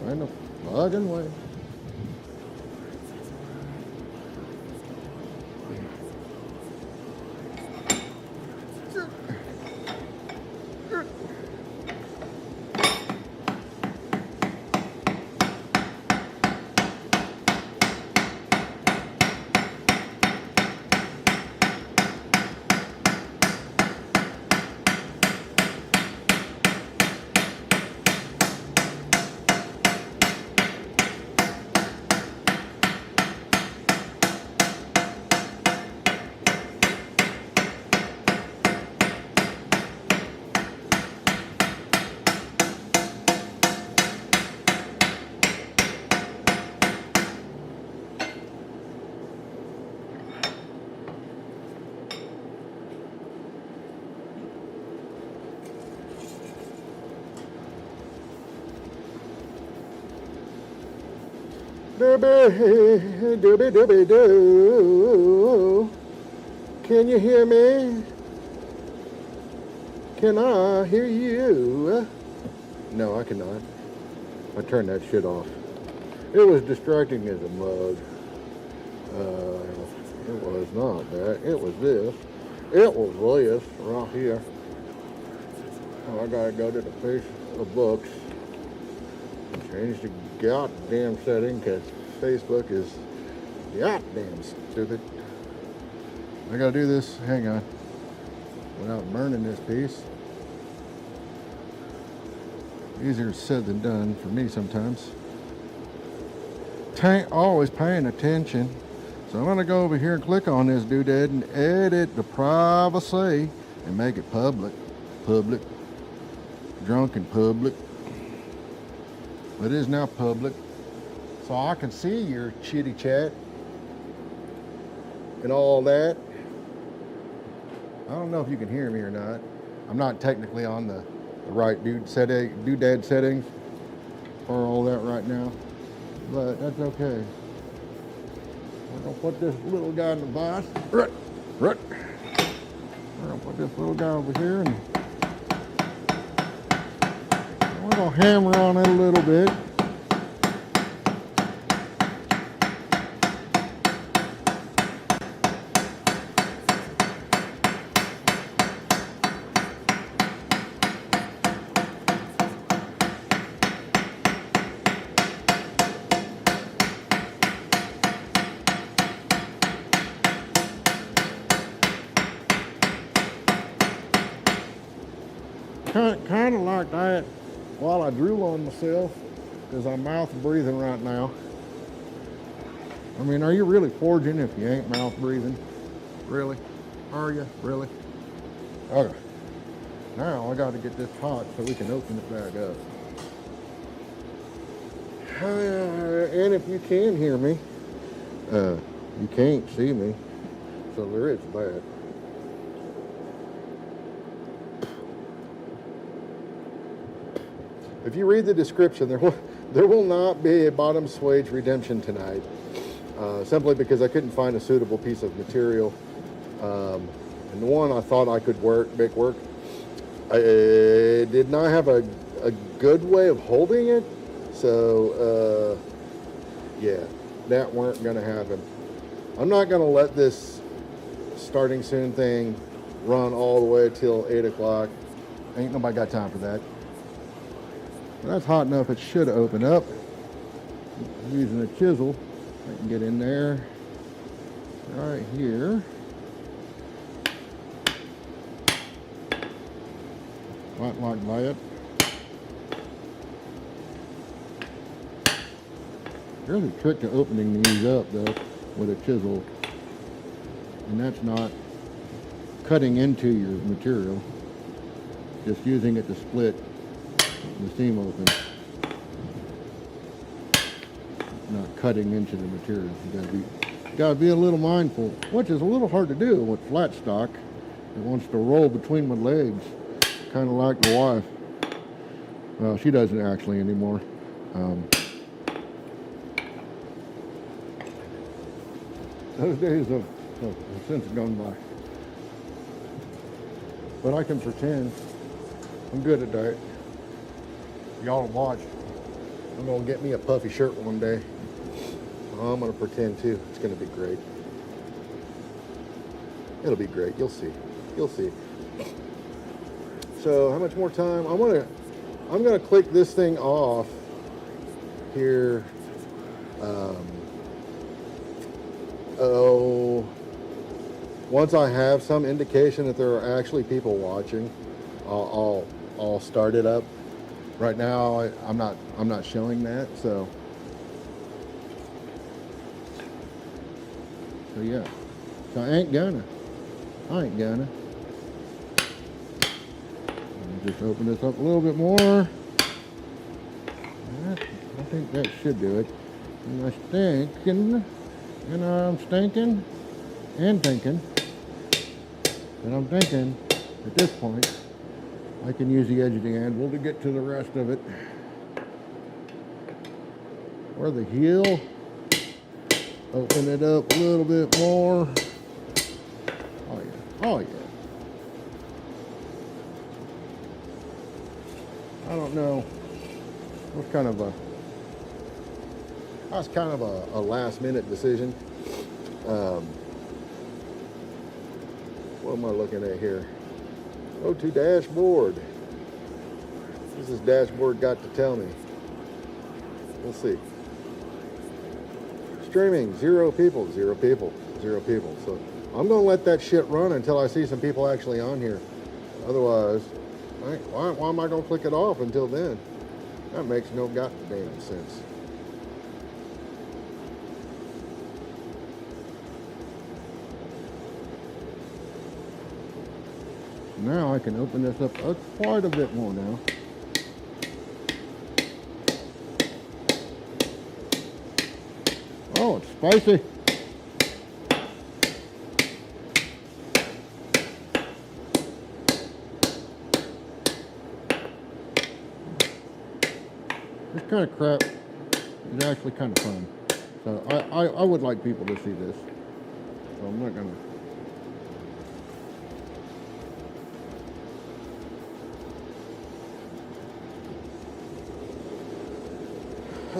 Find a fucking way. Doobie, doobie, doobie, doo. Can you hear me? Can I hear you? No, I cannot. I turned that shit off. It was distracting as a mug. It was not that. It was this. It was this right here. Oh, I gotta go to the page of books. Change the goddamn setting because Facebook is goddamn stupid. I gotta do this, hang on, without burning this piece. Easier said than done for me sometimes. Ain't always paying attention. So I'm gonna go over here and click on this doodad and edit the privacy and make it public. Public. Drunk and public. It is now public, so I can see your chitty chat and all that. I don't know if you can hear me or not. I'm not technically on the right doodad settings for all that right now, but that's okay. We're gonna put this little guy in the vise. We're gonna put this little guy over here and we're gonna hammer on it a little bit. Kind of like that while I drool on myself because I'm mouth breathing right now. I mean, are you really forging if you ain't mouth breathing? Really? Are you? Really? Okay. Now I got to get this hot so we can open it back up. And if you can hear me, you can't see me, so there is that. If you read the description, there will not be a bottom swage redemption tonight, simply because I couldn't find a suitable piece of material. And the one I thought I could make work, I did not have a good way of holding it, so yeah, that weren't going to happen. I'm not going to let this starting soon thing run all the way till 8 o'clock. Ain't nobody got time for that. That's hot enough, it should open up. Using a chisel, I can get in there, right here. Like that. There's a trick to opening these up though, with a chisel. And that's not cutting into your material, just using it to split the seam open, not cutting into the material. You gotta be a little mindful, which is a little hard to do with flat stock. It wants to roll between my legs, kind of like my wife. Well, she doesn't actually anymore. Those days have since gone by. But I can pretend I'm good at that. Y'all watch. I'm gonna get me a puffy shirt one day. I'm gonna pretend too. It's gonna be great. It'll be great. You'll see. You'll see. So how much more time? I'm gonna click this thing off here. Once I have some indication that there are actually people watching, I'll start it up. Right now, I'm not showing that. So yeah. So I ain't gonna. Just open this up a little bit more. I think that should do it. And I'm thinking and thinking that I'm thinking at this point I can use the edge of the anvil to get to the rest of it. Or the heel. Open it up a little bit more. Oh yeah. Oh yeah. I don't know. That's kind of a last minute decision. What am I looking at here? Go to dashboard. What has this dashboard got to tell me? We'll see. Streaming, 0 people. So I'm gonna let that shit run until I see some people actually on here. Otherwise, why am I gonna click it off until then? That makes no goddamn sense. Now I can open this up quite a bit more now. Oh, it's spicy. This kind of crap is actually kind of fun. So I would like people to see this. So I'm not gonna. I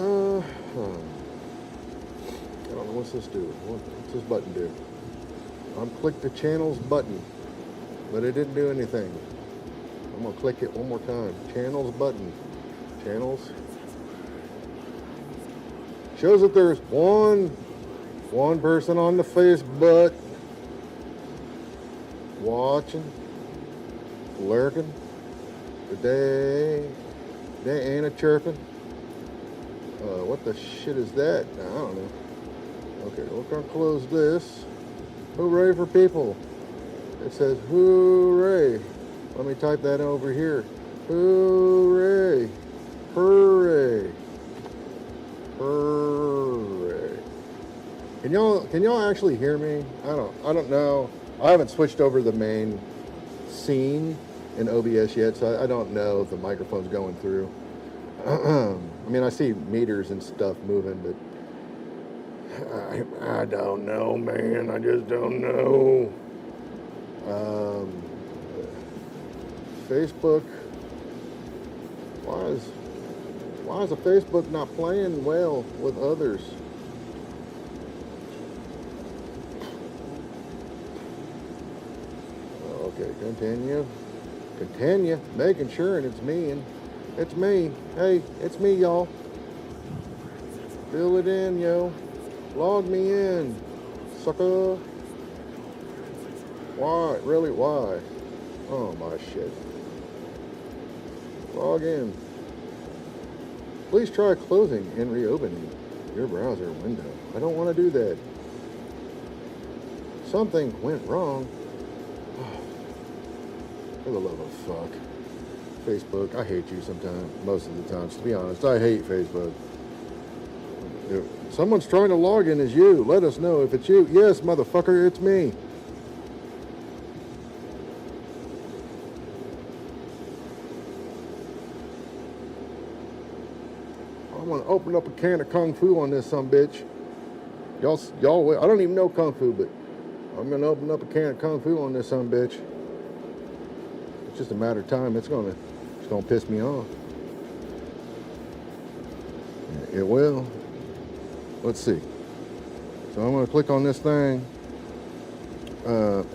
don't know, what's this do? What's this button do? I'm click the channels button, but it didn't do anything. I'm gonna click it one more time. Channels button. Channels. Shows that there's one person on the Facebook watching, lurking. They ain't a chirping. What the shit is that? I don't know. Okay, we're gonna close this. Hooray for people. It says hooray. Let me type that over here. Hooray. Hooray. Hooray. Can y'all actually hear me? I don't know. I haven't switched over the main scene in OBS yet, so I don't know if the microphone's going through. I mean, I see meters and stuff moving, but I don't know, man. I just don't know. Facebook. Why is a Facebook not playing well with others? Okay, continue. Making sure, and it's me. It's me. Hey, it's me, y'all. Fill it in, yo. Log me in, sucker. Why? Really? Why? Oh, my shit. Log in. Please try closing and reopening your browser window. I don't want to do that. Something went wrong. For the love of fuck. Facebook, I hate you sometimes, most of the times. To be honest, I hate Facebook. If someone's trying to log in as you, let us know if it's you. Yes, motherfucker, it's me. I'm gonna open up a can of Kung Fu on this sumbitch. Y'all, I don't even know Kung Fu, but I'm gonna open up a can of Kung Fu on this sumbitch. It's just a matter of time. It's gonna piss me off. It will. Let's see. So I'm going to click on this thing.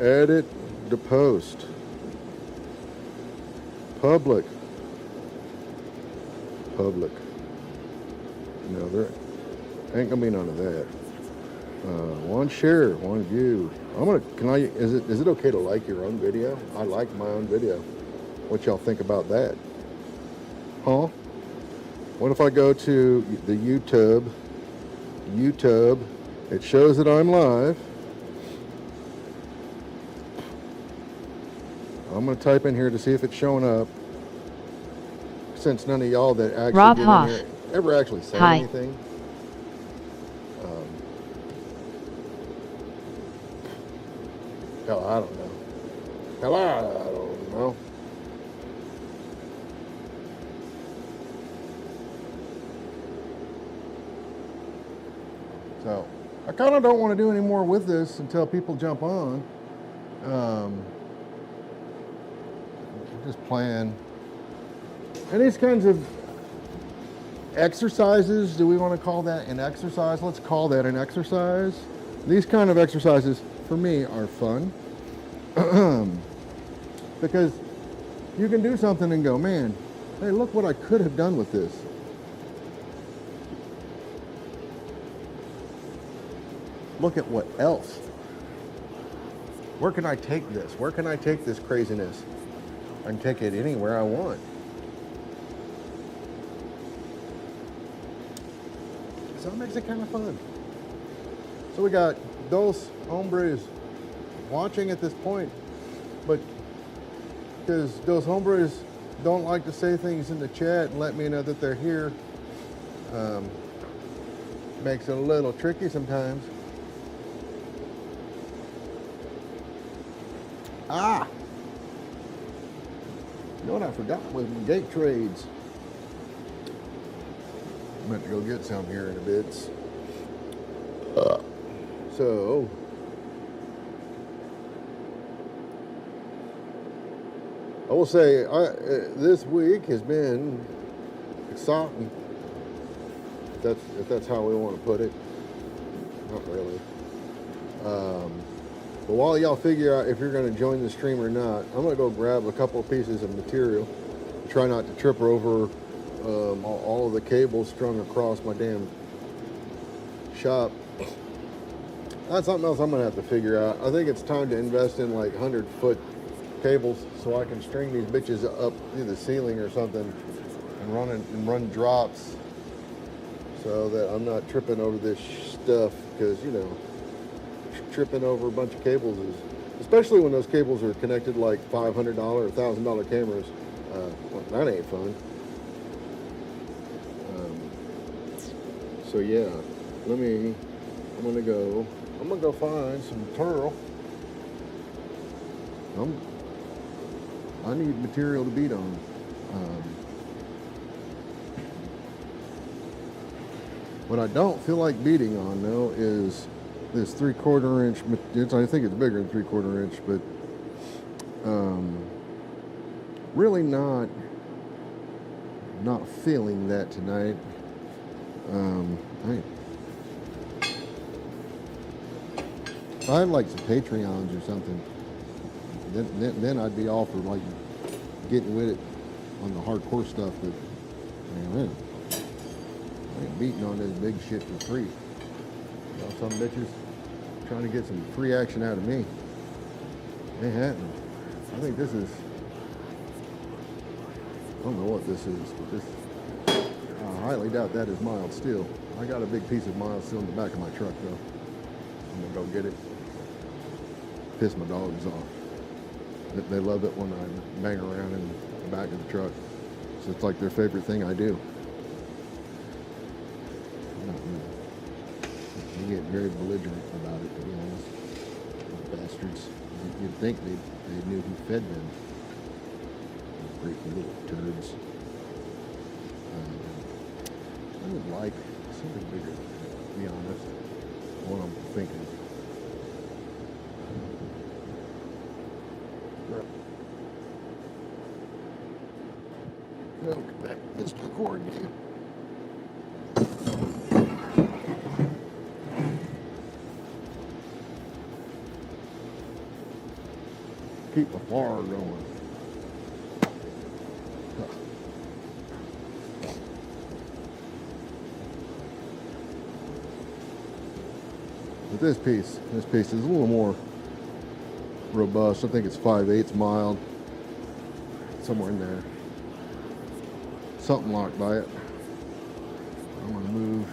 Edit the post. Public. No, there ain't gonna be none of that. One share, one view. Is it okay to like your own video? I like my own video. What y'all think about that? Huh? What if I go to the YouTube, it shows that I'm live. I'm gonna type in here to see if it's showing up. Since none of y'all that actually Rob get Hoff. in here ever actually say Hi. anything. Hell, I don't know. Hell, I don't know. So, I kind of don't want to do any more with this until people jump on. Just playing. And these kinds of exercises, do we want to call that an exercise? Let's call that an exercise. These kind of exercises, for me, are fun. Because you can do something and go, man, hey, look what I could have done with this. Look at what else. Where can I take this? Where can I take this craziness? I can take it anywhere I want. So it makes it kind of fun. So we got Dos Hombres watching at this point, but because Dos Hombres don't like to say things in the chat and let me know that they're here, makes it a little tricky sometimes. Ah! You know what I forgot was my gate trades. I'm about to go get some here in a bit. So, I will say this week has been exciting. If that's how we want to put it. Not really. But while y'all figure out if you're going to join the stream or not, I'm going to go grab a couple of pieces of material. Try not to trip over all of the cables strung across my damn shop. That's something else I'm going to have to figure out. I think it's time to invest in like 100-foot cables so I can string these bitches up to the ceiling or something and run drops so that I'm not tripping over this stuff, because, you know, tripping over a bunch of cables is, especially when those cables are connected like $500 or $1,000 cameras, well, that ain't fun. So yeah, I'm gonna go find some material. I need material to beat on. What I don't feel like beating on though is this 3/4 inch. I think it's bigger than 3/4 inch, but really not feeling that tonight. If I had like some Patreons or something, then I'd be all for like getting with it on the hardcore stuff. But man, I ain't beating on this big shit for free. You know, some bitches trying to get some free action out of me. Ain't happening. I think this is, I don't know what this is, but this, I highly doubt that is mild steel. I got a big piece of mild steel in the back of my truck though. I'm gonna go get it. Piss my dogs off. They love it when I bang around in the back of the truck. So it's like their favorite thing I do. They get very belligerent about it, to be honest. Those bastards. You'd think they knew who fed them. Great little turds. I would like something bigger, to be honest. What I'm thinking. No, let's record you. Keep the fire going. But this piece is a little more robust. I think it's 5/8 mild, somewhere in there. Something locked by it. I'm going to move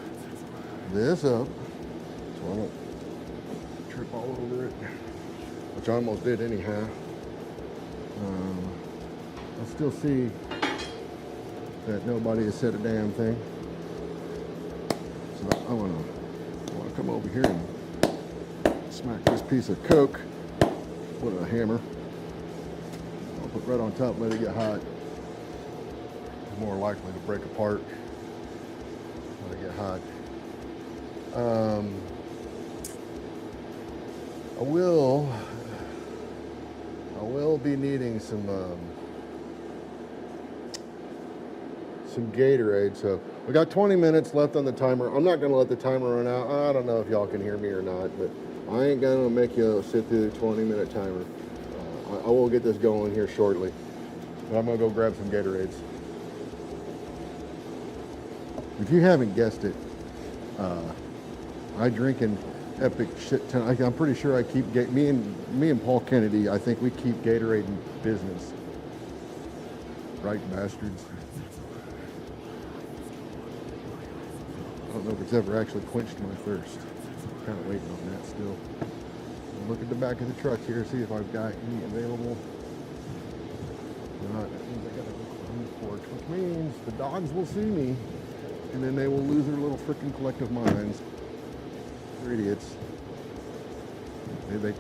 this up so I don't trip all over it, which I almost did anyhow. I still see that nobody has said a damn thing. So I want to come over here and smack this piece of coke with a hammer. I'll put right on top, let it get hot. It's more likely to break apart. Let it get hot. I will be needing some Gatorade. So we got 20 minutes left on the timer. I'm not going to let the timer run out. I don't know if y'all can hear me or not, but I ain't going to make you sit through the 20-minute timer. I will get this going here shortly. But I'm going to go grab some Gatorades. If you haven't guessed it, I drink an epic shit ton. I'm pretty sure I keep me and Paul Kennedy. I think we keep Gatorade in business, right, bastards? I don't know if it's ever actually quenched my thirst. I'm kind of waiting on that still. I'll look at the back of the truck here, see if I've got any available. Not, that means I gotta go behind the porch, which means the dogs will see me, and then they will lose their little freaking collective minds. They're idiots. They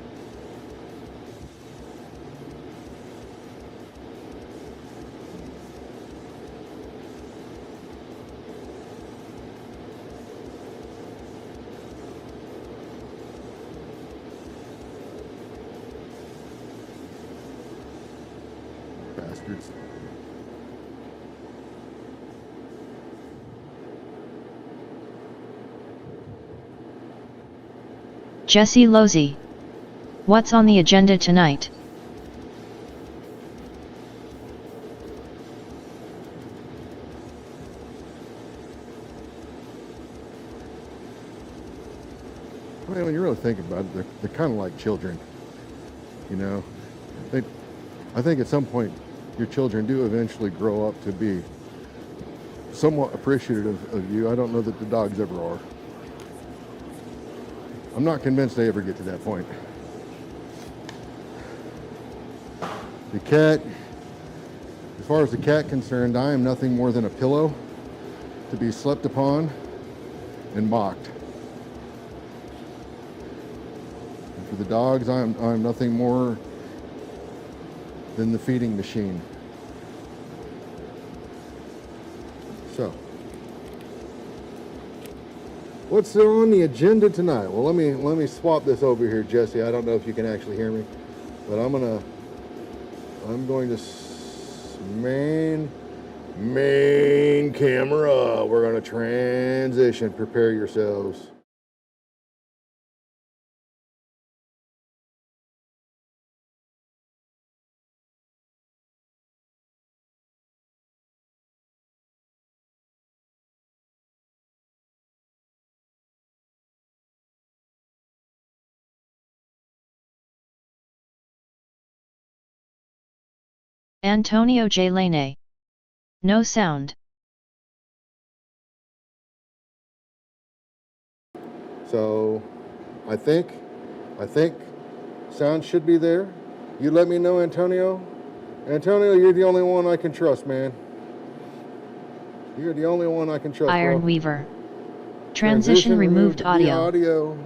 bastards. Jesse Losey. What's on the agenda tonight? Well, when you really think about it, they're kind of like children, you know. I think at some point your children do eventually grow up to be somewhat appreciative of you. I don't know that the dogs ever are. I'm not convinced they ever get to that point. The cat, as far as the cat concerned, I am nothing more than a pillow to be slept upon and mocked. And for the dogs, I'm nothing more than the feeding machine. So, what's on the agenda tonight? Well, let me swap this over here, Jesse. I don't know if you can actually hear me, but I'm going to main camera. We're going to transition. Prepare yourselves. Antonio J. Lane. No sound. So, I think sound should be there. You let me know, Antonio. Antonio, you're the only one I can trust, man. You're the only one I can trust, Iron bro. Weaver. Transition removed audio.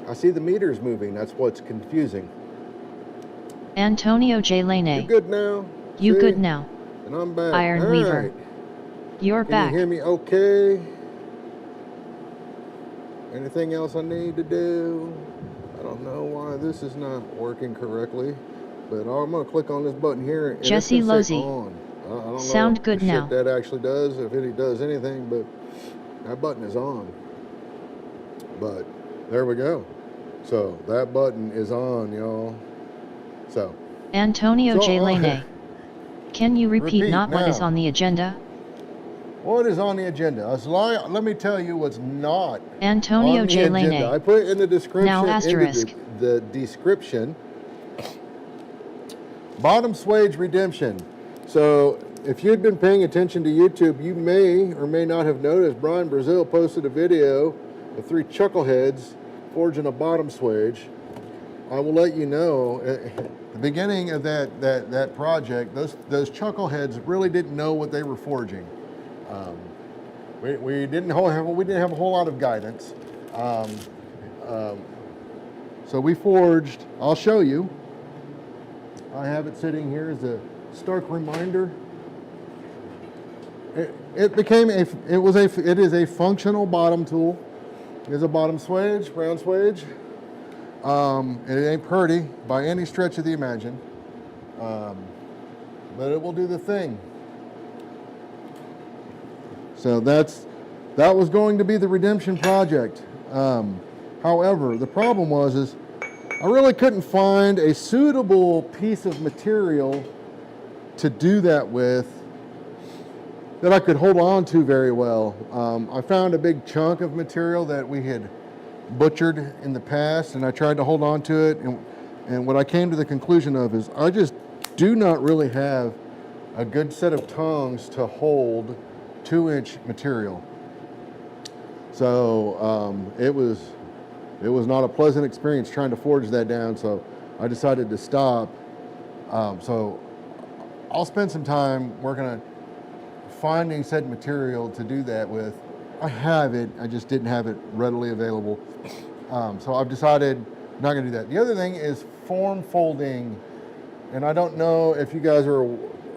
I see the meters moving. That's what's confusing. Antonio J. Lane. You good now? You See? good now. And I'm back. Iron All Weaver. right. You're back. Can you hear me okay? Anything else I need to do? I don't know why this is not working correctly, but I'm going to click on this button here and Jesse it's gonna say Losey. on. I don't Sound know good the now. shit that actually does, if it does anything, but that button is on. but there we go. So that button is on, y'all. So. Antonio J. Lene. Can you repeat not what is now. on the agenda? What is on the agenda? Let me tell you what's not Antonio on the J. agenda. Lene. I put it in the description. Now asterisk. In the description. Bottom swage redemption. So if you'd been paying attention to YouTube, you may or may not have noticed Brian Brazil posted a video of 3 chuckleheads forging a bottom swage. I will let you know, at the beginning of that project, those chuckleheads really didn't know what they were forging. We didn't have a whole lot of guidance. So we forged. I'll show you. I have it sitting here as a stark reminder. It is a functional bottom tool. It is a bottom swage, round swage. It ain't pretty by any stretch of the imagination, but it will do the thing. So that was going to be the redemption project. However, the problem was I really couldn't find a suitable piece of material to do that with that I could hold on to very well. I found a big chunk of material that we had butchered in the past, and I tried to hold on to it, and what I came to the conclusion of is I just do not really have a good set of tongs to hold 2-inch material. So it was not a pleasant experience trying to forge that down, so I decided to stop. So I'll spend some time working on finding said material to do that with. I have it, I just didn't have it readily available. So I've decided I'm not gonna do that. The other thing is form folding, and I don't know if you guys are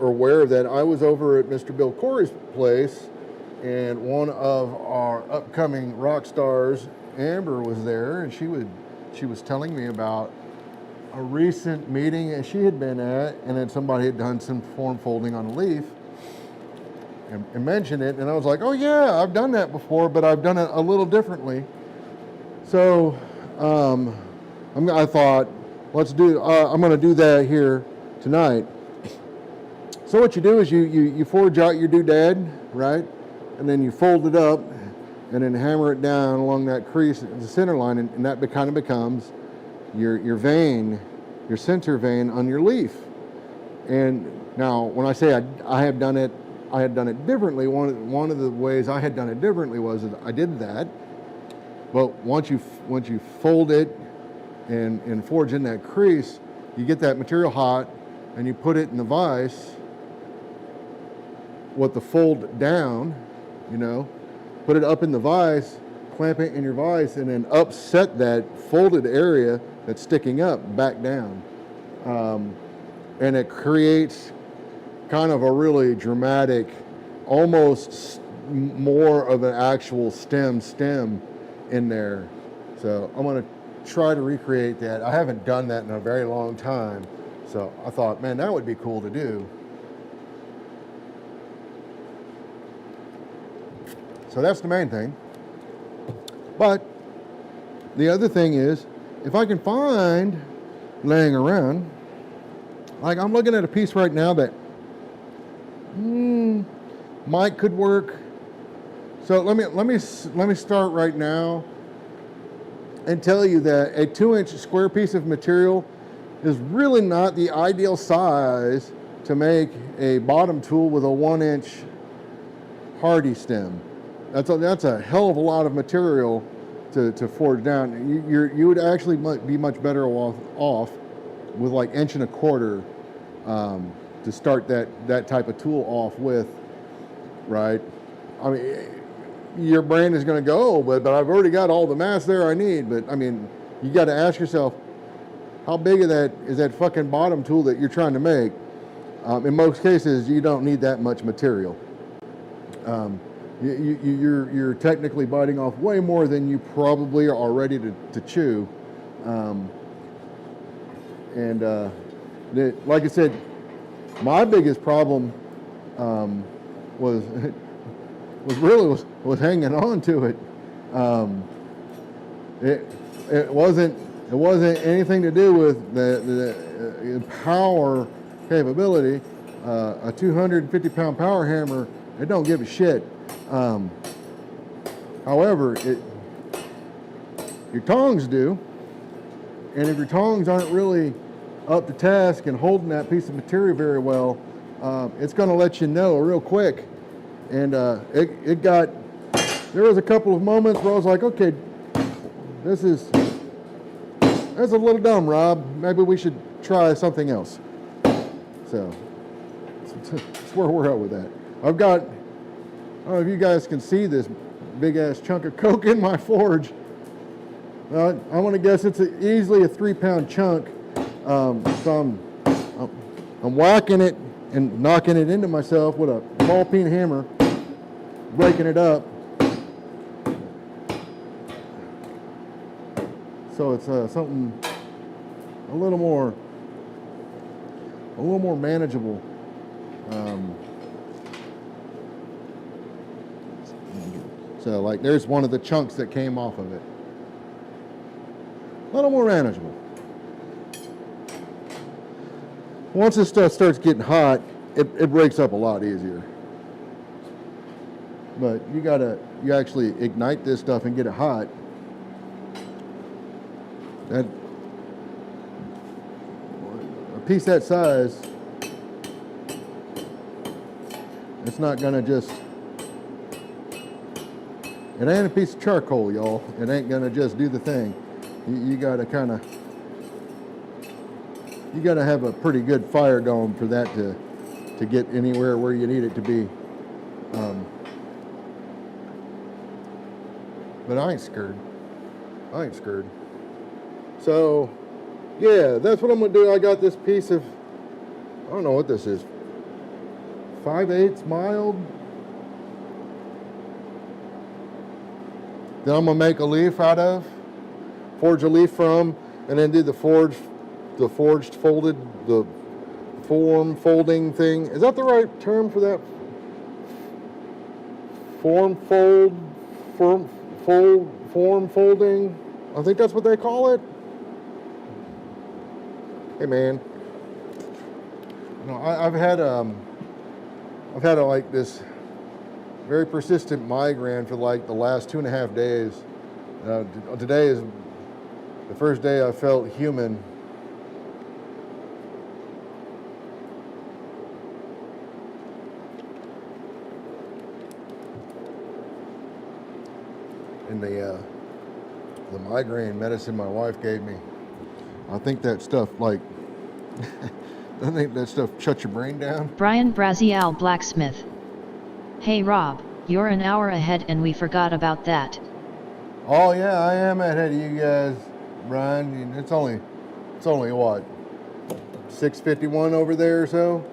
aware of that. I was over at Mr. Bill Corey's place, and one of our upcoming rock stars, Amber, was there, and she was telling me about a recent meeting that she had been at, and then somebody had done some form folding on a leaf and mentioned it, and I was like, oh yeah, I've done that before, but I've done it a little differently. So I thought, I'm going to do that here tonight. So what you do is you forge out your doodad, right? And then you fold it up and then hammer it down along that crease, the center line, and that kind of becomes your vein, your center vein on your leaf. And now when I say I had done it differently, one of the ways I had done it differently was that I did that. But once you fold it and forge in that crease, you get that material hot and you put it in the vise with the fold down, put it up in the vise, clamp it in your vise, and then upset that folded area that's sticking up back down. And it creates kind of a really dramatic, almost more of an actual stem in there. So I'm going to try to recreate that. I haven't done that in a very long time, so I thought, man, that would be cool to do. So that's the main thing. But the other thing is, if I can find laying around, like I'm looking at a piece right now that might could work. So let me start right now and tell you that a 2-inch square piece of material is really not the ideal size to make a bottom tool with a 1-inch hardy stem. That's a hell of a lot of material to forge down. You would actually be much better off with like 1.25 inches to start that type of tool off with, right? I mean, your brain is going to go, but I've already got all the mass there I need. But I mean, you got to ask yourself, how big is that fucking bottom tool that you're trying to make? In most cases, you don't need that much material. You're technically biting off way more than you probably are ready to chew. Like I said, my biggest problem was hanging on to it. It wasn't anything to do with the power capability. A 250-pound power hammer, it don't give a shit. However, your tongs do, and if your tongs aren't really up to task and holding that piece of material very well, it's going to let you know real quick. And there was a couple of moments where I was like, okay, that's a little dumb, Rob. Maybe we should try something else. So that's where we're at with that. I don't know if you guys can see this big ass chunk of coke in my forge. I want to guess it's easily a 3-pound chunk. So I'm whacking it and knocking it into myself with a ball peen hammer, breaking it up. So it's something a little more manageable. So like there's one of the chunks that came off of it. A little more manageable. Once this stuff starts getting hot, it breaks up a lot easier. But you actually ignite this stuff and get it hot. A piece that size, it's not gonna just, it ain't a piece of charcoal, y'all. It ain't gonna just do the thing. You gotta have a pretty good fire going for that to get anywhere where you need it to be. But I ain't scared. So, yeah, that's what I'm gonna do. I got this piece of, I don't know what this is, 5/8 mild. Then I'm gonna make a leaf out of, forge a leaf from, and then do the form folding thing. Is that the right term for that? Form folding. I think that's what they call it. Hey man, I've had like this very persistent migraine for like the last 2.5 days. Today is the first day I felt human. And the migraine medicine my wife gave me, I think that stuff shuts your brain down. Brian Brazial Blacksmith. Hey Rob, you're an hour ahead and we forgot about that. Oh yeah, I am ahead of you guys, Brian. It's only what, 6:51 over there or so?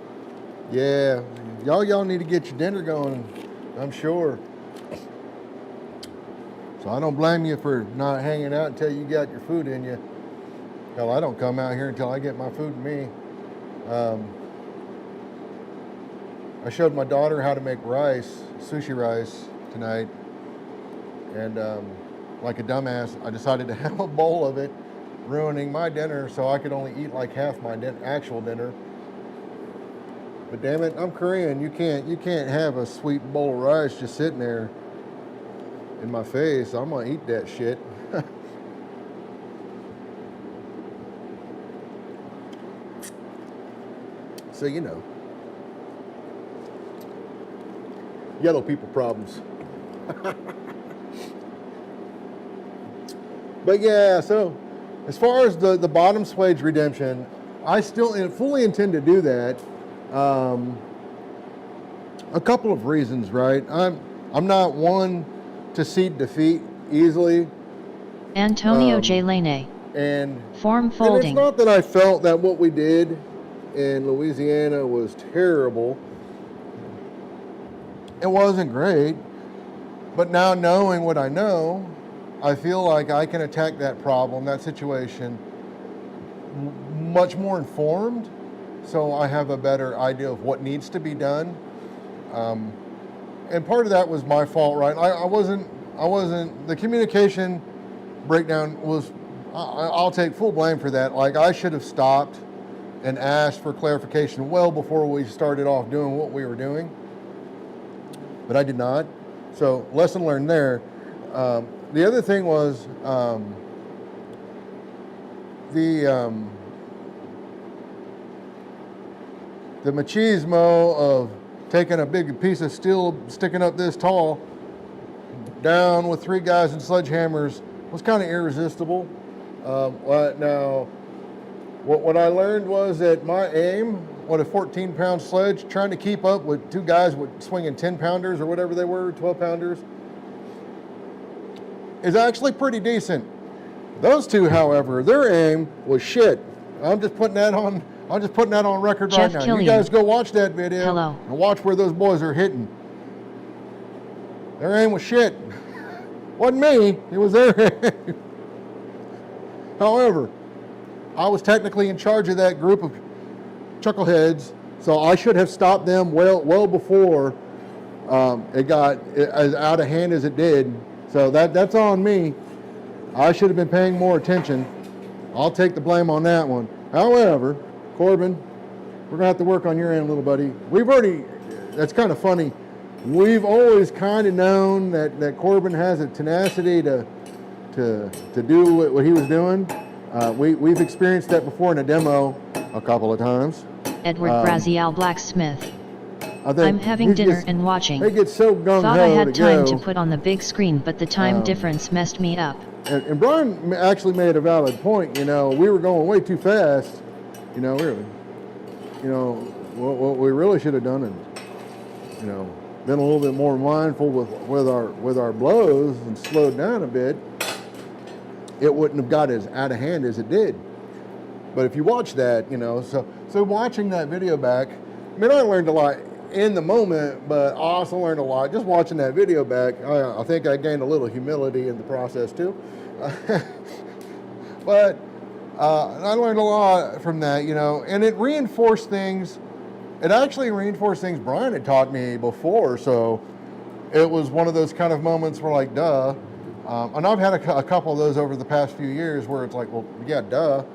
Yeah, y'all need to get your dinner going, I'm sure. So I don't blame you for not hanging out until you got your food in you. Hell, I don't come out here until I get my food in me. I showed my daughter how to make rice, sushi rice, tonight. And like a dumbass, I decided to have a bowl of it, ruining my dinner so I could only eat like half my actual dinner. But damn it, I'm Korean. You can't have a sweet bowl of rice just sitting there in my face. I'm gonna eat that shit. So yellow people problems. But yeah, so as far as the bottom swage redemption, I still fully intend to do that. A couple of reasons, right? I'm not one to cede defeat easily. Antonio J. Lane. And Form folding. And it's not that I felt that what we did in Louisiana was terrible. It wasn't great. But now knowing what I know, I feel like I can attack that problem, that situation, much more informed. So I have a better idea of what needs to be done. And part of that was my fault, right? I wasn't, the communication breakdown was, I'll take full blame for that. Like, I should have stopped and asked for clarification well before we started off doing what we were doing, but I did not. So lesson learned there. The other thing was the machismo of taking a big piece of steel sticking up this tall down with 3 guys and sledgehammers was kind of irresistible. Now, what I learned was that my aim, what a 14-pound sledge, trying to keep up with 2 guys with swinging 10-pounders or whatever they were, 12-pounders, is actually pretty decent. Those 2, however, their aim was shit. I'm just putting that on record Jeff right now. Killian. You guys go watch that video. Hello. And watch where those boys are hitting. Their aim was shit. Wasn't me, it was their aim. However, I was technically in charge of that group of chuckleheads, so I should have stopped them well before it got as out of hand as it did. So that's on me. I should have been paying more attention. I'll take the blame on that one. However, Corbin, we're gonna have to work on your end, little buddy. That's kind of funny. We've always kind of known that Corbin has a tenacity to do what he was doing. We've experienced that before in a demo a couple of times. Edward Braziel Blacksmith. I think I'm having dinner and watching. They get so gung-ho Thought I had time go. to put on the big screen, but the time difference messed me up. And Brian actually made a valid point. You know, we were going way too fast. You know, what we really should have done, and been a little bit more mindful with our blows and slowed down a bit, it wouldn't have got as out of hand as it did. But if you watch that, so watching that video back, I mean, I learned a lot in the moment, but I also learned a lot just watching that video back. I think I gained a little humility in the process too. But I learned a lot from that, and it reinforced things. It actually reinforced things Brian had taught me before, so it was one of those kind of moments where, like, duh. And I've had a couple of those over the past few years where it's like, well, yeah, duh.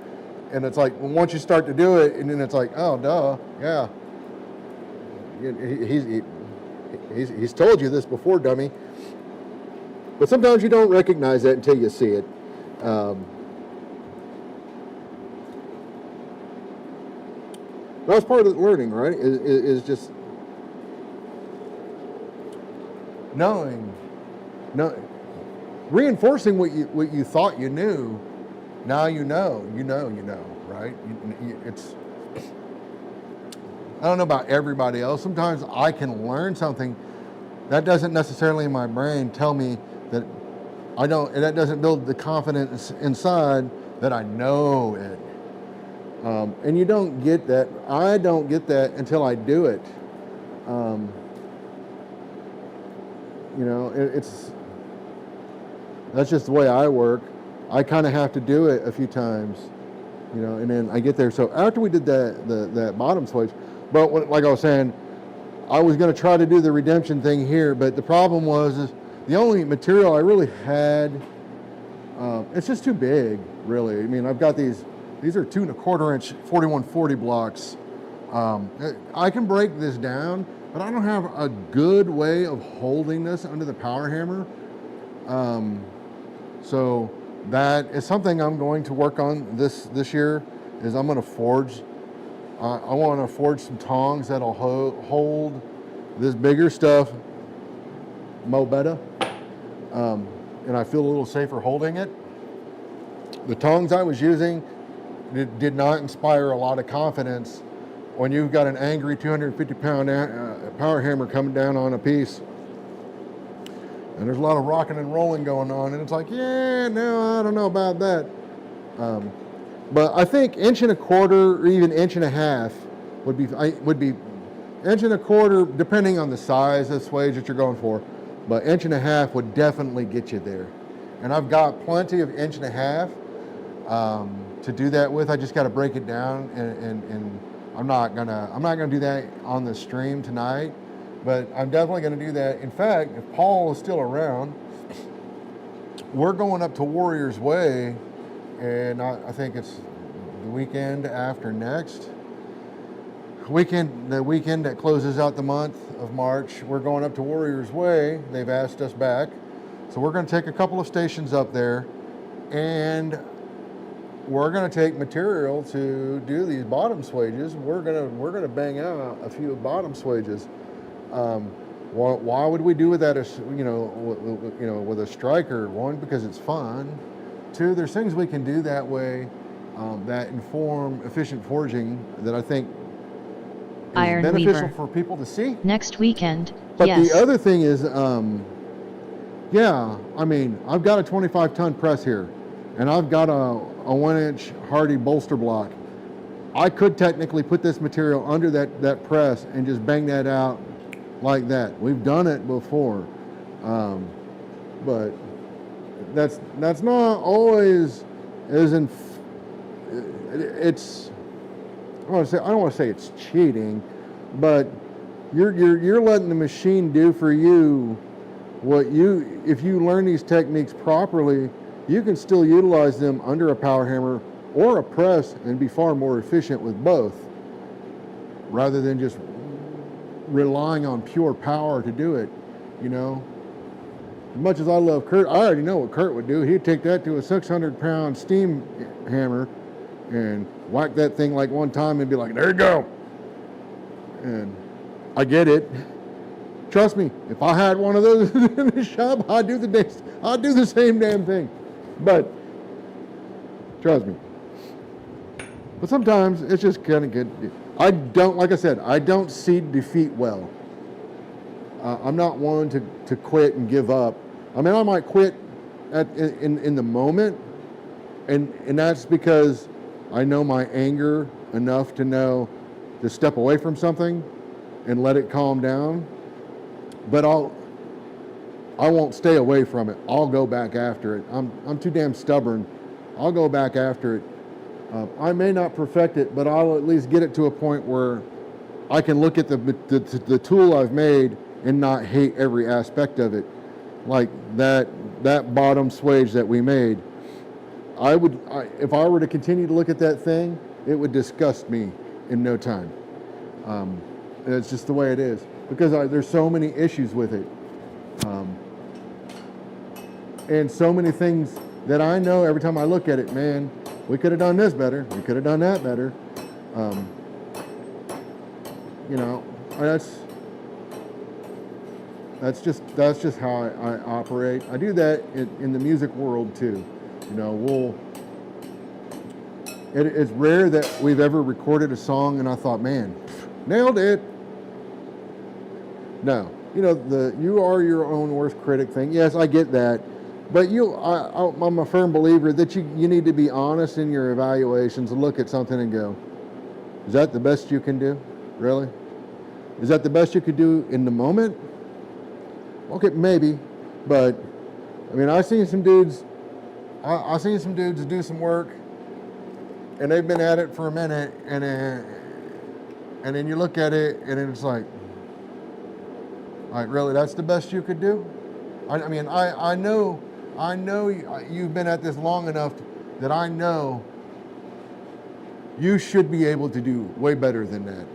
And it's like, once you start to do it, and then it's like, oh, duh, yeah. He's told you this before, dummy. But sometimes you don't recognize that until you see it. That's part of the learning, right? Is just knowing, reinforcing what you thought you knew. Now you know, right? It's. I don't know about everybody else. Sometimes I can learn something that doesn't necessarily in my brain tell me that I don't, and that doesn't build the confidence inside that I know it. And you don't get that. I don't get that until I do it. That's just the way I work. I kind of have to do it a few times, and then I get there. So after we did that bottom swage, but like I was saying, I was going to try to do the redemption thing here, but the problem is the only material I really had, it's just too big, really. I mean, I've got these are 2 1/4 inch 4140 blocks. I can break this down, but I don't have a good way of holding this under the power hammer. So that is something I'm going to work on this year. Is I'm going to forge. I want to forge some tongs that'll hold this bigger stuff better, and I feel a little safer holding it. The tongs I was using did not inspire a lot of confidence when you've got an angry 250-pound power hammer coming down on a piece. And there's a lot of rocking and rolling going on, and it's like, yeah, no, I don't know about that. But I think 1 1/4 or even 1 1/2 would be 1 1/4, depending on the size of swage that you're going for. But 1 1/2 would definitely get you there. And I've got plenty of 1 1/2 to do that with. I just got to break it down, and I'm not gonna do that on the stream tonight. But I'm definitely going to do that. In fact, if Paul is still around, we're going up to Warriors Way, and I think it's the weekend after next. The weekend that closes out the month of March, we're going up to Warriors Way. They've asked us back. So we're going to take a couple of stations up there, and we're going to take material to do these bottom swages. We're going to bang out a few bottom swages. Why would we do that? With a striker? One, because it's fun. Two, there's things we can do that way that inform efficient forging that I think is Iron beneficial Weaver. for people to see. Next weekend, But yes. the other thing is, I've got a 25-ton press here, and I've got a 1-inch Hardy bolster block. I could technically put this material under that press and just bang that out like that. We've done it before, but that's not always as in. It's I don't want to say it's cheating, but you're letting the machine do for you what if you learn these techniques properly, you can still utilize them under a power hammer or a press and be far more efficient with both, rather than just relying on pure power to do it. As much as I love Kurt, I already know what Kurt would do. He'd take that to a 600-pound steam hammer and whack that thing like one time and be like, there you go. And I get it. Trust me, if I had one of those in the shop, I'd do the same damn thing. But trust me. But sometimes it's just kind of good. Like I said, I don't see defeat well. I'm not one to quit and give up. I mean, I might quit in the moment, and that's because I know my anger enough to know to step away from something and let it calm down. But I won't stay away from it. I'll go back after it. I'm too damn stubborn. I'll go back after it. I may not perfect it, but I'll at least get it to a point where I can look at the tool I've made and not hate every aspect of it. Like that bottom swage that we made. If I were to continue to look at that thing, it would disgust me in no time. It's just the way it is, because there's so many issues with it. And so many things that I know every time I look at it, man, we could have done this better. We could have done that better. That's just how I operate. I do that in the music world too. It's rare that we've ever recorded a song and I thought, man, nailed it. No, you are your own worst critic thing. Yes, I get that. But I'm a firm believer that you need to be honest in your evaluations and look at something and go, is that the best you can do? Really? Is that the best you could do in the moment? Okay, maybe. But, I've seen some dudes do some work, and they've been at it for a minute, and then you look at it, and it's like, really, that's the best you could do? I know you've been at this long enough that I know you should be able to do way better than that.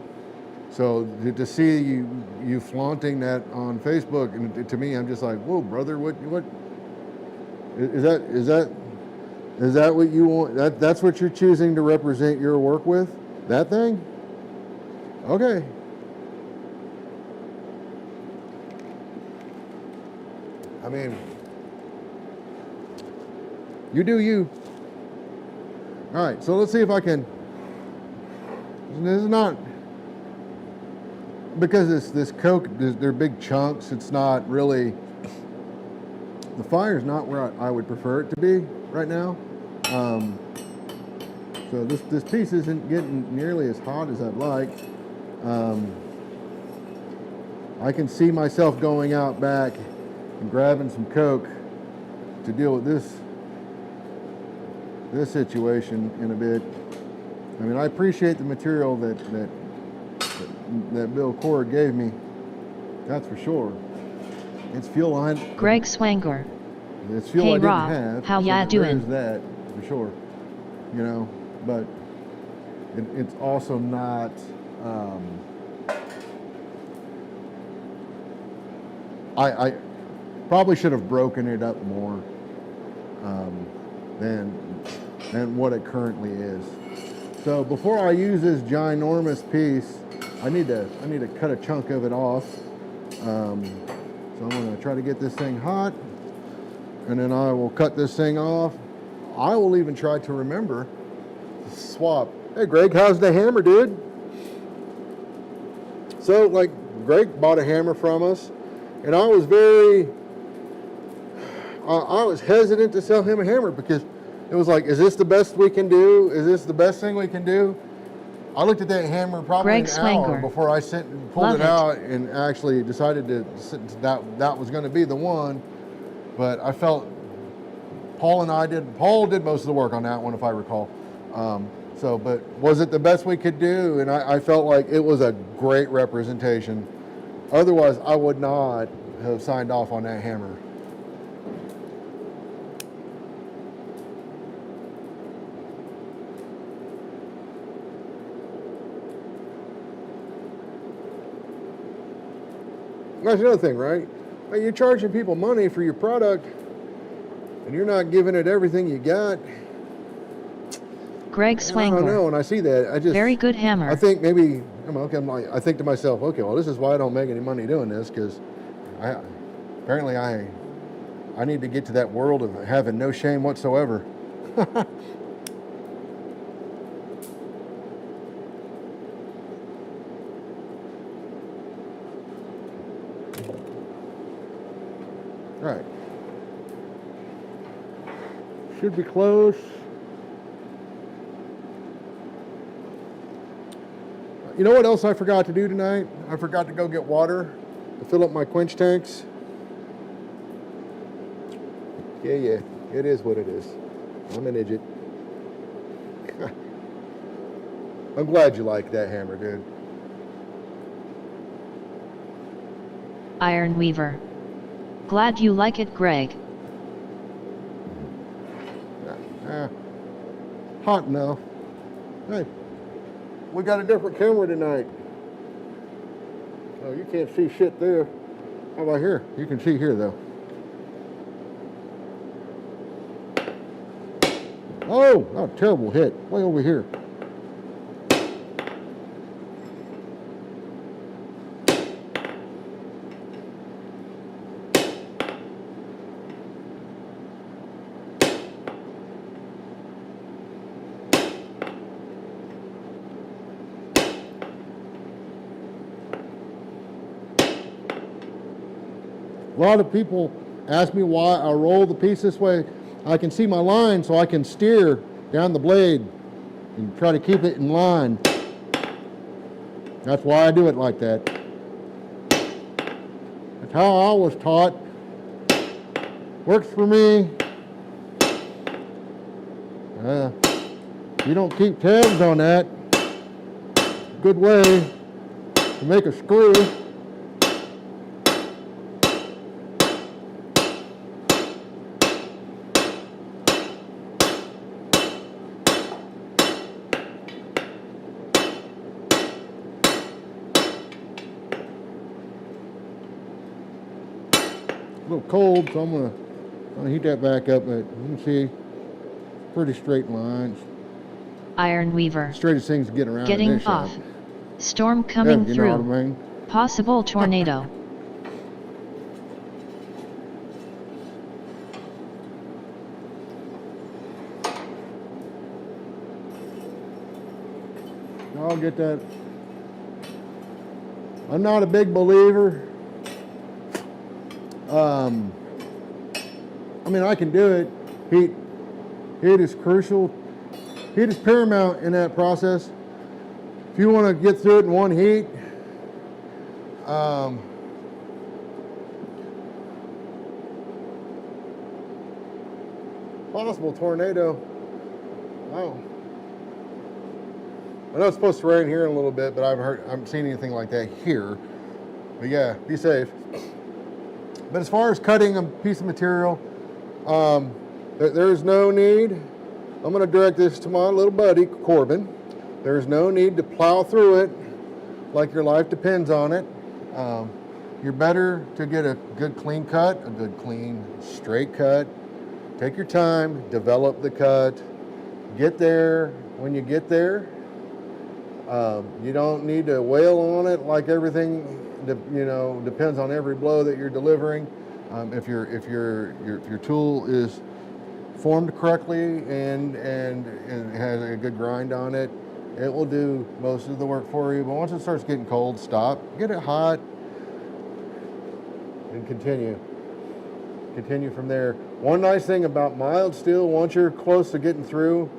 So to see you flaunting that on Facebook, and to me, I'm just like, whoa, brother, what is that what you want? That's what you're choosing to represent your work with? That thing? Okay. You do you. All right, so let's see if I can. This is not, because this coke, they're big chunks. It's not really. The fire's not where I would prefer it to be right now. So this piece isn't getting nearly as hot as I'd like. I can see myself going out back and grabbing some coke to deal with this situation in a bit. I appreciate the material that Bill Cord gave me. That's for sure. It's fuel line. Greg Swanger. It's fuel Hey, I didn't Rob, have. how so ya there doing? is that, for sure. You know, but it's also not, I probably should have broken it up more than what it currently is. So before I use this ginormous piece, I need to cut a chunk of it off. So I'm going to try to get this thing hot, and then I will cut this thing off. I will even try to remember to swap. Hey Greg, how's the hammer, dude? So like Greg bought a hammer from us, and I was I was hesitant to sell him a hammer because it was like, is this the best we can do? Is this the best thing we can do? I looked at that hammer probably Greg an hour Swanger. before I sent and pulled Love it it. out and actually decided that was going to be the one. But I felt Paul did most of the work on that one, if I recall. But was it the best we could do? And I felt like it was a great representation. Otherwise, I would not have signed off on that hammer. That's another thing, right? You're charging people money for your product, and you're not giving it everything you got. Greg I don't know, Swanger. and I see that. I just Very good hammer. I think maybe I think to myself, okay, well, this is why I don't make any money doing this, because apparently I need to get to that world of having no shame whatsoever. Right. Should be close. You know what else I forgot to do tonight? I forgot to go get water to fill up my quench tanks. Yeah, it is what it is. I'm an idiot. I'm glad you like that hammer, dude. Iron Weaver. Glad you like it, Greg. Hot enough. Hey, we got a different camera tonight. Oh, you can't see shit there. How about here? You can see here, though. Oh, terrible hit. Way over here. A lot of people ask me why I roll the piece this way. I can see my line, so I can steer down the blade and try to keep it in line. That's why I do it like that. That's how I was taught. Works for me. You don't keep tabs on that. Good way to make a screw. A little cold, so I'm gonna heat that back up. But you can see pretty straight lines. Iron Weaver. Straightest things to get around. Getting in this off. shop. Storm coming You through. know what I mean? Possible tornado. I'll get that. I'm not a big believer. I mean, I can do it. Heat is crucial. Heat is paramount in that process. If you want to get through it in one heat, possible tornado. Oh. I know it's supposed to rain here in a little bit, but I haven't seen anything like that here. But yeah, be safe. But as far as cutting a piece of material, There's no need. I'm going to direct this to my little buddy, Corbin. There's no need to plow through it like your life depends on it. You're better to get a good clean cut, a good clean straight cut. Take your time, develop the cut. Get there when you get there. You don't need to wail on it like everything, depends on every blow that you're delivering. If your tool is formed correctly and has a good grind on it, it will do most of the work for you. But once it starts getting cold, stop, get it hot, and continue from there. One nice thing about mild steel, once you're close to getting through,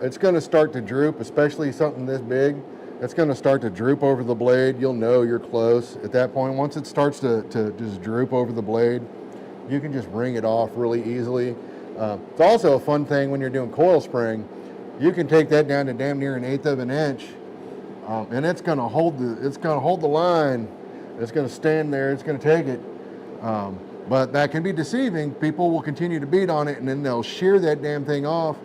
it's going to start to droop, especially something this big. It's going to start to droop over the blade. You'll know you're close at that point. Once it starts to just droop over the blade, you can just wring it off really easily. It's also a fun thing when you're doing coil spring. You can take that down to damn near 1/8 of an inch, and it's going to hold the line. It's going to stand there. It's going to take it. But that can be deceiving. People will continue to beat on it, and then they'll shear that damn thing off,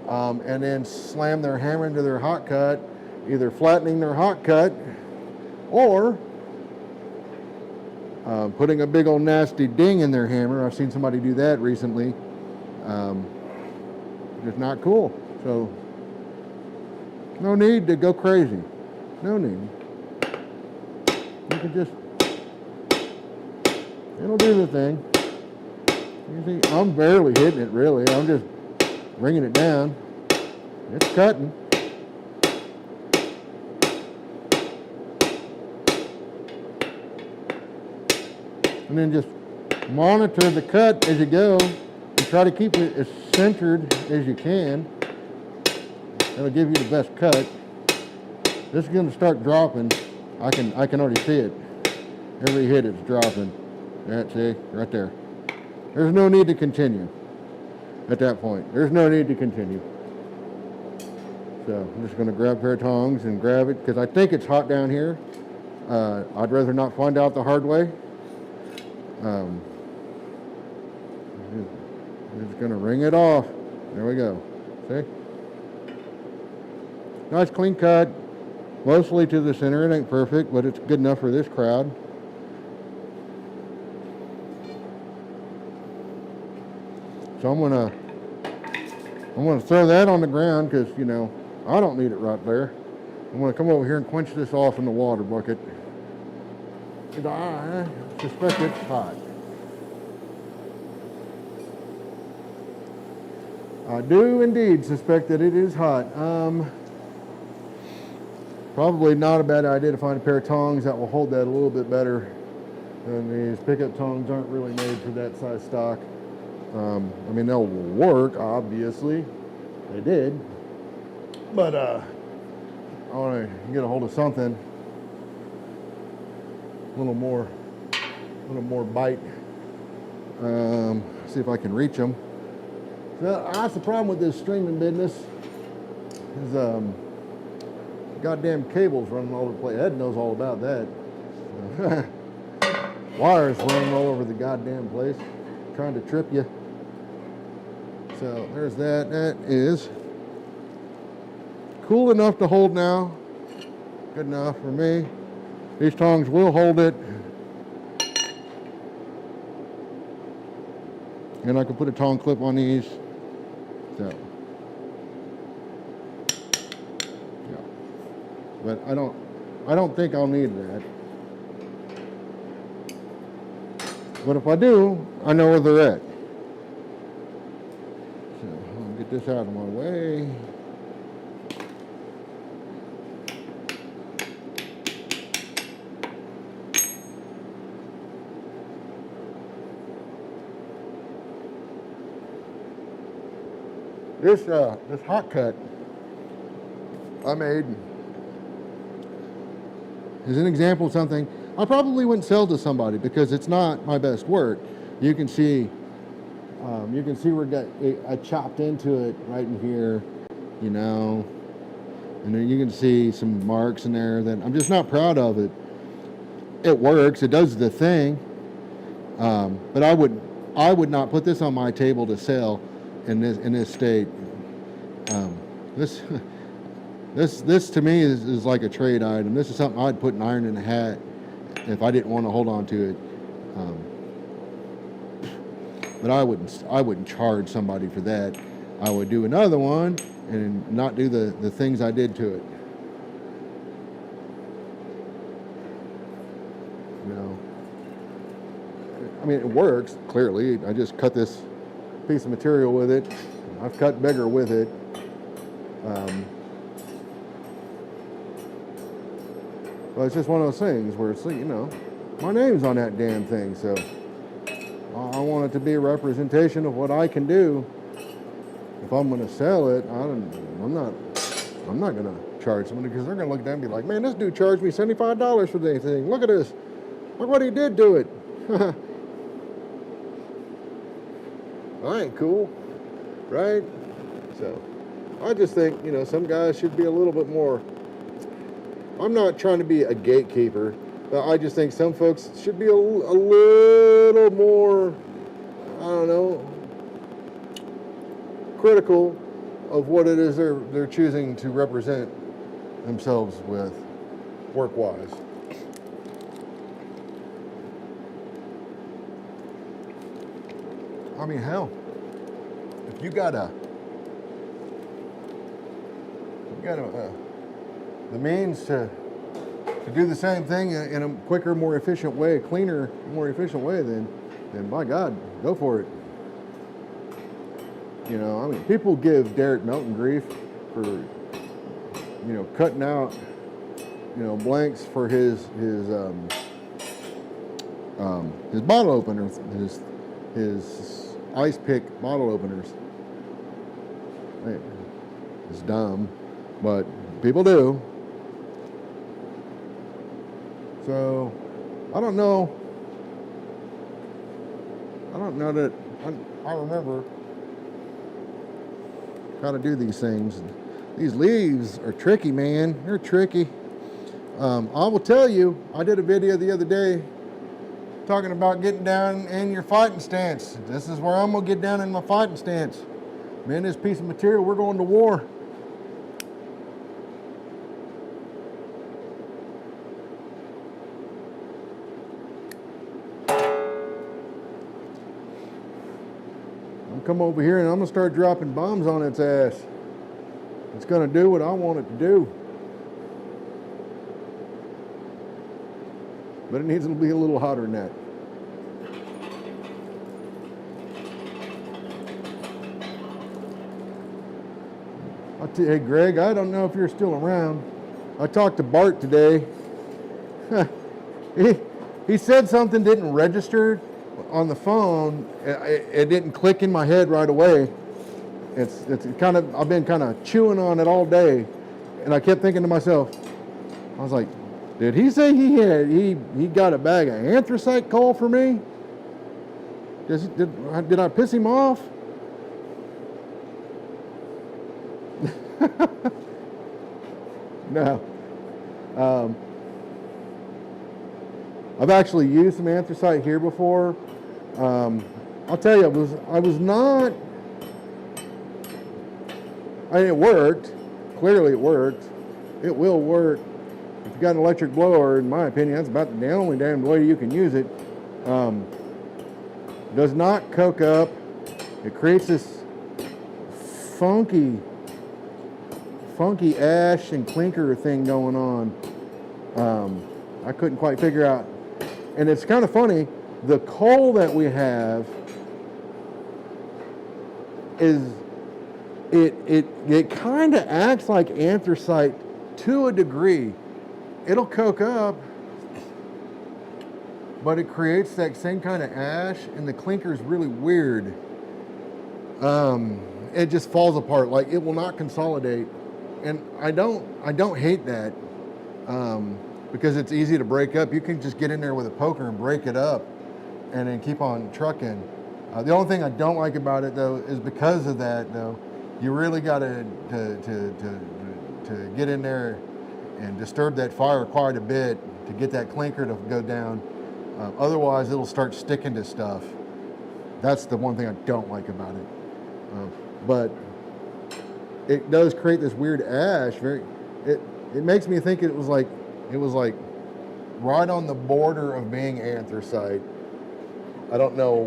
and then slam their hammer into their hot cut, either flattening their hot cut or putting a big old nasty ding in their hammer. I've seen somebody do that recently. It's not cool. So no need to go crazy. No need. You can just, it'll do the thing. You see, I'm barely hitting it really. I'm just bringing it down. It's cutting. And then just monitor the cut as you go and try to keep it as centered as you can. That'll give you the best cut. This is going to start dropping. I can already see it. Every hit it's dropping. That's it, right there. There's no need to continue at that point. There's no need to continue. So I'm just going to grab a pair of tongs and grab it because I think it's hot down here. I'd rather not find out the hard way. Just going to wring it off. There we go. See? Nice clean cut. Mostly to the center. It ain't perfect, but it's good enough for this crowd. So I'm gonna throw that on the ground because I don't need it right there. I'm gonna come over here and quench this off in the water bucket. I suspect it's hot. I do indeed suspect that it is hot. Probably not a bad idea to find a pair of tongs that will hold that a little bit better than these. Pickup tongs aren't really made for that size stock. I mean, they'll work, obviously. They did. But I want to get a hold of something a little more bite. See if I can reach them. So that's the problem with this streaming business. Is goddamn cables running all over the place. Ed knows all about that. Wires running all over the goddamn place, trying to trip you. So there's that. That is cool enough to hold now. Good enough for me. These tongs will hold it. And I can put a tong clip on these. So, yeah. But I don't think I'll need that. But if I do, I know where they're at. So I'll get this out of my way. This hot cut I made is an example of something I probably wouldn't sell to somebody because it's not my best work. You can see where I chopped into it right in here, and then you can see some marks in there that I'm just not proud of it. It works, it does the thing, but I wouldn't I would not put this on my table to sell in this state. This this to me is like a trade item. This is something I'd put an iron in the hat if I didn't want to hold on to it. But I wouldn't charge somebody for that. I would do another one and not do the things I did to it. You know, I mean, it works clearly. I just cut this piece of material with it. I've cut bigger with it. But it's just one of those things where it's, you know, my name's on that damn thing, so I want it to be a representation of what I can do. If I'm going to sell it, I'm not going to charge somebody, because they're going to look down and be like, man, this dude charged me $75 for this thing. Look at this. Look what he did to it. I ain't cool, right? So I just think, you know, some guys should be a little bit more. I'm not trying to be a gatekeeper, but I just think some folks should be a little more, I don't know, critical of what it is they're choosing to represent themselves with, work-wise. I mean, hell, if you got the means to do the same thing in a quicker, more efficient way, cleaner, more efficient way, then by God, go for it. You know, I mean, people give Derek Melton grief for, you know, cutting out, you know, blanks for his bottle opener, his ice pick bottle openers. It's dumb, but people do. So, I don't know that I remember how to do these things. These leaves are tricky, man. They're tricky. I will tell you, I did a video the other day talking about getting down in your fighting stance. This is where I'm gonna get down in my fighting stance. Man, this piece of material, we're going to war. Come over here and I'm gonna start dropping bombs on its ass. It's gonna do what I want it to do. But it needs to be a little hotter than that. Hey Greg, I don't know if you're still around. I talked to Bart today. He said something didn't register on the phone. It didn't click in my head right away. It's kind of, I've been kind of chewing on it all day, and I kept thinking to myself, I was like, did he say he got a bag of anthracite coal for me? Did I piss him off? No. I've actually used some anthracite here before. I'll tell you, I was not. I mean, it worked. Clearly, it worked. It will work. If you got an electric blower, in my opinion, that's about the only damn way you can use it. Does not coke up. It creates this funky ash and clinker thing going on. I couldn't quite figure out. And it's kind of funny, the coal that we have is, it kind of acts like anthracite to a degree. It'll coke up, but it creates that same kind of ash, and the clinker is really weird. It just falls apart, like it will not consolidate. And I don't hate that, because it's easy to break up. You can just get in there with a poker and break it up and then keep on trucking. The only thing I don't like about it, though, is because of that, though, you really got to get in there and disturb that fire quite a bit to get that clinker to go down. Otherwise, it'll start sticking to stuff. That's the one thing I don't like about it. But it does create this weird ash. It makes me think it was like right on the border of being anthracite. I don't know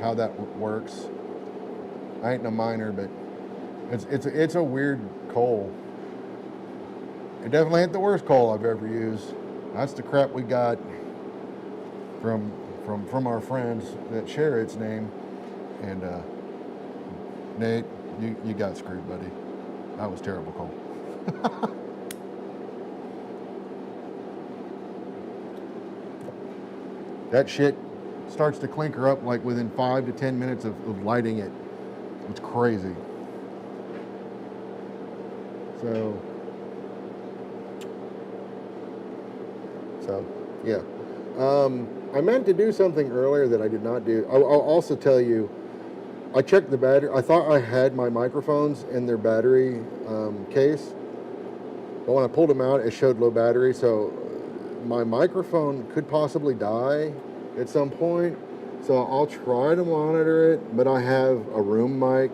how that works. I ain't no miner, but it's a weird coal. It definitely ain't the worst coal I've ever used. That's the crap we got from our friends that share its name. And Nate, you got screwed, buddy. That was terrible coal. That shit starts to clinker up like within 5 to 10 minutes of lighting it. It's crazy. So yeah. I meant to do something earlier that I did not do. I'll also tell you, I checked the battery. I thought I had my microphones in their battery case, but when I pulled them out, it showed low battery. So my microphone could possibly die at some point. So I'll try to monitor it, but I have a room mic.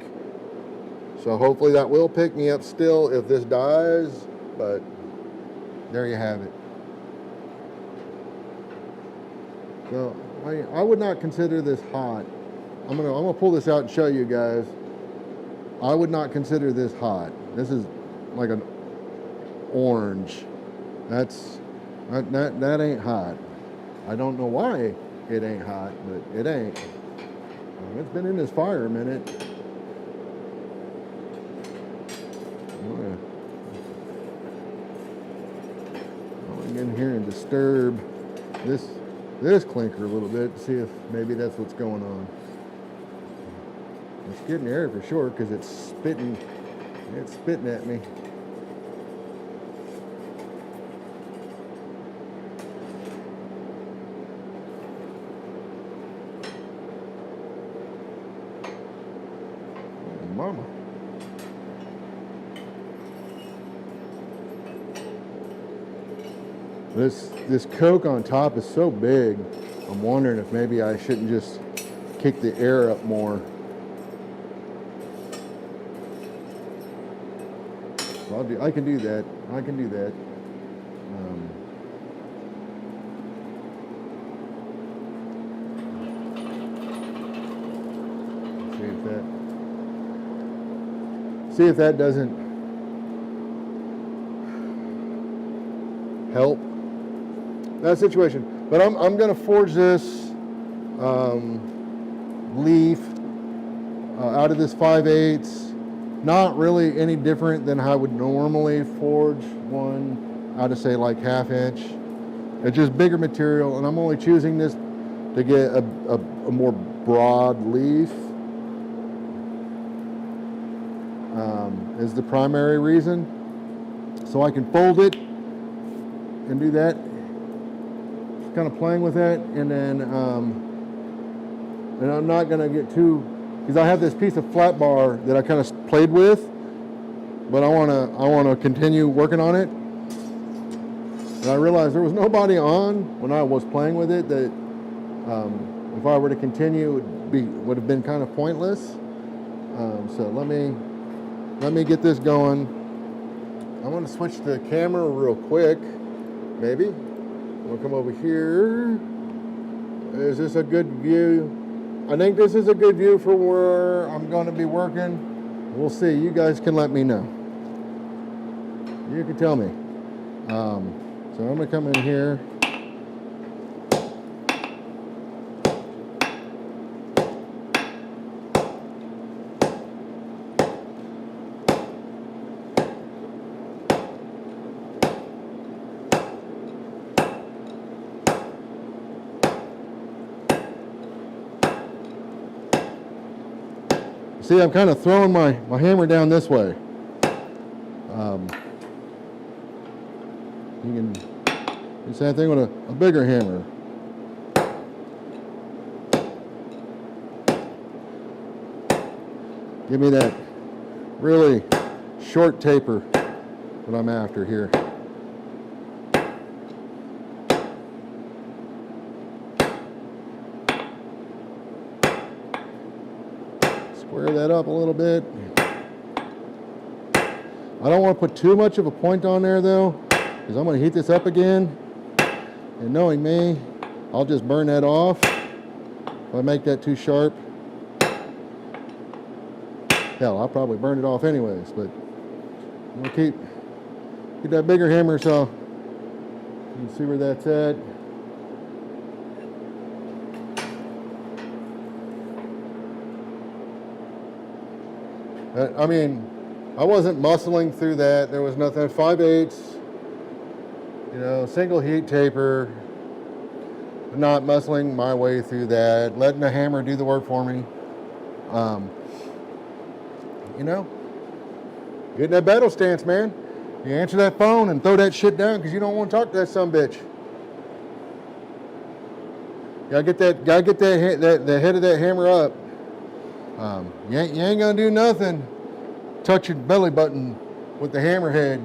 So hopefully that will pick me up still if this dies, but there you have it. So I would not consider this hot. I'm gonna pull this out and show you guys. I would not consider this hot. This is like an orange. That ain't hot. I don't know why it ain't hot, but it ain't. It's been in this fire a minute. I'll get in here and disturb this clinker a little bit to see if maybe that's what's going on. It's getting air for sure because it's spitting at me. Oh, mama. This Coke on top is so big, I'm wondering if maybe I shouldn't just kick the air up more. So I can do that. I can do that. See if that doesn't help that situation. But I'm gonna forge this leaf out of this 5/8. Not really any different than how I would normally forge one out of, say, like 1/2 inch. It's just bigger material, and I'm only choosing this to get a more broad leaf. Is the primary reason. So I can fold it and do that. Just kind of playing with that, and then and I'm not gonna get too, because I have this piece of flat bar that I kind of played with, but I wanna continue working on it. And I realized there was nobody on when I was playing with it, that if I were to continue, it would have been kind of pointless. So let me get this going. I'm gonna switch the camera real quick, maybe. I'm gonna come over here. Is this a good view? I think this is a good view for where I'm gonna be working. We'll see. You guys can let me know. You can tell me. So I'm gonna come in here. See, I'm kind of throwing my hammer down this way. You can do the same thing with a bigger hammer. Give me that really short taper that I'm after here. square that up a little bit. I don't want to put too much of a point on there though, because I'm going to heat this up again. And knowing me, I'll just burn that off if I make that too sharp. Hell, I'll probably burn it off anyways, but I'm going to keep that bigger hammer so you can see where that's at. I mean, I wasn't muscling through that. There was nothing. 5/8, you know, single heat taper. Not muscling my way through that. Letting the hammer do the work for me. You know, getting that battle stance, man. You answer that phone and throw that shit down because you don't want to talk to that sumbitch. Gotta get the head of that hammer up. You ain't gonna do nothing. Touch your belly button with the hammerhead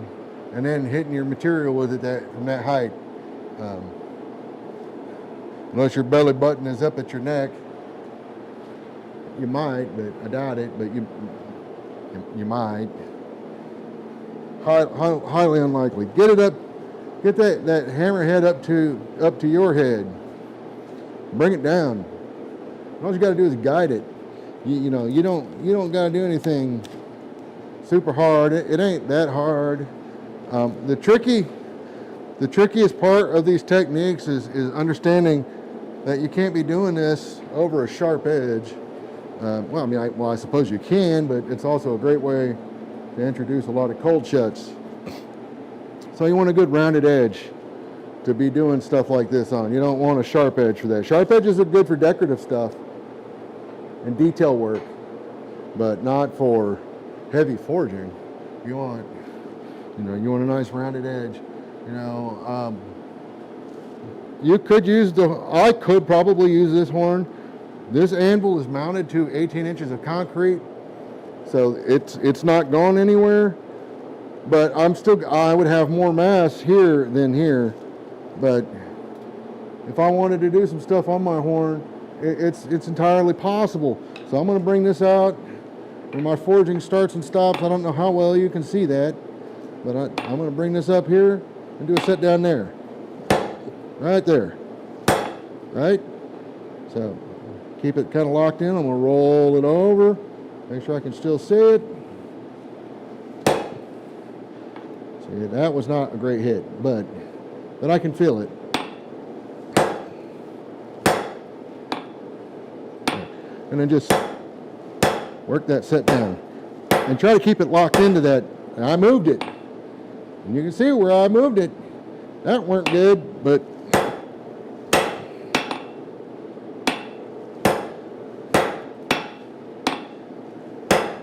and then hitting your material with it from that height. Unless your belly button is up at your neck, you might, but I doubt it. But you might. Highly unlikely. Get it up. Get that hammerhead up to your head. Bring it down. All you got to do is guide it. You don't got to do anything super hard. It ain't that hard. The trickiest part of these techniques is understanding that you can't be doing this over a sharp edge. I suppose you can, but it's also a great way to introduce a lot of cold shuts. So you want a good rounded edge to be doing stuff like this on. You don't want a sharp edge for that. Sharp edges are good for decorative stuff and detail work, but not for heavy forging. You want a nice rounded edge. I could probably use this horn. This anvil is mounted to 18 inches of concrete, so it's not gone anywhere. But I would have more mass here than here. But if I wanted to do some stuff on my horn, it's entirely possible. So I'm going to bring this out where my forging starts and stops. I don't know how well you can see that, but I'm going to bring this up here and do a set down there. Right there. Right? So keep it kind of locked in. I'm going to roll it over. Make sure I can still see it. See, that was not a great hit, but I can feel it. And then just work that set down. And try to keep it locked into that. And I moved it. And you can see where I moved it. That weren't good, but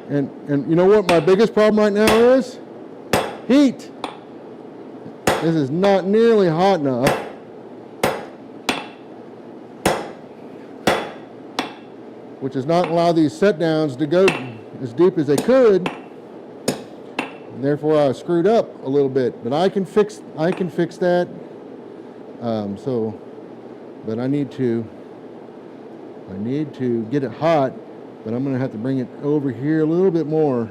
and you know what my biggest problem right now is? Heat. This is not nearly hot enough. Which does not allow these set downs to go as deep as they could. And therefore I screwed up a little bit. But I can fix that. But I need to get it hot, but I'm gonna have to bring it over here a little bit more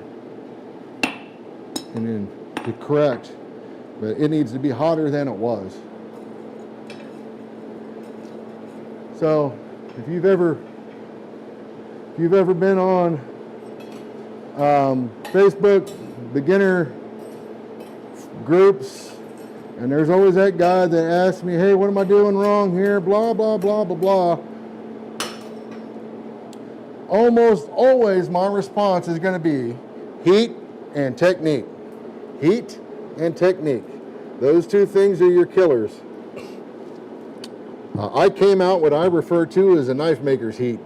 and then to correct. But it needs to be hotter than it was. So if you've ever been on Facebook beginner groups, and there's always that guy that asks me, hey, what am I doing wrong here? Blah, blah, blah, blah, blah. Almost always my response is going to be heat and technique. Heat and technique. Those two things are your killers. I came out what I refer to as a knife maker's heat.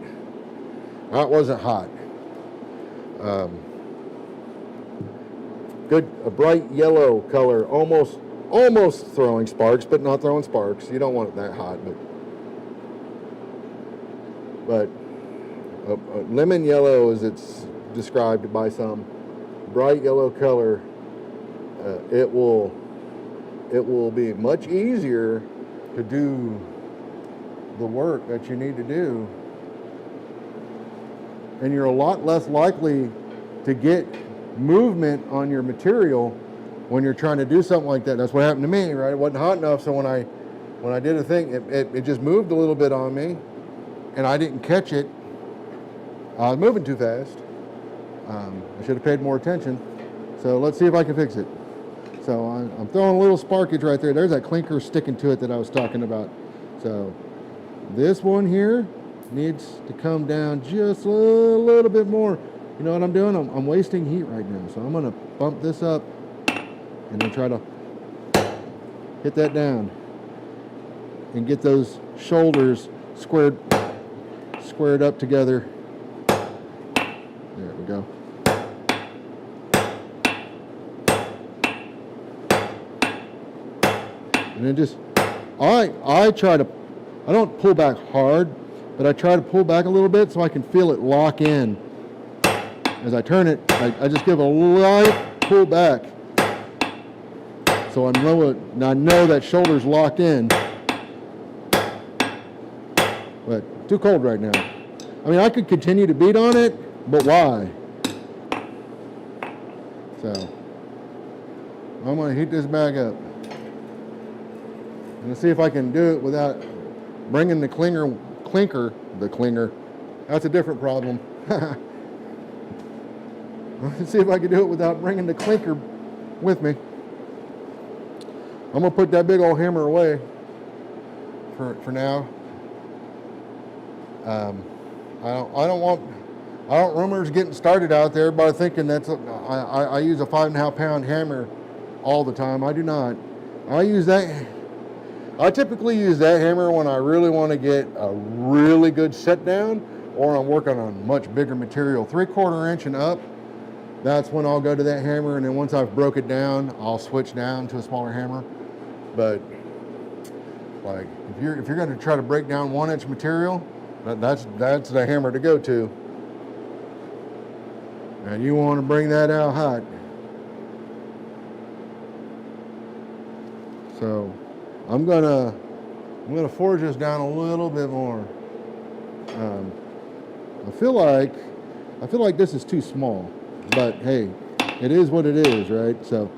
That wasn't hot. A bright yellow color, almost throwing sparks, but not throwing sparks. You don't want it that hot, but lemon yellow, as it's described by some, bright yellow color. It will be much easier to do the work that you need to do and you're a lot less likely to get movement on your material when you're trying to do something like that. That's what happened to me, right? It wasn't hot enough, so when I did a thing, it just moved a little bit on me, and I didn't catch it. I was moving too fast. I should have paid more attention. So let's see if I can fix it. So I'm throwing a little sparkage right there. There's that clinker sticking to it that I was talking about. So this one here needs to come down just a little bit more. You know what I'm doing? I'm wasting heat right now. So I'm gonna bump this up and then try to hit that down and get those shoulders squared up together. There we go. And then just, I try to, I don't pull back hard, but I try to pull back a little bit so I can feel it lock in. As I turn it, I just give a light pull back. So I know that shoulder's locked in. But too cold right now. I mean, I could continue to beat on it, but why? So I'm gonna heat this back up. And see if I can do it without bringing the clinker. That's a different problem. Let's see if I can do it without bringing the clinker with me. I'm gonna put that big old hammer away for now. I don't rumors getting started out there by thinking that's I use a 5.5 pound hammer all the time. I do not. I typically use that hammer when I really want to get a really good set down, or I'm working on much bigger material, 3/4 inch and up. That's when I'll go to that hammer, and then once I've broke it down, I'll switch down to a smaller hammer. But like if you're going to try to break down 1 inch material, that's the hammer to go to. And you want to bring that out hot. So I'm gonna forge this down a little bit more. I feel like this is too small, but hey, it is what it is, right? So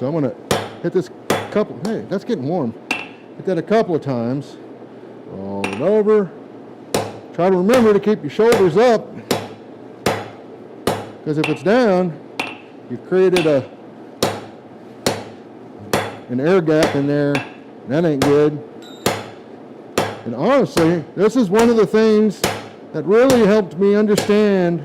I'm gonna hit this couple. Hey, that's getting warm. Hit that a couple of times. Roll it over. Try to remember to keep your shoulders up, because if it's down, you've created an air gap in there. That ain't good. And honestly, this is one of the things that really helped me understand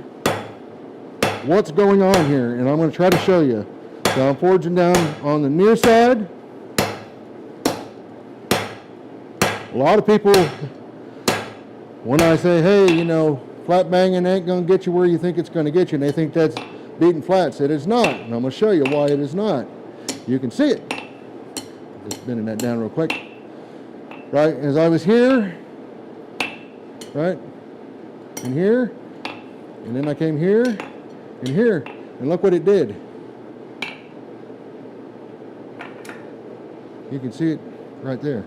what's going on here, and I'm going to try to show you. So I'm forging down on the near side. A lot of people, when I say, hey, you know, flat banging ain't going to get you where you think it's going to get you, and they think that's beating flats. It is not, and I'm going to show you why it is not. You can see it. Just bending that down real quick. Right, as I was here, right, and here, and then I came here, and here, and look what it did. You can see it right there.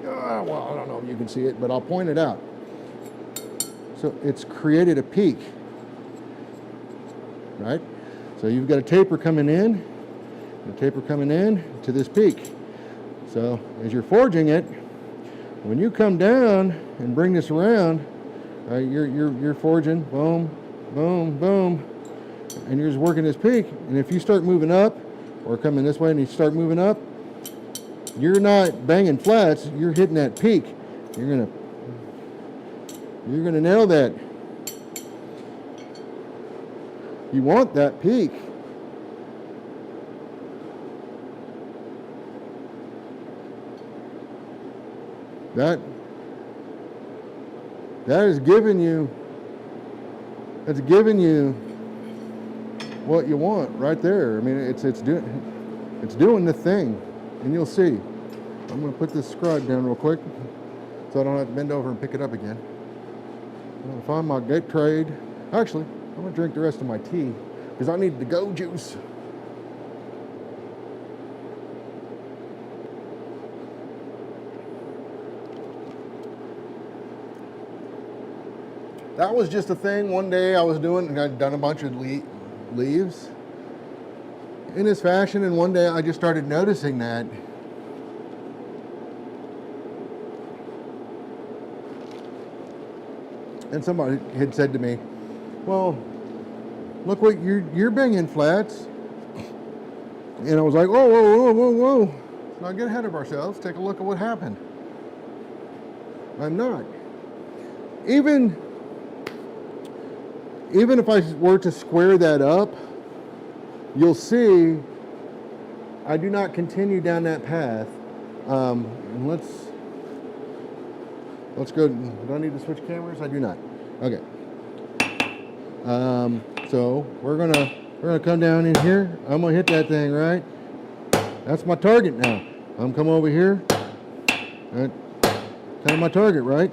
Well, I don't know if you can see it, but I'll point it out. So it's created a peak, right? So you've got a taper coming in, to this peak. So as you're forging it, when you come down and bring this around, you're forging, boom, boom, boom, and you're just working this peak. And if you start moving up, or coming this way and you start moving up, you're not banging flats, you're hitting that peak. You're gonna nail that. You want that peak. That is giving you, that's giving you what you want right there. I mean, it's doing the thing, and you'll see. I'm going to put this scribe down real quick so I don't have to bend over and pick it up again. I'm going to find my Gatorade. Actually, I'm going to drink the rest of my tea because I need the go juice. that was just a thing one day I was doing, and I'd done a bunch of leaves in this fashion, and one day I just started noticing that. And somebody had said to me, well, look what you're banging flats. And I was like, whoa, whoa, whoa, whoa, whoa. Let's not get ahead of ourselves. Take a look at what happened. I'm not. Even if I were to square that up, you'll see I do not continue down that path. Let's go. Do I need to switch cameras? I do not. Okay. So we're gonna come down in here. I'm gonna hit that thing, right? That's my target now. I'm coming over here. That's kind of my target, right?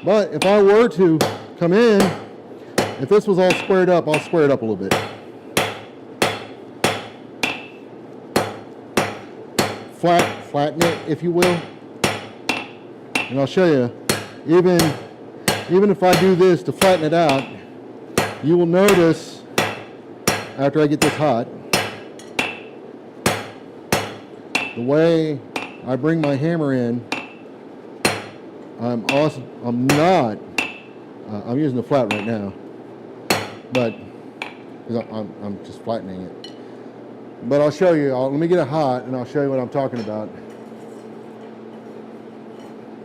But if I were to come in, if this was all squared up, I'll square it up a little bit. Flatten it, if you will. And I'll show you, even if I do this to flatten it out, you will notice after I get this hot, the way I bring my hammer in, I'm using the flat right now, but I'm just flattening it. But I'll show you, let me get it hot and I'll show you what I'm talking about.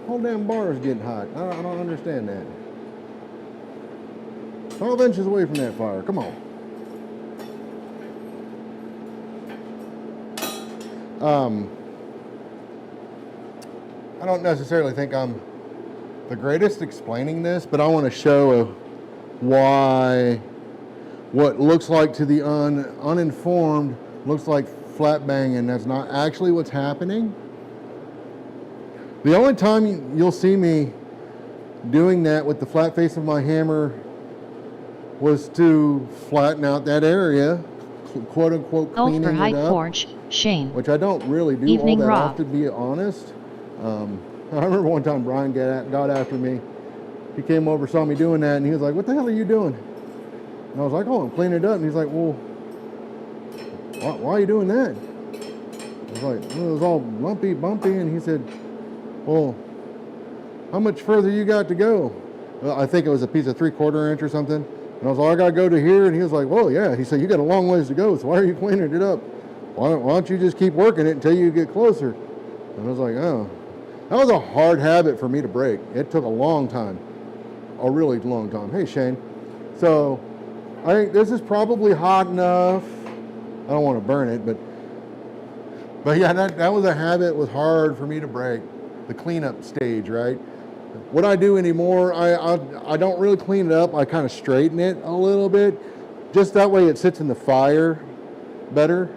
Whole damn bar is getting hot. I don't understand that. 12 inches away from that fire, come on. I don't necessarily think I'm the greatest explaining this, but I want to show why what looks like to the uninformed looks like flat banging. That's not actually what's happening. The only time you'll see me doing that with the flat face of my hammer was to flatten out that area, quote unquote cleaning for High it up, Forge, Shane. which I don't really do Evening, all that Rob. often, to be honest. I remember one time Brian got after me. He came over, saw me doing that, and he was like, "What the hell are you doing?" And I was like, "Oh, I'm cleaning it up." And he's like, "Well, why are you doing that?" I was like, "Well, it was all lumpy, bumpy." And he said, "Well, how much further you got to go?" Well, I think it was a piece of 3/4 inch or something. And I was like, "I gotta go to here." And he was like, "Well, yeah." He said, "You got a long ways to go, so why are you cleaning it up? Why don't you just keep working it until you get closer?" And I was like, "Oh." That was a hard habit for me to break. It took a long time, a really long time. Hey, Shane. So I think this is probably hot enough. I don't want to burn it, but yeah, that was a habit. It was hard for me to break, the cleanup stage, right? What I do anymore, I don't really clean it up. I kind of straighten it a little bit, just that way it sits in the fire better.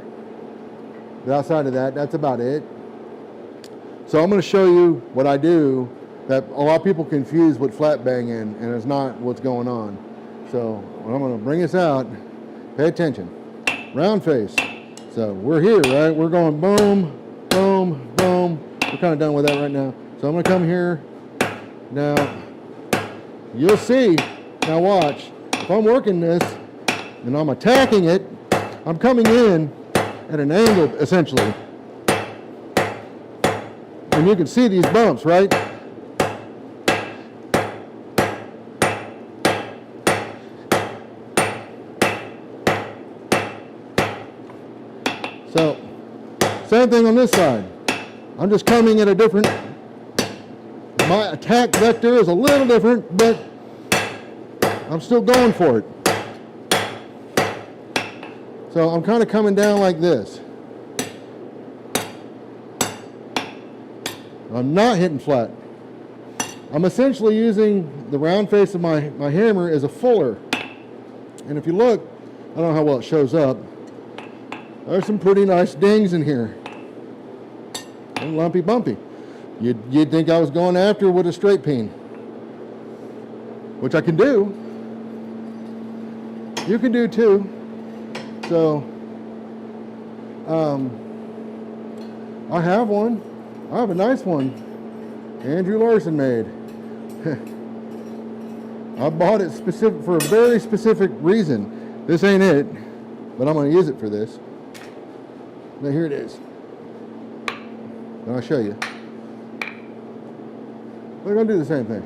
But outside of that, that's about it. So I'm going to show you what I do that a lot of people confuse with flat banging, and it's not what's going on. So when I'm going to bring this out, pay attention. Round face. So we're here, right? We're going boom, boom, boom. We're kind of done with that right now. So I'm going to come here. Now, you'll see, now watch, if I'm working this and I'm attacking it, I'm coming in at an angle, essentially. And you can see these bumps, right? So, same thing on this side. I'm just coming at a different, my attack vector is a little different, but I'm still going for it. So I'm kind of coming down like this. I'm not hitting flat. I'm essentially using the round face of my hammer as a fuller. And if you look, I don't know how well it shows up, there's some pretty nice dings in here. And lumpy bumpy. You'd think I was going after with a straight peen, which I can do. You can do too. So, I have one. I have a nice one. Andrew Larson made. I bought it specific for a very specific reason. This ain't it, but I'm going to use it for this. Now here it is. And I'll show you. We're going to do the same thing,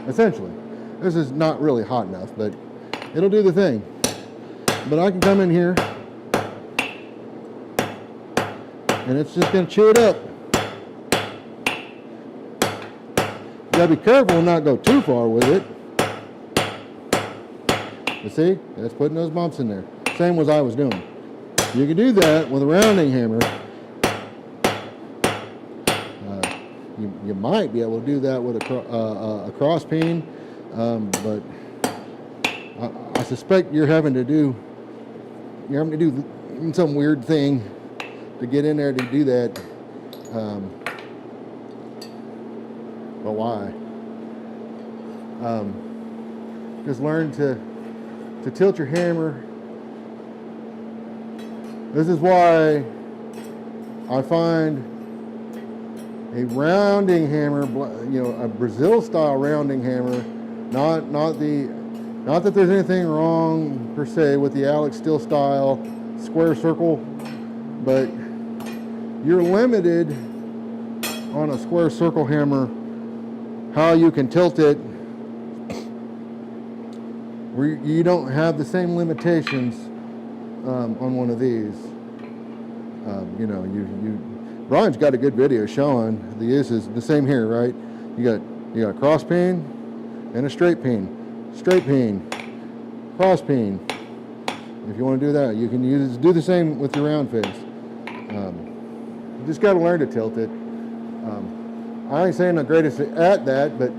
essentially. This is not really hot enough, but it'll do the thing. But I can come in here, and it's just going to chew it up. You gotta be careful and not go too far with it. You see, that's putting those bumps in there. Same as I was doing. You can do that with a rounding hammer. You might be able to do that with a cross peen, but I suspect you're having to do some weird thing to get in there to do that. But why? Just learn to tilt your hammer. This is why I find a rounding hammer, a Brazil style rounding hammer, not that there's anything wrong per se with the Alex Steel style square circle, but you're limited on a square circle hammer how you can tilt it, where you don't have the same limitations on one of these. Brian's got a good video showing the uses. The same here, right? You got a cross peen and a straight peen, cross peen. If you want to do that, you can do the same with your round face. You just got to learn to tilt it. I ain't saying the greatest at that, but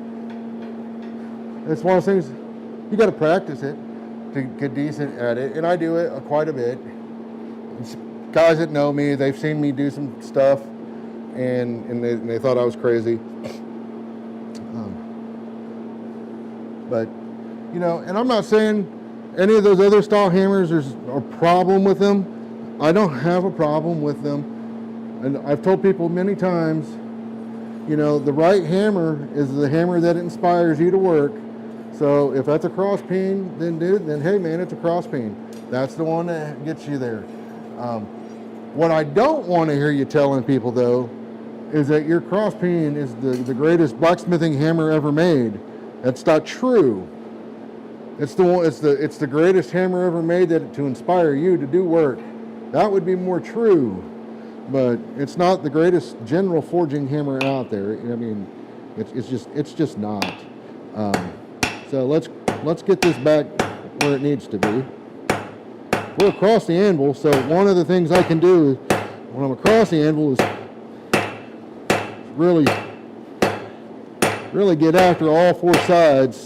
it's one of those things, you got to practice it to get decent at it, and I do it quite a bit. Guys that know me, they've seen me do some stuff, and they thought I was crazy. But, and I'm not saying any of those other style hammers, there's a problem with them. I don't have a problem with them. And I've told people many times, the right hammer is the hammer that inspires you to work. So if that's a cross peen, then hey man, it's a cross peen. That's the one that gets you there. What I don't want to hear you telling people though, is that your cross peen is the greatest blacksmithing hammer ever made. That's not true. It's the greatest hammer ever made to inspire you to do work. That would be more true. But it's not the greatest general forging hammer out there. I mean, it's just not. So let's get this back where it needs to be. We're across the anvil, so one of the things I can do when I'm across the anvil is really get after all four sides.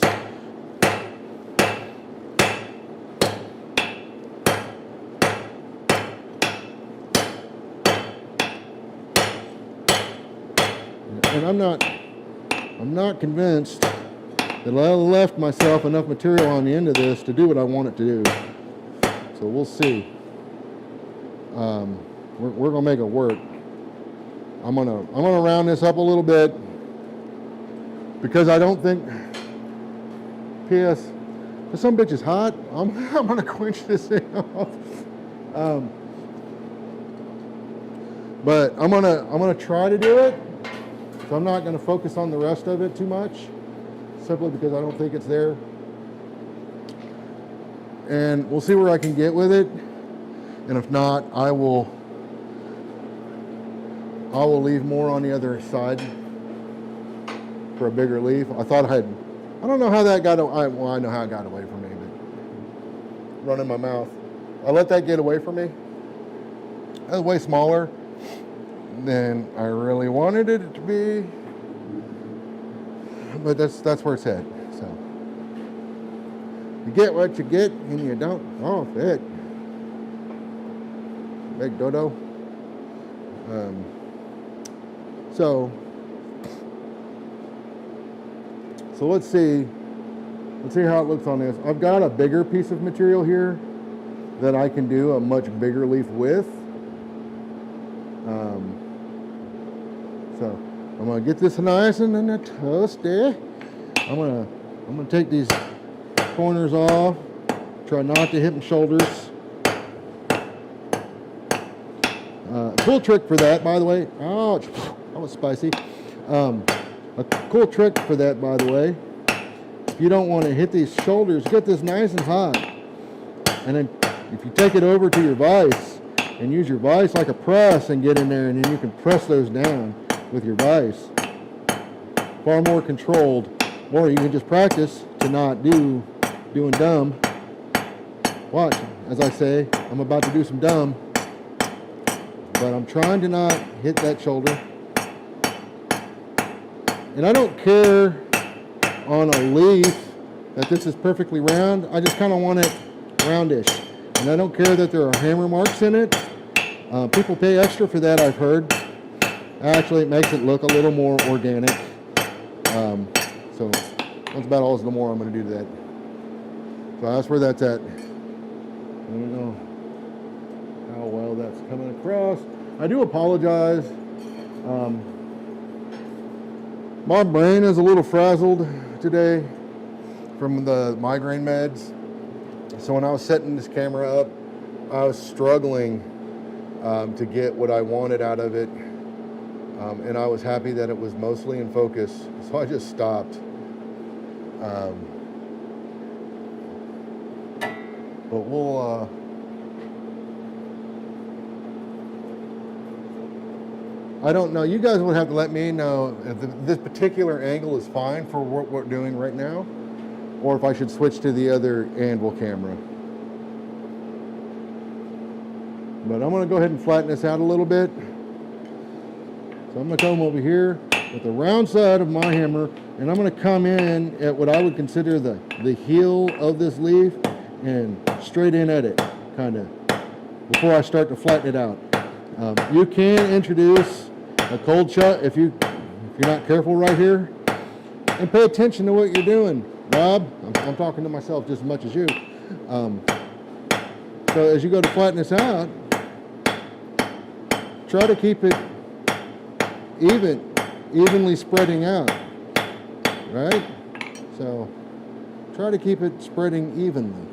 And I'm not convinced that I left myself enough material on the end of this to do what I want it to do. So we'll see. We're gonna make it work. I'm gonna round this up a little bit because I don't think. P.S. This some bitch is hot. I'm gonna quench this thing off. But I'm gonna try to do it. So I'm not going to focus on the rest of it too much, simply because I don't think it's there. And we'll see where I can get with it. And if not, I will leave more on the other side for a bigger leaf. I don't know how that got away. Well, I know how it got away from me, but running my mouth. I let that get away from me. That was way smaller than I really wanted it to be, but that's where it's at. So you get what you get, and you don't. Oh, it big dodo. So let's see how it looks on this. I've got a bigger piece of material here that I can do a much bigger leaf with. So I'm gonna get this nice and toasty. I'm gonna take these corners off. Try not to hit my shoulders. Cool trick for that, by the way. Ouch, that was spicy. A cool trick for that, by the way. If you don't want to hit these shoulders, get this nice and hot. And then if you take it over to your vise and use your vise like a press and get in there, and then you can press those down with your vise. Far more controlled. Or you can just practice to not doing dumb. Watch, as I say, I'm about to do some dumb. But I'm trying to not hit that shoulder. And I don't care on a leaf that this is perfectly round. I just kind of want it roundish. And I don't care that there are hammer marks in it. People pay extra for that, I've heard. Actually, it makes it look a little more organic. So that's about all the more I'm going to do to that. So that's where that's at. I don't know how well that's coming across. I do apologize. My brain is a little frazzled today from the migraine meds. So when I was setting this camera up, I was struggling to get what I wanted out of it. And I was happy that it was mostly in focus. So I just stopped. But we'll... I don't know. You guys would have to let me know if this particular angle is fine for what we're doing right now, or if I should switch to the other anvil camera. But I'm going to go ahead and flatten this out a little bit. So I'm going to come over here with the round side of my hammer, and I'm going to come in at what I would consider the heel of this leaf and straight in at it, kind of, before I start to flatten it out. You can introduce a cold shut if you're not careful right here, and pay attention to what you're doing. Rob, I'm talking to myself just as much as you. So as you go to flatten this out, try to keep it evenly spreading out, right? So try to keep it spreading evenly.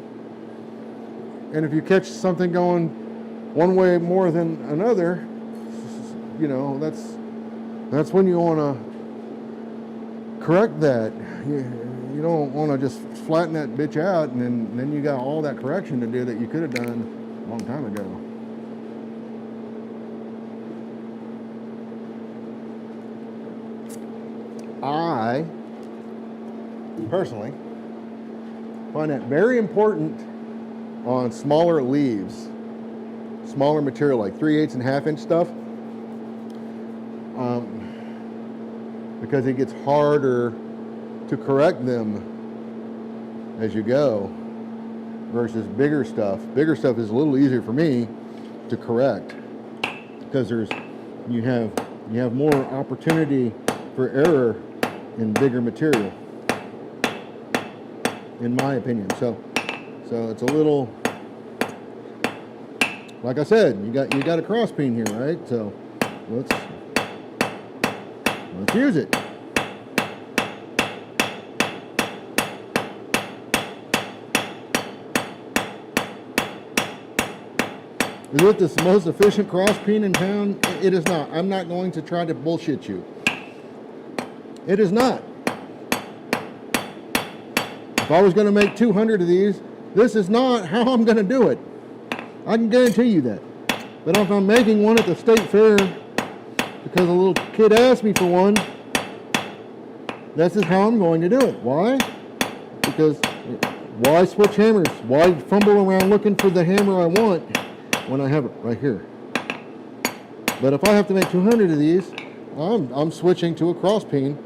And if you catch something going one way more than another, you know, that's when you want to correct that. You don't want to just flatten that bitch out and then you got all that correction to do that you could have done a long time ago. I personally find that very important on smaller leaves, smaller material like 3/8 and 1/2 inch stuff, because it gets harder to correct them as you go versus bigger stuff. Bigger stuff is a little easier for me to correct because you have more opportunity for error in bigger material, in my opinion. So it's a little, like I said, you got a cross peen here, right? So let's use it. Is it the most efficient cross peen in town? It is not. I'm not going to try to bullshit you. It is not. If I was going to make 200 of these, this is not how I'm going to do it. I can guarantee you that. But if I'm making one at the state fair because a little kid asked me for one, this is how I'm going to do it. Why? Because why switch hammers? Why fumble around looking for the hammer I want when I have it right here? But if I have to make 200 of these, I'm switching to a cross peen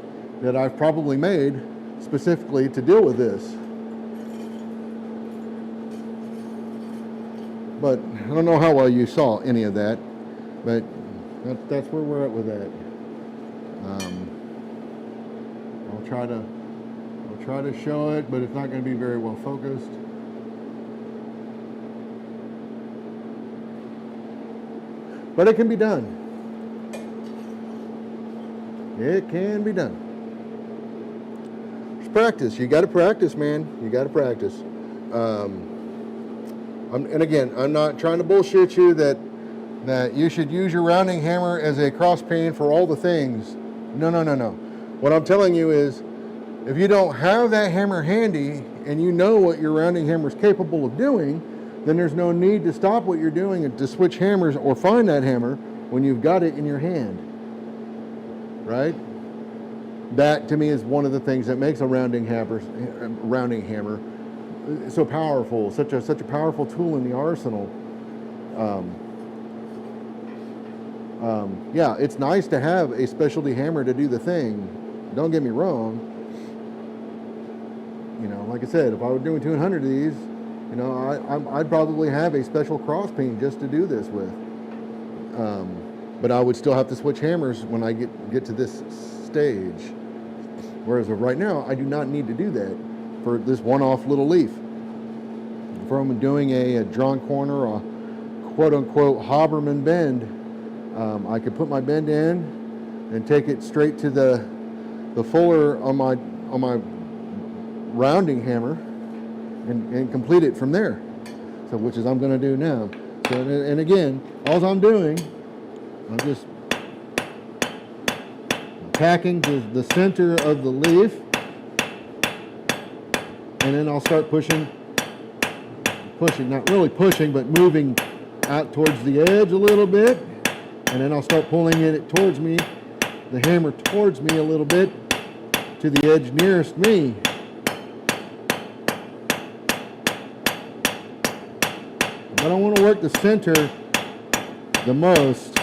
that I've probably made specifically to deal with this. But I don't know how well you saw any of that, but that's where we're at with that. I'll try to show it, but it's not going to be very well focused. But it can be done. It can be done. It's practice. You got to practice, man. You got to practice. And again, I'm not trying to bullshit you that you should use your rounding hammer as a cross peen for all the things. No. What I'm telling you is, if you don't have that hammer handy and you know what your rounding hammer is capable of doing, then there's no need to stop what you're doing and to switch hammers or find that hammer when you've got it in your hand, right? That to me is one of the things that makes a rounding hammer so powerful, such a powerful tool in the arsenal. Yeah, it's nice to have a specialty hammer to do the thing. Don't get me wrong. You know, like I said, if I were doing 200 of these, you know, I'd probably have a special cross peen just to do this with. But I would still have to switch hammers when I get to this stage. Whereas right now, I do not need to do that for this one-off little leaf. If I'm doing a drawn corner, a quote-unquote Haberman bend, I could put my bend in and take it straight to the fuller on my rounding hammer and complete it from there. So, which is I'm going to do now. So, and again, all I'm doing, I'm just tacking to the center of the leaf, and then I'll start pushing, not really pushing, but moving out towards the edge a little bit, and then I'll start pulling it towards me, the hammer towards me a little bit, to the edge nearest me. I don't want to work the center the most.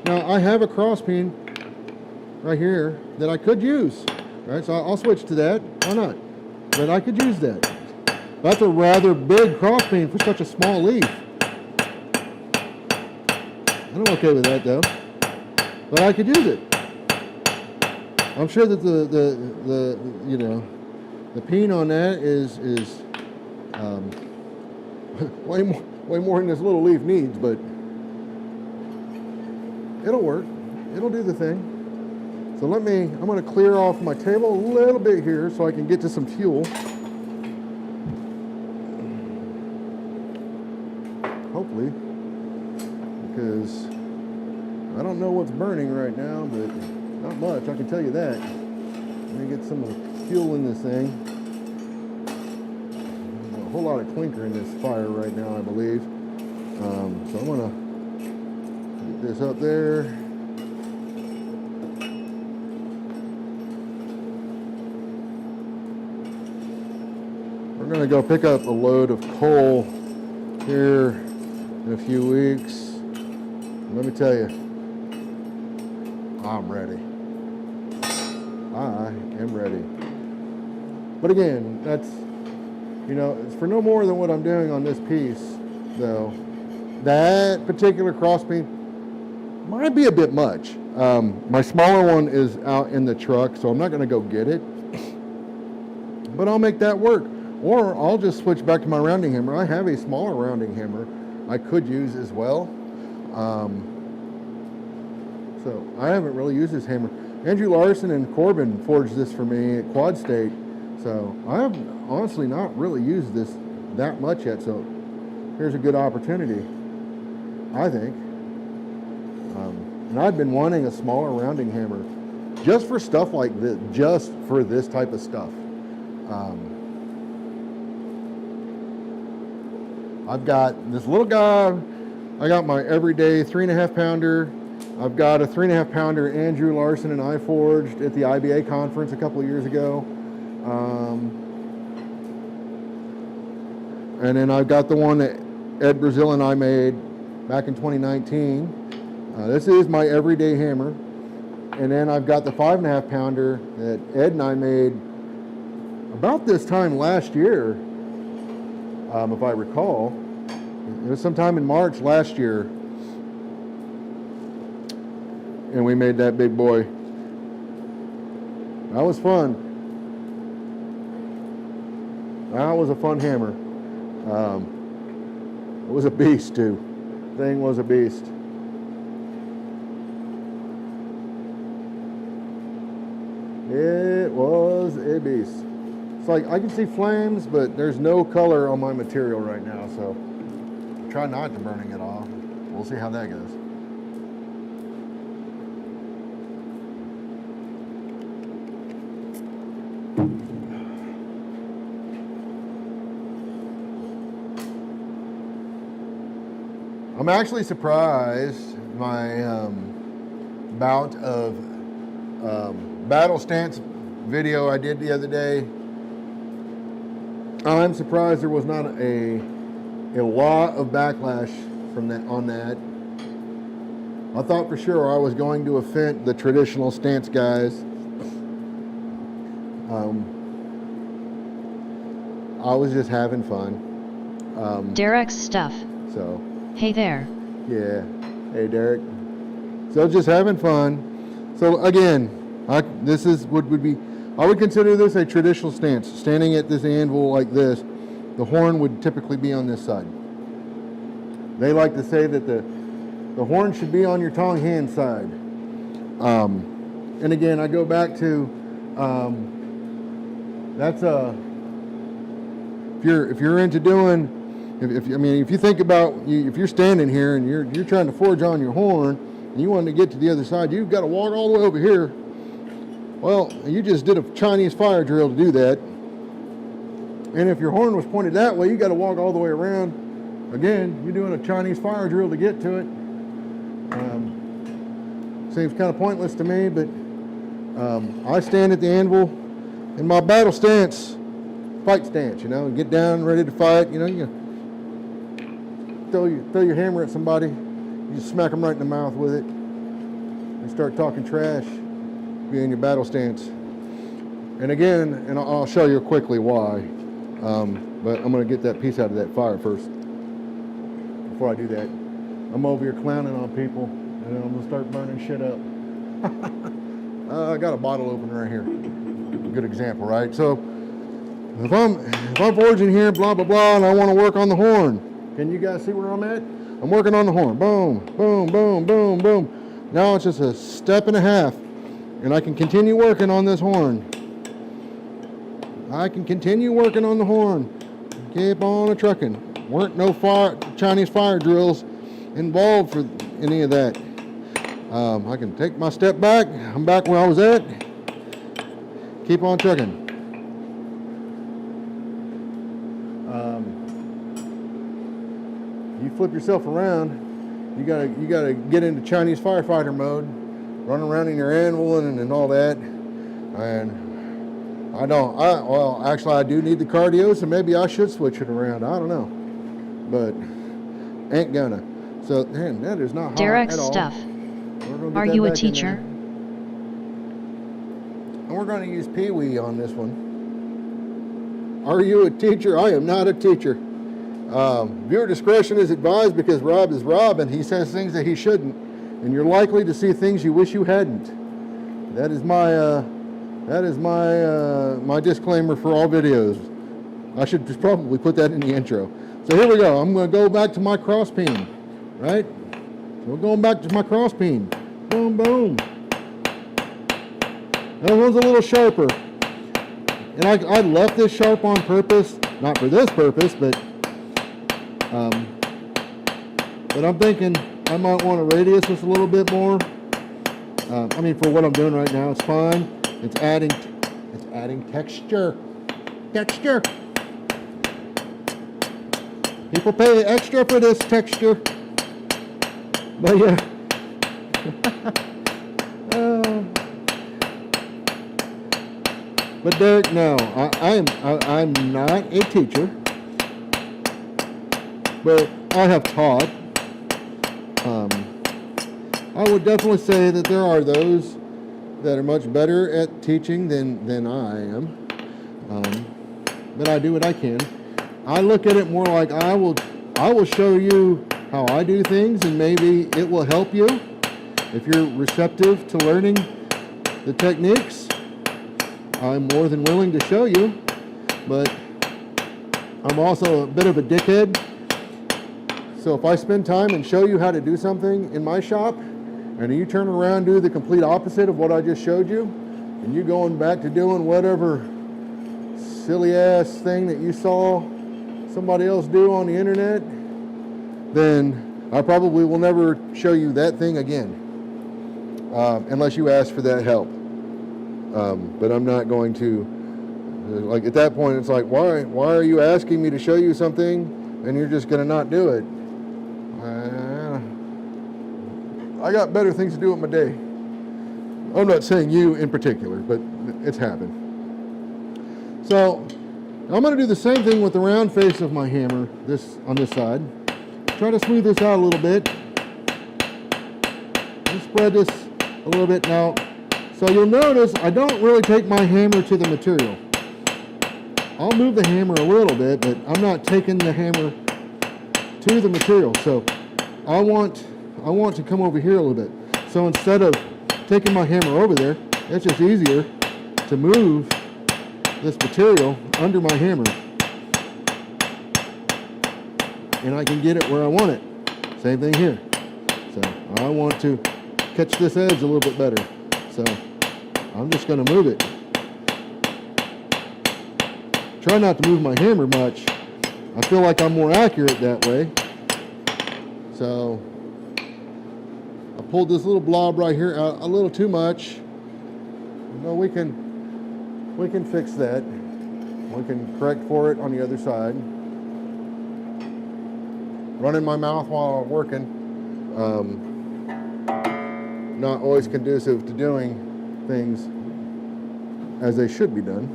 Now, I have a cross peen right here that I could use, right? So I'll switch to that. Why not? But I could use that. That's a rather big cross peen for such a small leaf. I'm okay with that though. But I could use it. I'm sure that the you know, the peen on that is way more than this little leaf needs, but it'll work. It'll do the thing. So I'm going to clear off my table a little bit here so I can get to some fuel. Hopefully, because I don't know what's burning right now, but not much, I can tell you that. Let me get some fuel in this thing. A whole lot of clinker in this fire right now, I believe. So I'm going to get this up there. We're going to go pick up a load of coal here in a few weeks. And let me tell you, I'm ready. I am ready. But again, that's, you know, it's for no more than what I'm doing on this piece, though. That particular cross peen might be a bit much. My smaller one is out in the truck, so I'm not going to go get it. But I'll make that work. Or I'll just switch back to my rounding hammer. I have a smaller rounding hammer I could use as well. So I haven't really used this hammer. Andrew Larson and Corbin forged this for me at Quad State. So I have honestly not really used this that much yet. So here's a good opportunity, I think. And I've been wanting a smaller rounding hammer just for stuff like this, just for this type of stuff. I've got this little guy. I got my everyday 3.5 pounder. I've got a 3.5 pounder Andrew Larson and I forged at the IBA conference a couple of years ago. And then I've got the one that Ed Brazil and I made back in 2019. This is my everyday hammer. And then I've got the 5.5 pounder that Ed and I made about this time last year. If I recall, it was sometime in March last year, and we made that big boy. That was fun. That was a fun hammer. It was a beast too. Thing was a beast. those ibis. It's like I can see flames, but there's no color on my material right now, so try not to burning it off. We'll see how that goes. I'm actually surprised my bout of battle stance video I did the other day. I'm surprised there was not a lot of backlash from that on that. I thought for sure I was going to offend the traditional stance guys. I was just having fun. Derek's stuff. So. Hey there. Yeah. Hey, Derek. So just having fun. So again, this is what would be. I would consider this a traditional stance. Standing at this anvil like this, the horn would typically be on this side. They like to say that the horn should be on your tongue hand side. And again, I go back to that's if you're into doing. If you think about if you're standing here and you're trying to forge on your horn and you want to get to the other side, you've got to walk all the way over here. Well, you just did a Chinese fire drill to do that. And if your horn was pointed that way, you got to walk all the way around. Again, you're doing a Chinese fire drill to get to it. Seems kind of pointless to me, but I stand at the anvil in my battle stance, fight stance, get down, ready to fight, you throw your hammer at somebody, you just smack them right in the mouth with it. You start talking trash, be in your battle stance. And again, and I'll show you quickly why, but I'm going to get that piece out of that fire first. Before I do that, I'm over here clowning on people, and then I'm going to start burning shit up. I got a bottle opener right here. Good example, right? So if I'm forging here, blah, blah, blah, and I want to work on the horn, can you guys see where I'm at? I'm working on the horn. Boom, boom, boom, boom, boom. Now it's just a step and a half, and I can continue working on this horn. I can continue working on the horn. Keep on a trucking. Weren't no Chinese fire drills involved for any of that. I can take my step back. I'm back where I was at. Keep on trucking. You flip yourself around, you gotta get into Chinese firefighter mode, run around in your anvil and all that. And I do need the cardio, so maybe I should switch it around. I don't know, but ain't gonna. So man, that is not hot Derek's at all. stuff. Are you a teacher? And we're going to use Pee-wee on this one. Are you a teacher? I am not a teacher. Viewer discretion is advised because Rob is Rob and he says things that he shouldn't, and you're likely to see things you wish you hadn't. That is my my disclaimer for all videos. I should just probably put that in the intro. So here we go. I'm going to go back to my cross peen, right? So we're going back to my cross peen. Boom, boom. That one's a little sharper. And I left this sharp on purpose, not for this purpose, but I'm thinking I might want to radius this a little bit more. For what I'm doing right now, it's fine. It's adding texture. Texture. People pay extra for this texture. But yeah. But Derek, no, I'm not a teacher, but I have taught. I would definitely say that there are those that are much better at teaching than I am. But I do what I can. I look at it more like I will show you how I do things, and maybe it will help you if you're receptive to learning the techniques. I'm more than willing to show you, but I'm also a bit of a dickhead. So if I spend time and show you how to do something in my shop, and you turn around and do the complete opposite of what I just showed you, and you going back to doing whatever silly ass thing that you saw somebody else do on the internet, then I probably will never show you that thing again, unless you ask for that help. But I'm not going to, like at that point, it's like, why are you asking me to show you something and you're just going to not do it? I got better things to do with my day. I'm not saying you in particular, but it's happened. So I'm going to do the same thing with the round face of my hammer on this side. Try to smooth this out a little bit. And spread this a little bit now. So you'll notice I don't really take my hammer to the material. I'll move the hammer a little bit, but I'm not taking the hammer to the material. So I want to come over here a little bit. So instead of taking my hammer over there, it's just easier to move this material under my hammer. And I can get it where I want it. Same thing here. So I want to catch this edge a little bit better. So I'm just going to move it. Try not to move my hammer much. I feel like I'm more accurate that way. So I pulled this little blob right here out a little too much. Well, we can fix that. We can correct for it on the other side. Running my mouth while I'm working, not always conducive to doing things as they should be done.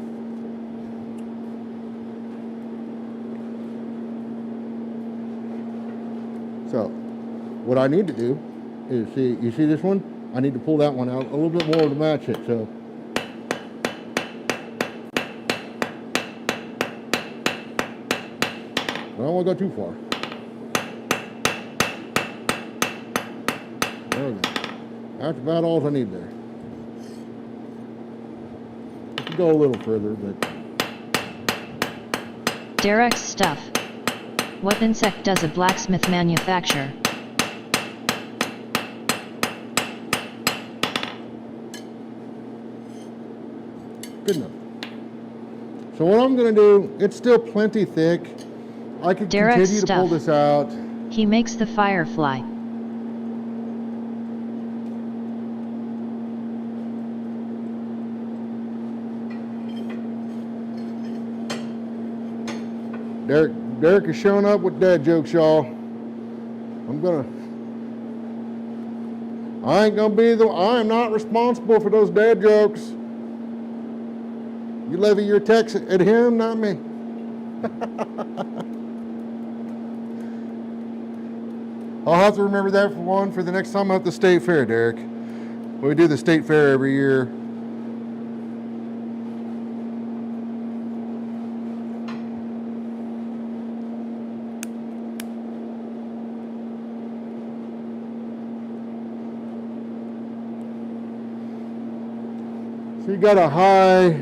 So what I need to do is, you see this one? I need to pull that one out a little bit more to match it. So I don't want to go too far. There we go. That's about all I need there. I could go a little further, but... Derek's stuff. What insect does a blacksmith manufacture? Good enough. So what I'm going to do, it's still plenty thick. I could continue to pull this out. He makes the firefly. Derek is showing up with dad jokes, y'all. I am not responsible for those dad jokes. You levy your tax at him, not me. I'll have to remember that for the next time I'm at the state fair, Derek. We do the state fair every year. So you got a high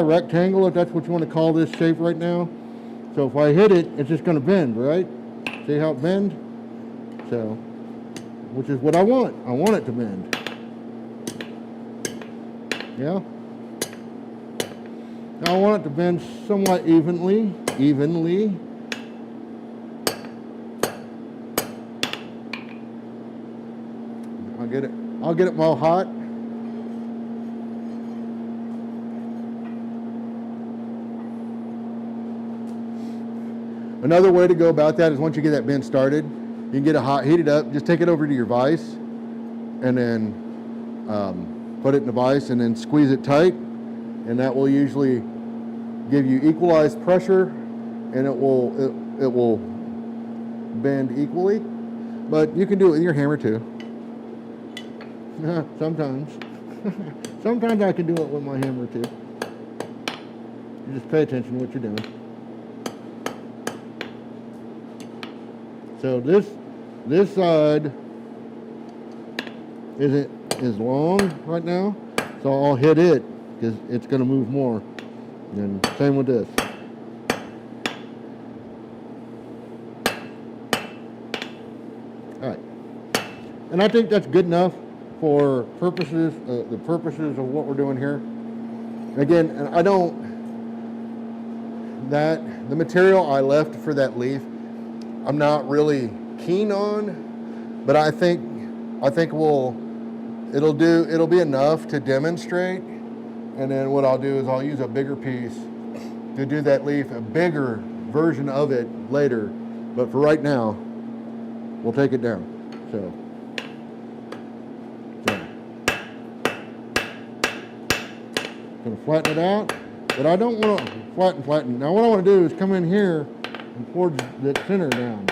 rectangle, if that's what you want to call this shape right now. So if I hit it, it's just going to bend, right? See how it bends? So, which is what I want. I want it to bend. Yeah? Now I want it to bend somewhat evenly. I'll get it while hot. Another way to go about that is once you get that bend started, you can get it hot, heat it up, just take it over to your vise, and then put it in the vise and then squeeze it tight, and that will usually give you equalized pressure, and it will bend equally. But you can do it with your hammer too. Sometimes. Sometimes I can do it with my hammer too. You just pay attention to what you're doing. So this side is long right now, so I'll hit it because it's going to move more. And same with this. All right, and I think that's good enough for purposes, the purposes of what we're doing here. Again, and the material I left for that leaf, I'm not really keen on, but I think it'll be enough to demonstrate. And then what I'll do is I'll use a bigger piece to do that leaf, a bigger version of it later. But for right now, we'll take it down. So. Gonna flatten it out, but I don't want to flatten. Now what I want to do is come in here and forge that center down.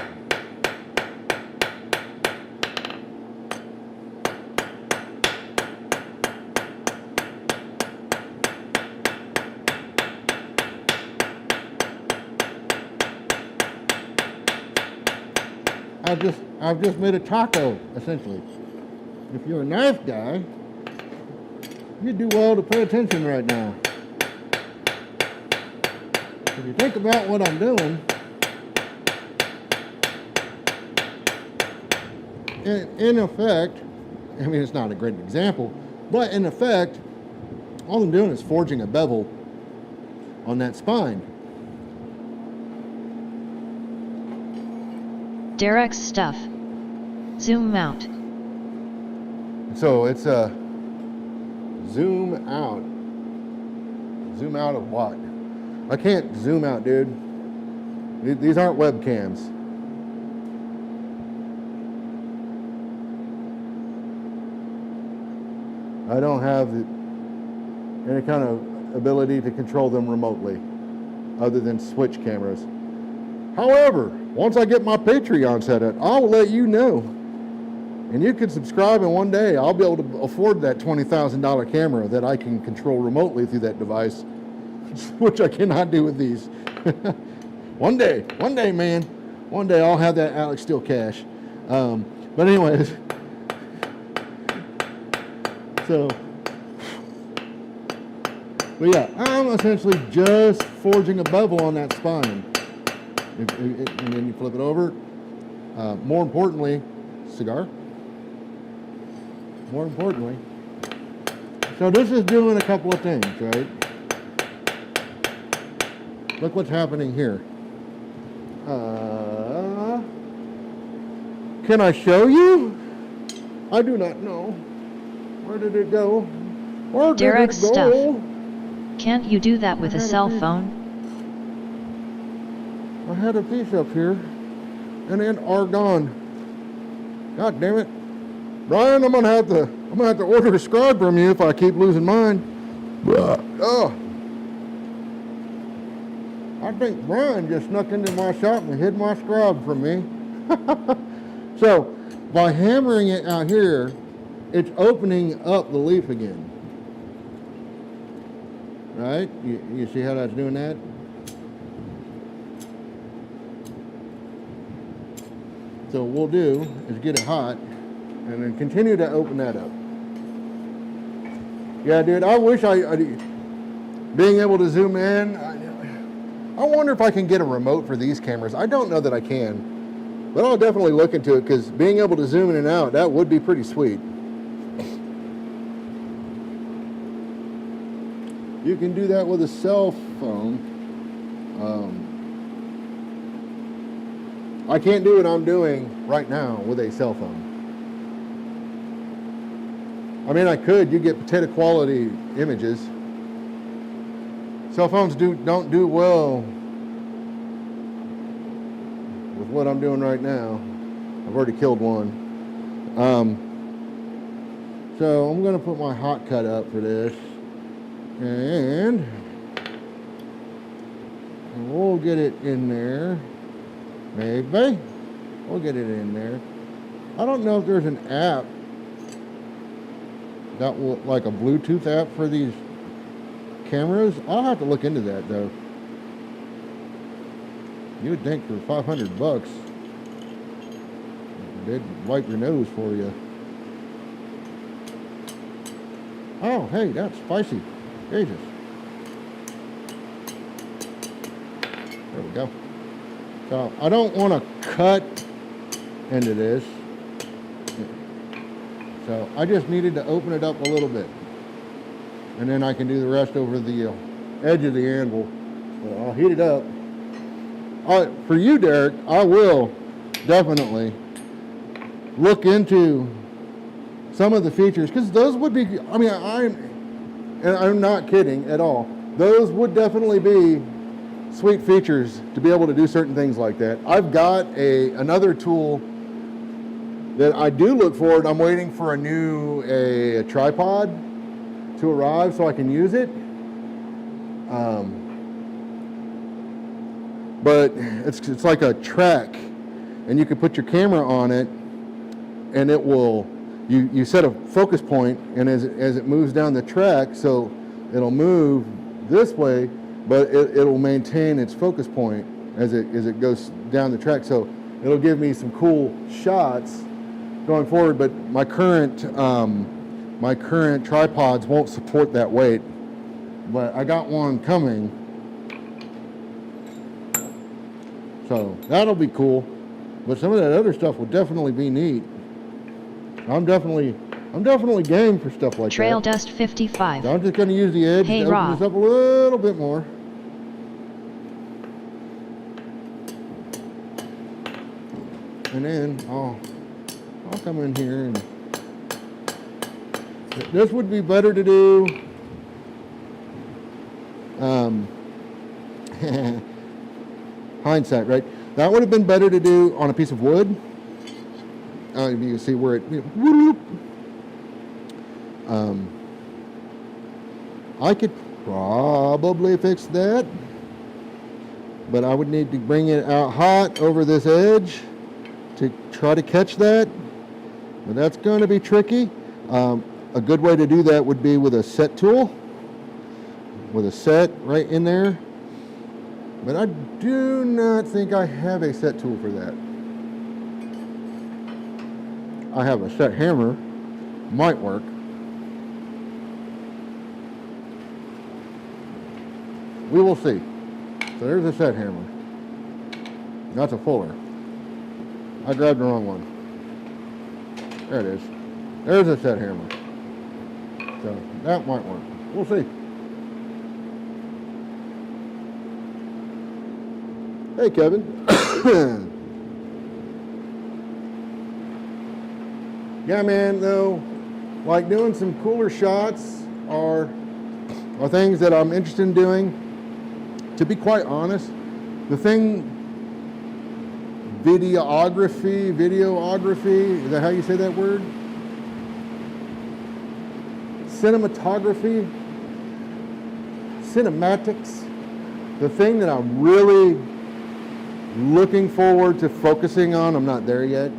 I've just made a taco, essentially. If you're a knife guy, you do well to pay attention right now. If you think about what I'm doing, in effect, I mean, it's not a great example, but in effect, all I'm doing is forging a bevel on that spine. Derek's stuff. Zoom out. So it's a zoom out. Zoom out of what? I can't zoom out, dude. These aren't webcams. I don't have any kind of ability to control them remotely, other than switch cameras. However, once I get my Patreon set up, I'll let you know. And you can subscribe, and one day I'll be able to afford that $20,000 camera that I can control remotely through that device, which I cannot do with these. One day, man. One day I'll have that Alex Steel cash. But anyways, but yeah, I'm essentially just forging a bevel on that spine. And then you flip it over. More importantly, cigar. More importantly. So this is doing a couple of things, right? Look what's happening here. Can I show you? I do not know. Where did it go? Where did Derek's it go? stuff. Can't you do that with a cell phone? I had a piece up here, and then argon. God damn it, Brian! I'm gonna have to order a scribe from you if I keep losing mine. Oh, I think Brian just snuck into my shop and hid my scribe from me. So by hammering it out here, it's opening up the leaf again. Right? You see how that's doing that? So what we'll do is get it hot and then continue to open that up. Yeah, dude, I wish being able to zoom in, I wonder if I can get a remote for these cameras. I don't know that I can, but I'll definitely look into it, because being able to zoom in and out, that would be pretty sweet. You can do that with a cell phone. I can't do what I'm doing right now with a cell phone. I mean, I could. You get potato quality images. Cell phones don't do well with what I'm doing right now. I've already killed one. So I'm going to put my hot cut up for this. And we'll get it in there. Maybe. We'll get it in there. I don't know if there's an app that will, like a Bluetooth app for these cameras. I'll have to look into that, though. You would think for $500 they'd wipe your nose for you. Oh, hey, that's spicy. Jesus. There we go. So I don't want to cut into this. So I just needed to open it up a little bit. And then I can do the rest over the edge of the anvil. But I'll heat it up. For you, Derek, I will definitely look into some of the features, because those would be, I mean, I'm not kidding at all. Those would definitely be sweet features to be able to do certain things like that. I've got another tool that I do look forward. I'm waiting for a tripod to arrive so I can use it. But it's like a track, and you can put your camera on it, and it will, you set a focus point, and as it moves down the track, so it'll move this way, but it'll maintain its focus point as it goes down the track. So it'll give me some cool shots going forward. But my current tripods won't support that weight. But I got one coming, so that'll be cool. But some of that other stuff will definitely be neat. I'm definitely game for stuff like Trail that. Dust 55. So I'm just going to use the edge Hey, to open Rob. this up a little bit more. And then I'll come in here, and this would be better to do hindsight, right? That would have been better to do on a piece of wood. You can see where it, whoop. I could probably fix that, but I would need to bring it out hot over this edge to try to catch that. But that's going to be tricky. A good way to do that would be with a set tool, with a set right in there. But I do not think I have a set tool for that. I have a set hammer, might work. We will see. So there's a set hammer. That's a fuller. I grabbed the wrong one. There it is. There's a set hammer. So that might work. We'll see. Hey, Kevin. Yeah, man, though, like doing some cooler shots are things that I'm interested in doing. To be quite honest, the thing, videography, is that how you say that word? Cinematography, cinematics, the thing that I'm really looking forward to focusing on, I'm not there yet.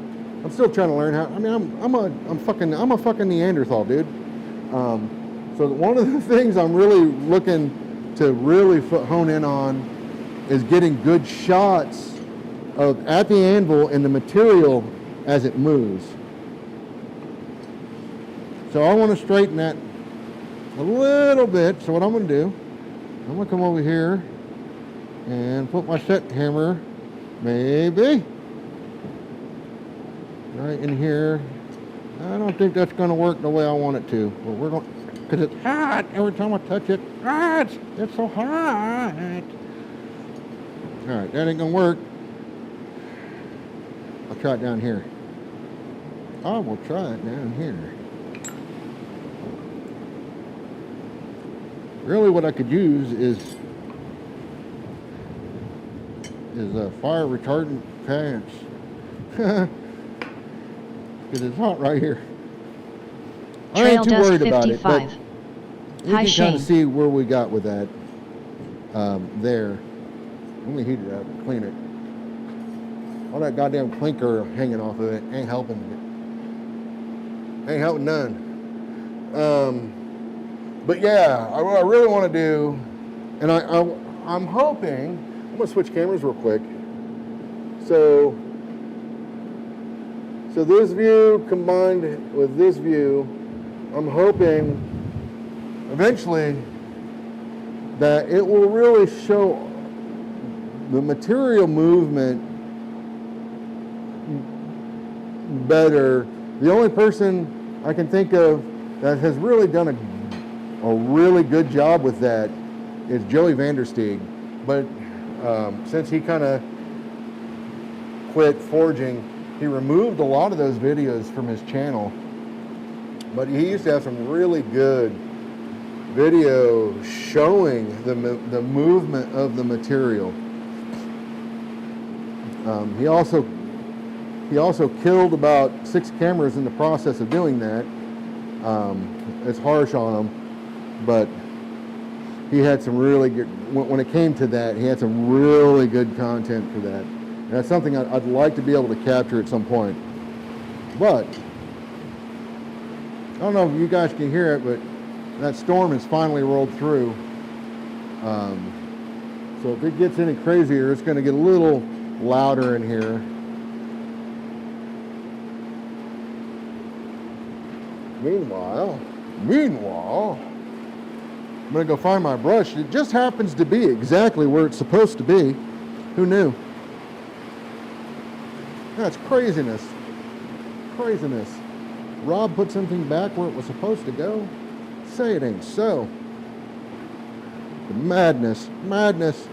I'm still trying to learn how. I mean, I'm a fucking Neanderthal, dude. So one of the things I'm really looking to really hone in on is getting good shots of at the anvil and the material as it moves. So I want to straighten that a little bit. So what I'm going to do, I'm going to come over here and put my set hammer, maybe, right in here. I don't think that's going to work the way I want it to, but we're going, because it's hot every time I touch it. Ah, it's so hot. All right, that ain't going to work. I'll try it down here. I will try it down here. Really what I could use is fire retardant pants. Because it's hot right here. I ain't too worried about it, but you can kind of see where we got with that there. Let me heat it up and clean it. All that goddamn clinker hanging off of it ain't helping it. Ain't helping none. But yeah, what I really want to do, and I'm hoping, I'm going to switch cameras real quick. So this view combined with this view, I'm hoping eventually that it will really show the material movement better. The only person I can think of that has really done a really good job with that is Joey Vandersteeg. But since he kind of quit forging, he removed a lot of those videos from his channel. But he used to have some really good video showing the movement of the material. He also killed about 6 cameras in the process of doing that. It's harsh on him, but he had some really good, when it came to that, he had some really good content for that. And that's something I'd like to be able to capture at some point. But I don't know if you guys can hear it, but that storm has finally rolled through. So if it gets any crazier, it's going to get a little louder in here. Meanwhile, I'm going to go find my brush. It just happens to be exactly where it's supposed to be. Who knew? That's craziness. Craziness. Rob put something back where it was supposed to go. Say it ain't so. The madness. Madness.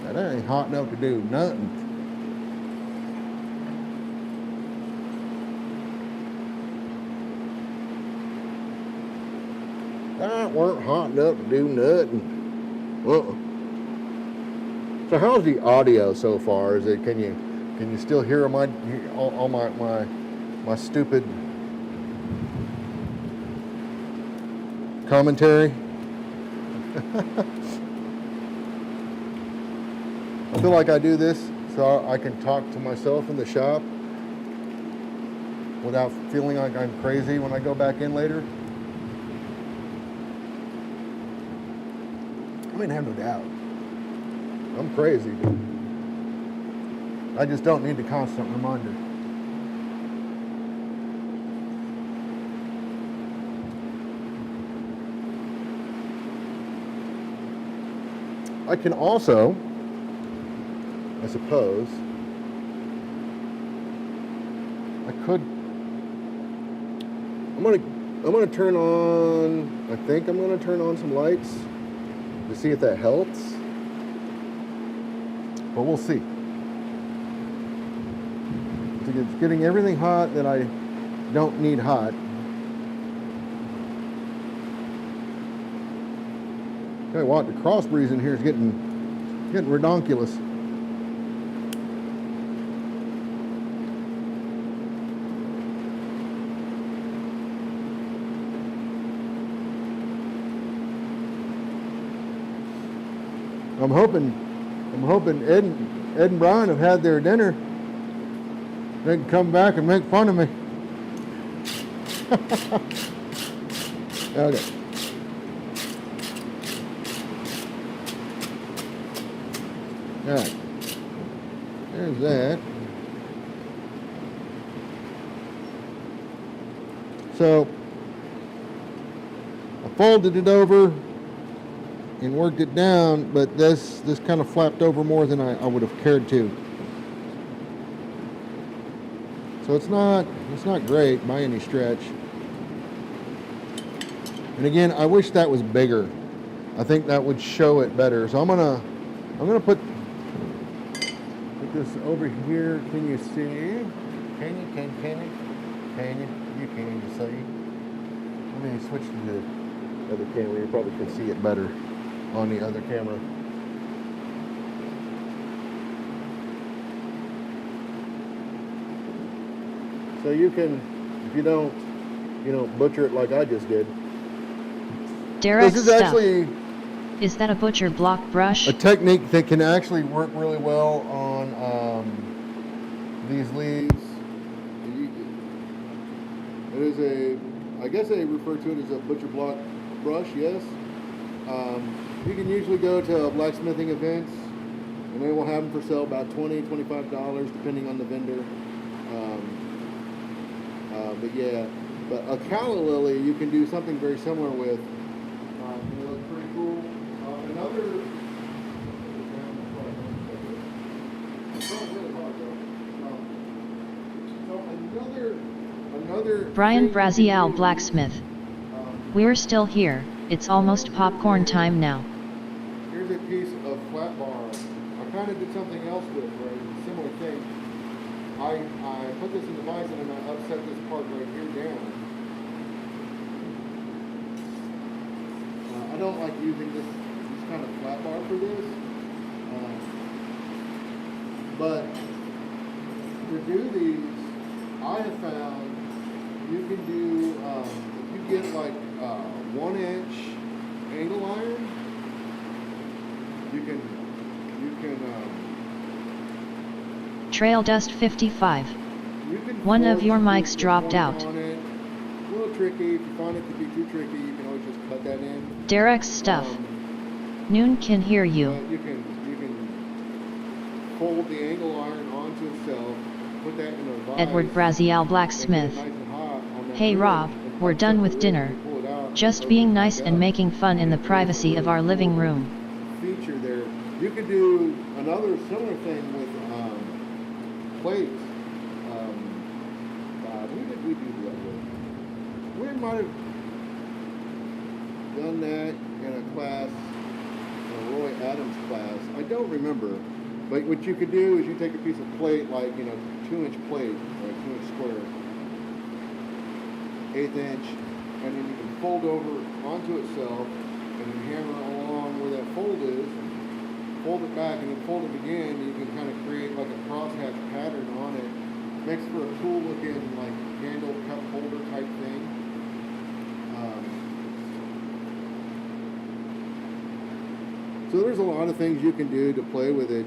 That ain't hot enough to do nothing. That weren't hot enough to do nothing. So how's the audio so far? Is it can you still hear all my stupid commentary? I feel like I do this so I can talk to myself in the shop without feeling like I'm crazy when I go back in later. I mean, have no doubt. I'm crazy. I just don't need the constant reminder. I can also, I suppose, I'm gonna turn on, I think I'm gonna turn on some lights to see if that helps. But we'll see. It's getting everything hot that I don't need hot. Tell you what, the cross breeze in here is getting redonkulous. I'm hoping Ed and Brian have had their dinner. They can come back and make fun of me. Okay. All right. There's that. So I folded it over and worked it down, but this kind of flapped over more than I would have cared to. So it's not great by any stretch. And again, I wish that was bigger. I think that would show it better. So I'm gonna put this over here. Can you see? Can you see? Let me switch to the other camera. You probably can see it better on the other camera. So you can, if you don't, butcher it like I just did. Derek, this is actually, is that a butcher block brush? A technique that can actually work really well on these leaves. It is I guess they refer to it as a butcher block brush, yes. You can usually go to blacksmithing events and they will have them for sale about $20, $25 depending on the vendor. But yeah, but a calla lily you can do something very similar with. It looks pretty cool. Another Brian thing you can Braziel use, Blacksmith. um, We're still here, it's almost popcorn time now. here's a piece of flat bar. I kind of did something else with, right? Similar thing. I put this in the vise and I upset this part right here down. I don't like using this kind of flat bar for this. But to do these, I have found you can do, if you get like 1-inch angle iron, you can Trail Dust 55. you can One of forge your the mics dropped point out. on it. A little tricky. If you find it to be too tricky, you can always just cut that in. Derek's stuff. Noon can hear you. But you can fold the angle iron onto itself, put that in a vise. Edward Braziel Blacksmith. Nice and hot on that Hey ridge, Rob, and we're done upset with the dinner. ridge and pull it out Just and being open it nice back and up. making fun in the And privacy it's a of our really living cool room. feature there. You could do another similar thing with plates. Who did we do that with? We might have done that in a class, a Roy Adams class. I don't remember. But what you could do is you take a piece of plate, like, 2-inch plate, or 2-inch square, 1/8 inch, and then you can fold over onto itself, and then hammer along where that fold is, fold it back, and then fold it again. You can kind of create like a crosshatch pattern on it. Makes for a cool looking, like, handle cup holder type thing. So there's a lot of things you can do to play with it.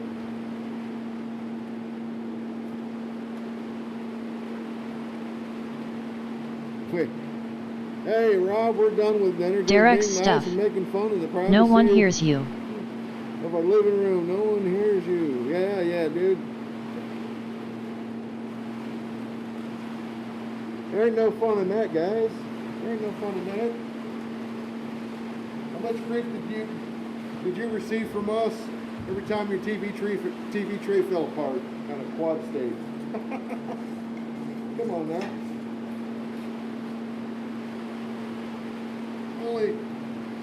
Wait. Hey Rob, we're done with dinner. Just Derek's being nice stuff. and making fun of the privacy No one hears you. of our living room. No one hears you. Yeah, dude. There ain't no fun in that, guys. There ain't no fun in that. How much grief did you receive from us every time your TV tray fell apart on a quad state? Come on now.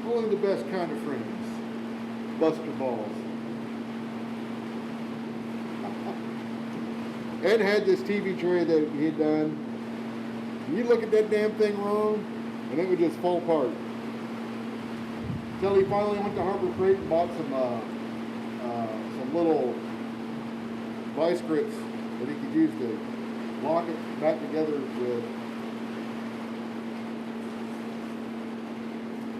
Only the best kind of friends. Buster balls. Ed had this TV tray that he'd done. You look at that damn thing wrong, and it would just fall apart. Until he finally went to Harbor Freight and bought some little vice grips that he could use to lock it back together with.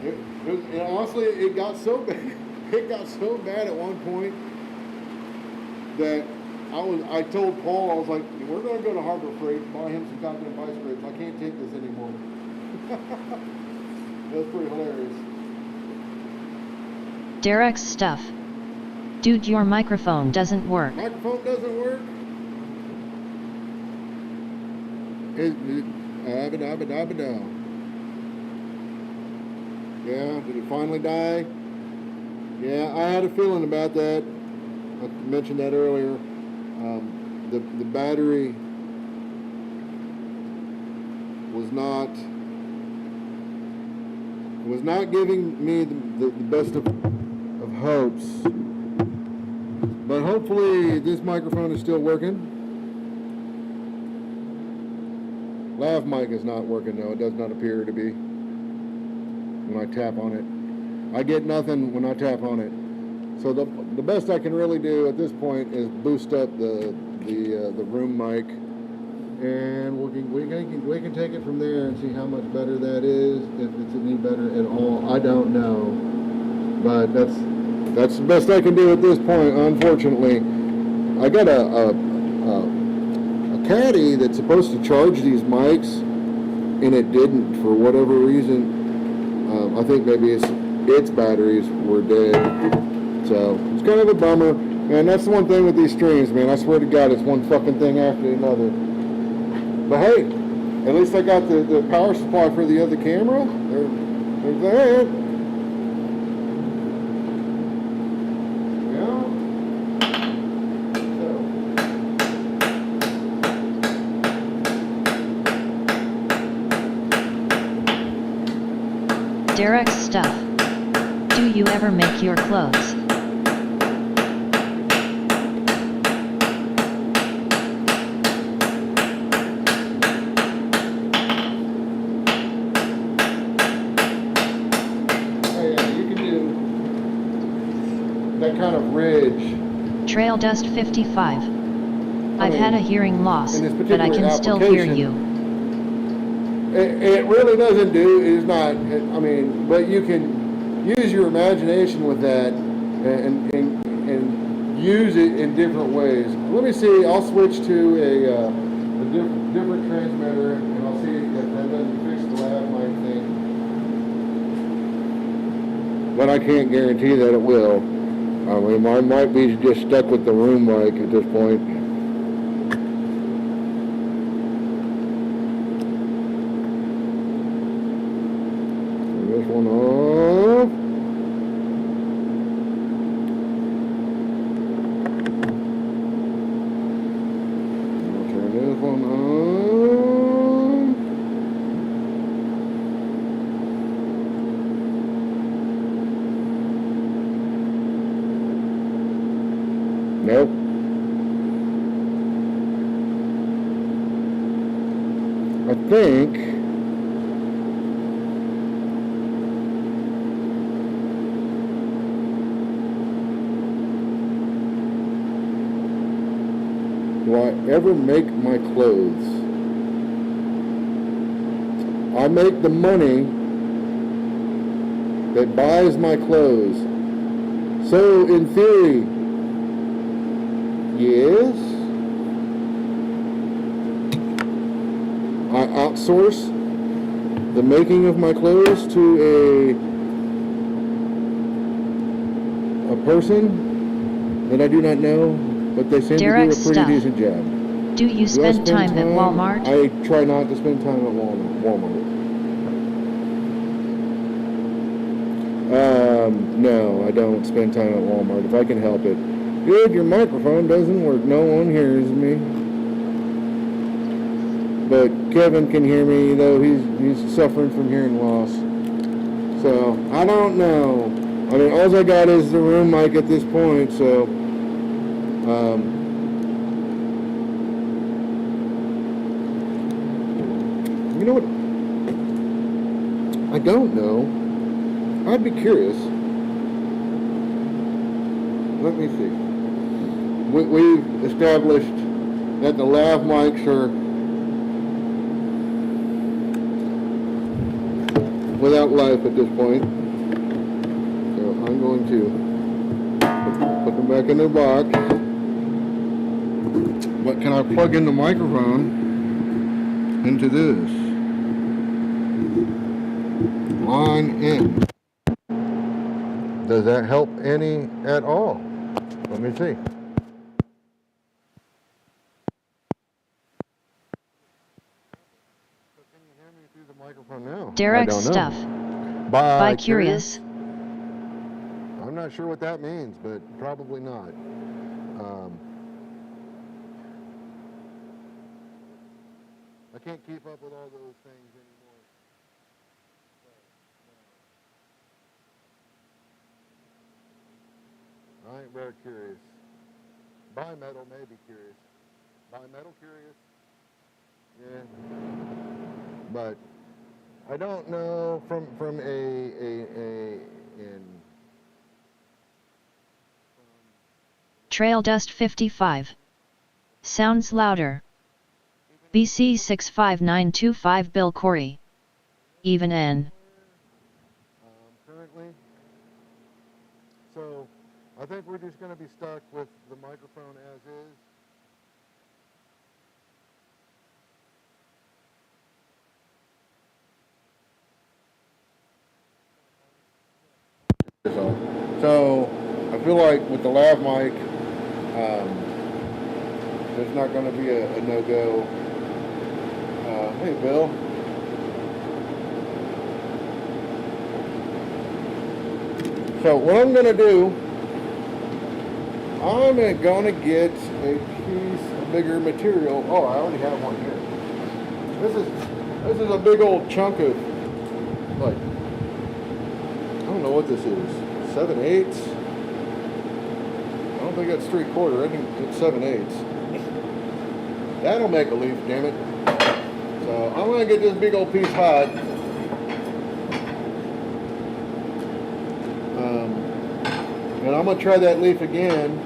And honestly, it got so bad. It got so bad at one point that I told Paul, I was like, we're going to go to Harbor Freight and buy him some goddamn vice grips. I can't take this anymore. That was pretty hilarious. Derek's stuff. Dude, your microphone doesn't work. Microphone doesn't work? Abba-dabba-dabba-dow. Yeah, did it finally die? Yeah, I had a feeling about that. I mentioned that earlier. The battery was not giving me the best of hopes. But hopefully this microphone is still working. Lav mic is not working though. It does not appear to be when I tap on it. I get nothing when I tap on it. So the best I can really do at this point is boost up the room mic, and we can take it from there and see how much better that is, if it's any better at all. I don't know, but that's the best I can do at this point. Unfortunately, I got a caddy that's supposed to charge these mics, and it didn't for whatever reason. I think maybe its batteries were dead. So it's kind of a bummer. And that's the one thing with these streams, man. I swear to God, it's one fucking thing after another. But hey, at least I got the power supply for the other camera. There's that. Yeah. So. Derek's stuff. Do you ever make your clothes? That kind of ridge. Trail Dust 55. I've had a hearing loss, but I can still hear you. It really doesn't do, it's not, but you can use your imagination with that and use it in different ways. Let me see, I'll switch to a different transmitter and I'll see if that doesn't fix the lav mic thing. But I can't guarantee that it will. I might be just stuck with the room mic at this point. Turn this one off. I'll turn this one on. Nope. I think do I ever make my clothes? I make the money that buys my clothes. So in theory, yes, I outsource the making of my clothes to a person that I do not know, but they seem Derek's to do a pretty stuff. decent job. Do you spend time at Walmart? I try not to spend time at Walmart. No, I don't spend time at Walmart if I can help it. Good, your microphone doesn't work. No one hears me. But Kevin can hear me, though he's suffering from hearing loss. So, I don't know. All I got is the room mic at this point, so... you know what? I don't know. I'd be curious. Let me see. We've established that the lav mics are without life at this point. So I'm going to put them back in their box. But can I plug in the microphone into this? Line in. Does that help any at all? Let me see. Can you hear me through the microphone now? Derek's stuff. By curious. I'm not sure what that means, but probably not. I can't keep up with all those things anymore. I ain't very curious. Bimetal may be curious. Bimetal curious? Yeah. But I don't know from Trail Dust 55. Sounds louder. BC 65925 Bill Corey. Even N. Currently. So I think we're just going to be stuck with the microphone as is. So I feel like with the lav mic, there's not going to be a no-go. Hey, Bill. So what I'm going to do, I'm going to get a piece of bigger material. Oh, I already have one here. This is a big old chunk of like don't know what this is. 7/8. I don't think that's 3/4. I think it's 7/8. That'll make a leaf, damn it. So I'm gonna get this big old piece hot. And I'm gonna try that leaf again.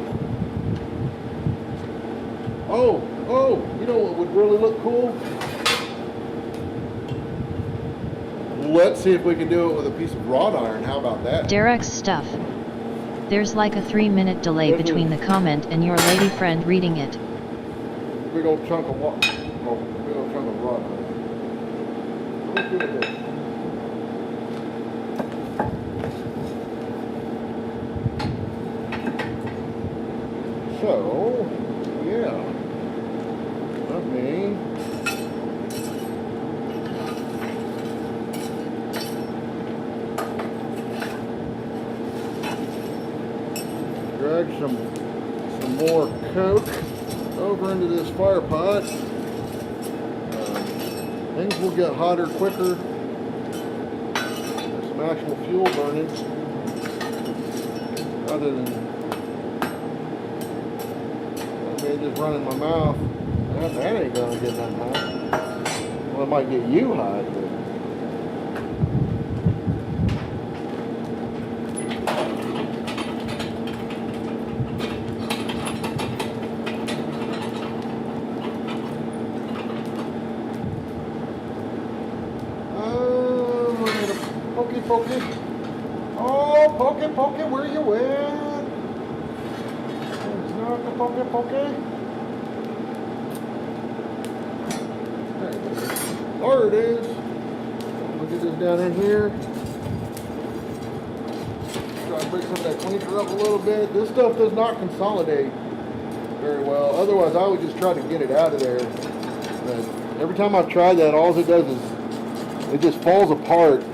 Oh, you know what would really look cool? Let's see if we can do it with a piece of wrought iron. How about that? Derek's stuff. There's like a 3-minute delay between the comment and your lady friend reading it. Big old chunk of wrought iron. Let's do this. So, yeah. Let me drag some more coke over into this fire pot. Things will get hotter quicker. There's some actual fuel burning rather than me just running my mouth. That ain't gonna get nothing hot. Well, it might get you hot, but Pokey. Oh, Pokey, where you at? It's not the Pokey. There it is. We'll get this down in here. Try to break some of that clinker up a little bit. This stuff does not consolidate very well. Otherwise, I would just try to get it out of there. But every time I've tried that, all it does is it just falls apart.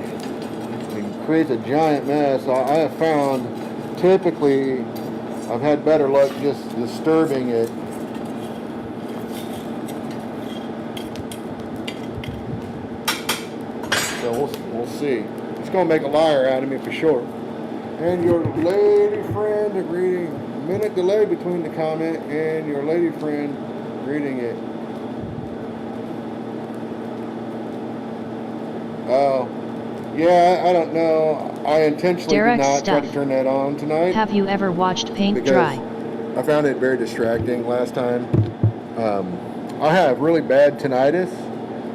Creates a giant mess. I have found typically I've had better luck just disturbing it. So we'll see. It's gonna make a liar out of me for sure. And your lady friend reading, minute delay between the comment and your lady friend reading it. Oh. Yeah, I don't know. I intentionally Derek's did not try to stuff. turn that on tonight. Have you ever watched paint because dry? I found it very distracting last time. I have really bad tinnitus,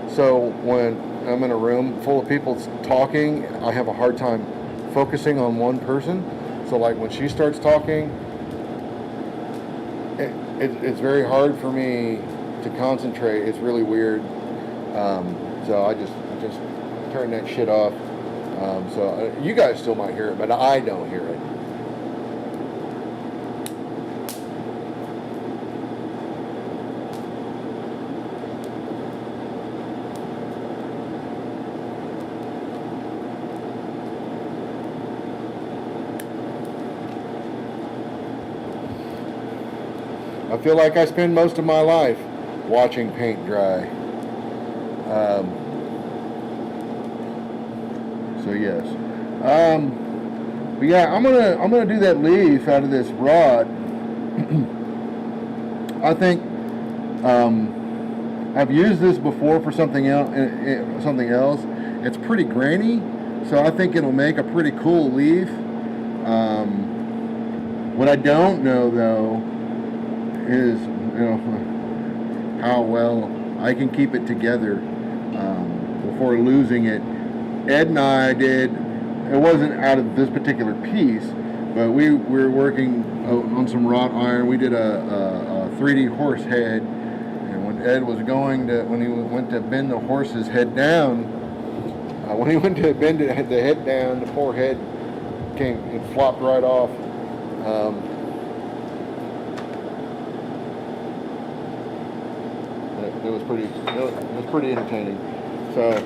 so when I'm in a room full of people talking, I have a hard time focusing on one person. So like when she starts talking, it's very hard for me to concentrate. It's really weird. So I just turn that shit off. So you guys still might hear it, but I don't hear it. I feel like I spend most of my life watching paint dry. So yes, but yeah, I'm gonna do that leaf out of this rod. I think I've used this before for something else. It's pretty grainy, so I think it'll make a pretty cool leaf. What I don't know though is how well I can keep it together before losing it. Ed and I did, it wasn't out of this particular piece, but we were working on some wrought iron. We did a 3D horse head, and when Ed was when he went to bend the horse's head down, when he went to bend the head down, the poor head came and flopped right off. It was pretty entertaining. So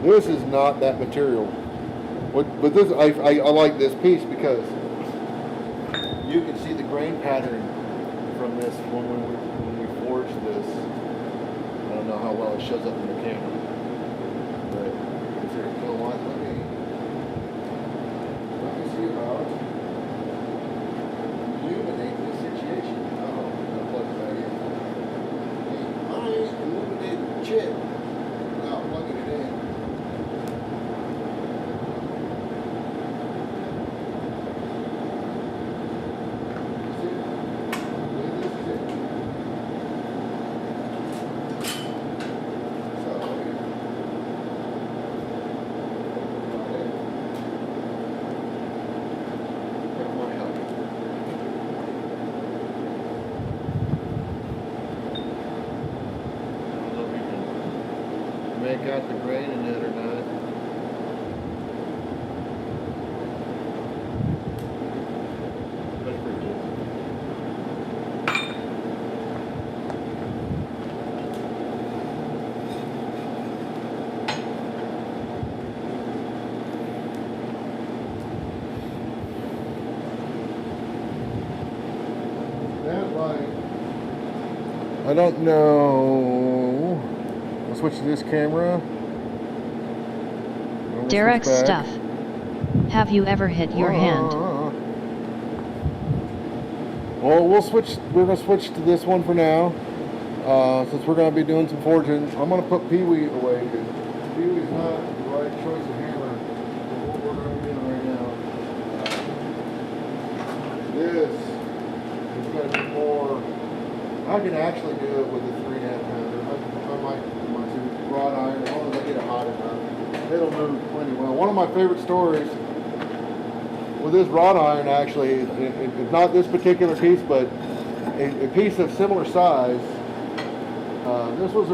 this is not that material. But this I like this piece because you can see the grain pattern from this when we forged this. I don't know how well it shows up in the camera, but is there a kilowatt? Let me see about illuminating this situation. Oh, I'll plug it back in. I ain't illuminating shit without plugging it in. Make out the grain in it or not. That's pretty good. That light, I don't know. I'll switch to this camera. Derek stuff. Have you ever hit your hand? Well, we're gonna switch to this one for now. Since we're gonna be doing some forging, I'm gonna put Pee-wee away because Pee-wee's not the right choice of hammer for what we're gonna be doing right now. This is gonna be more. I can actually do it with a 3.5 pounder. I might want to rod iron as long as I get it hot enough. It'll move plenty well. One of my favorite stories with this rod iron, actually, it's not this particular piece, but a piece of similar size. This was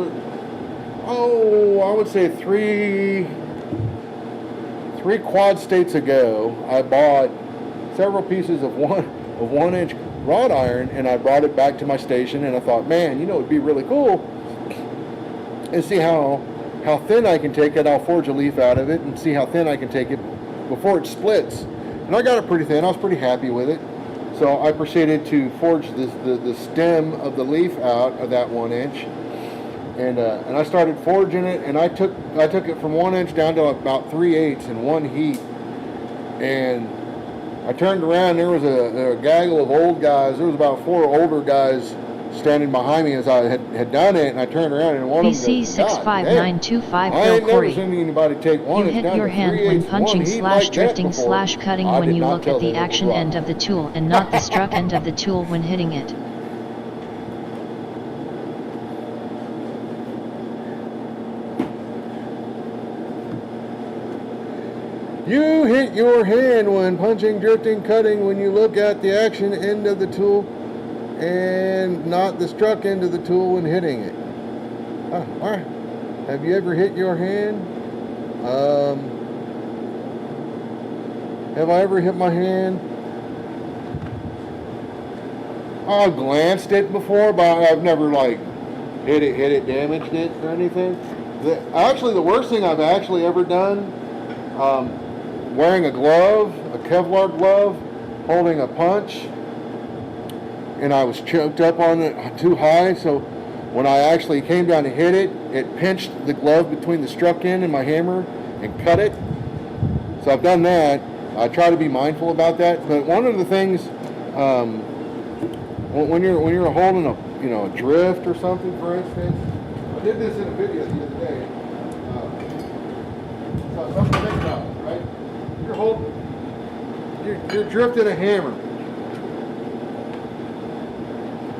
I would say three quad states ago. I bought several pieces of 1 inch rod iron, and I brought it back to my station, and I thought, man, it'd be really cool and see how thin I can take it. I'll forge a leaf out of it and see how thin I can take it before it splits. And I got it pretty thin. I was pretty happy with it. So I proceeded to forge the stem of the leaf out of that 1 inch. And I started forging it, and I took it from 1 inch down to about 3/8 in one heat. And I turned around, there was a gaggle of old guys. There was about 4 older guys standing behind me as I had done it, and I turned around and one of them goes, BC65925 I Bill ain't never Corey. seen anybody take one. You hit your hand when punching / drifting / cutting when you look at the action end of the tool and not the struck end of the tool when hitting it. You hit your hand when punching, drifting, cutting when you look at the action end of the tool and not the struck end of the tool when hitting it. All right. Have you ever hit your hand? Have I ever hit my hand? I glanced it before, but I've never hit it, damaged it or anything. Actually, the worst thing I've actually ever done, wearing a glove, a Kevlar glove, holding a punch, and I was choked up on it too high, so when I actually came down to hit it, it pinched the glove between the struck end and my hammer and cut it. So I've done that. I try to be mindful about that. But one of the things, when you're holding a drift or something, for instance, I did this in a video the other day. So something to think about, right? You're drifting a hammer.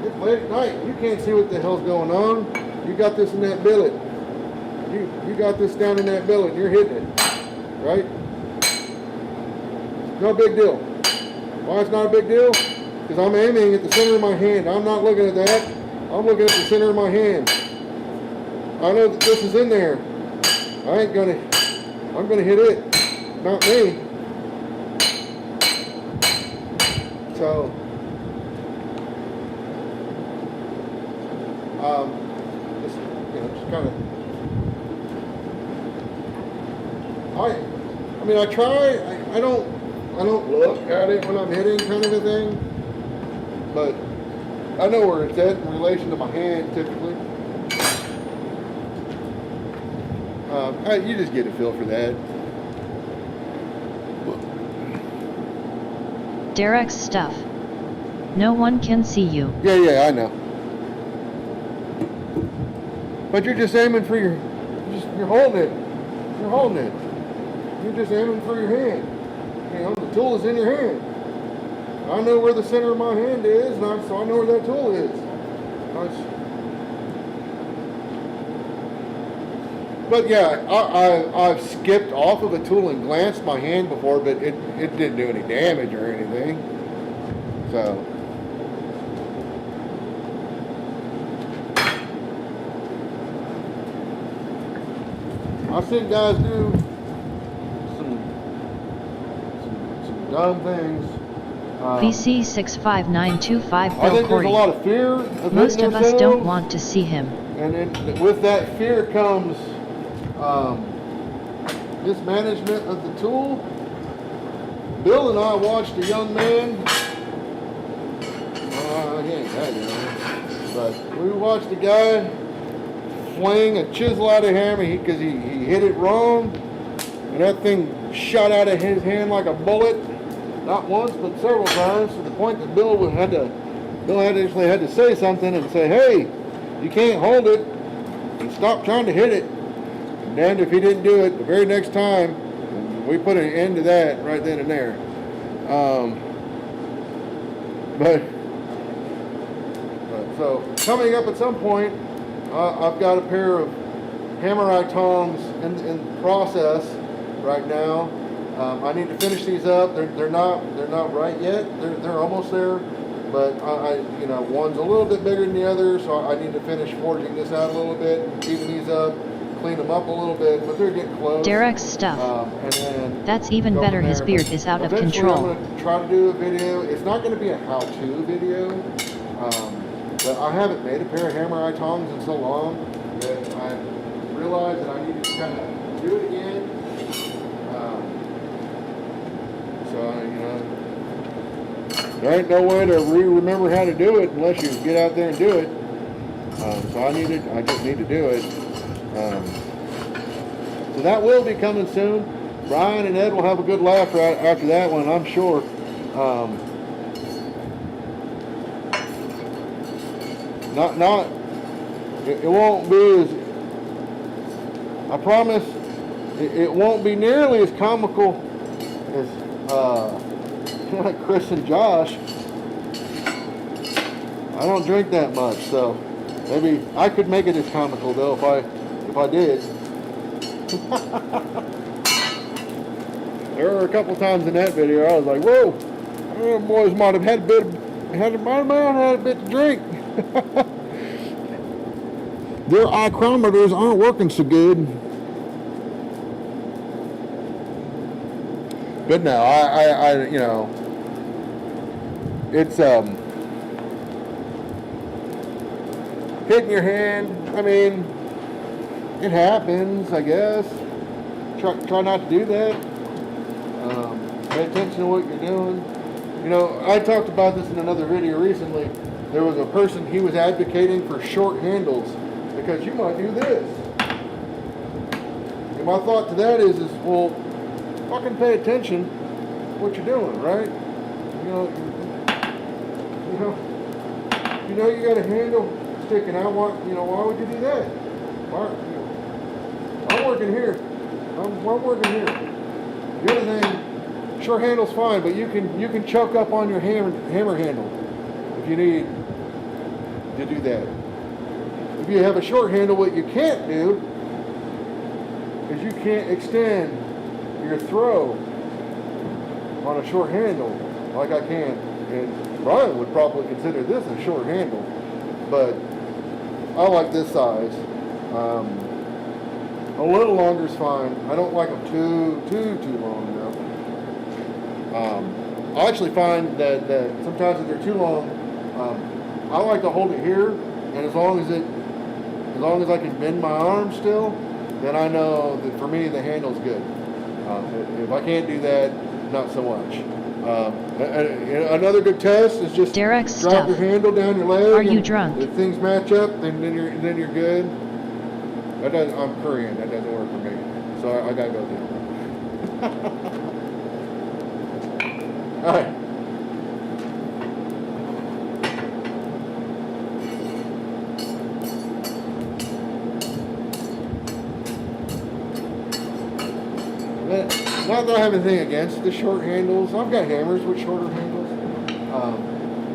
It's late at night. You can't see what the hell's going on. You got this in that billet. You got this down in that billet. And you're hitting it, right? No big deal. Why it's not a big deal? Because I'm aiming at the center of my hand. I'm not looking at that. I'm looking at the center of my hand. I know that this is in there. I'm gonna hit it, not me. So, just kind of. I try. I don't look at it when I'm hitting, kind of a thing. But I know where it's at in relation to my hand, typically. You just get a feel for that. Derek's stuff. No one can see you. Yeah, I know. But you're just aiming for you're holding it. You're holding it. You're just aiming for your hand. You know, the tool is in your hand. I know where the center of my hand is, so I know where that tool is. But yeah, I've skipped off of a tool and glanced my hand before, but it didn't do any damage or anything. So. I've seen guys do some dumb things. VC65925 I Bill think Corey. there's a lot of fear of Most of us don't themselves, want to see him. and then with that fear comes mismanagement of the tool. Bill and I watched a young man. He ain't that young, but we watched a guy fling a chisel out of hammer because he hit it wrong, and that thing shot out of his hand like a bullet, not once but several times, to the point that Bill actually had to say something and say, "Hey, you can't hold it, and stop trying to hit it." And then if he didn't do it the very next time, we put an end to that right then and there. So coming up at some point, I've got a pair of hammer eye tongs in process right now. I need to finish these up. They're not right yet. They're almost there, but one's a little bit bigger than the other, so I need to finish forging this out a little bit, even these up, clean them up a little bit, but they're getting close. Derek's stuff. And then that's even better. His beard is out of control. I'm going to try to do a video. It's not going to be a how-to video. But I haven't made a pair of hammer eye tongs in so long that I realized that I needed to kind of do it again. There ain't no way to remember how to do it unless you get out there and do it. So I just need to do it. So that will be coming soon. Brian and Ed will have a good laugh right after that one, I'm sure. It won't be as, I promise, it won't be nearly as comical as like Chris and Josh. I don't drink that much, so maybe I could make it as comical though if I did. There were a couple times in that video I was like, whoa, boys might have had a bit to drink. Their ichrometers aren't working so good. But no, I it's hitting your hand. I mean, it happens, I guess. Try not to do that. Pay attention to what you're doing. I talked about this in another video recently. There was a person, he was advocating for short handles because you might do this. And my thought to that is well, fucking pay attention to what you're doing, right? You got a handle sticking out. Why would you do that? I'm working here. I'm working here. The other thing, short handle's fine, but you can choke up on your hammer handle if you need to do that. If you have a short handle, what you can't do is you can't extend your throw on a short handle like I can. And Brian would probably consider this a short handle, but I like this size. A little longer is fine. I don't like them too long enough. I actually find that sometimes if they're too long, I like to hold it here, and as long as I can bend my arm still, then I know that for me the handle's good. If I can't do that, not so much. Another good test is just Derek's drop stuff. your handle down your leg. Are you drunk? If things match up, then you're good. I'm Korean. That doesn't work for me, so I gotta go do it. All right. not that I have anything against the short handles. I've got hammers with shorter handles.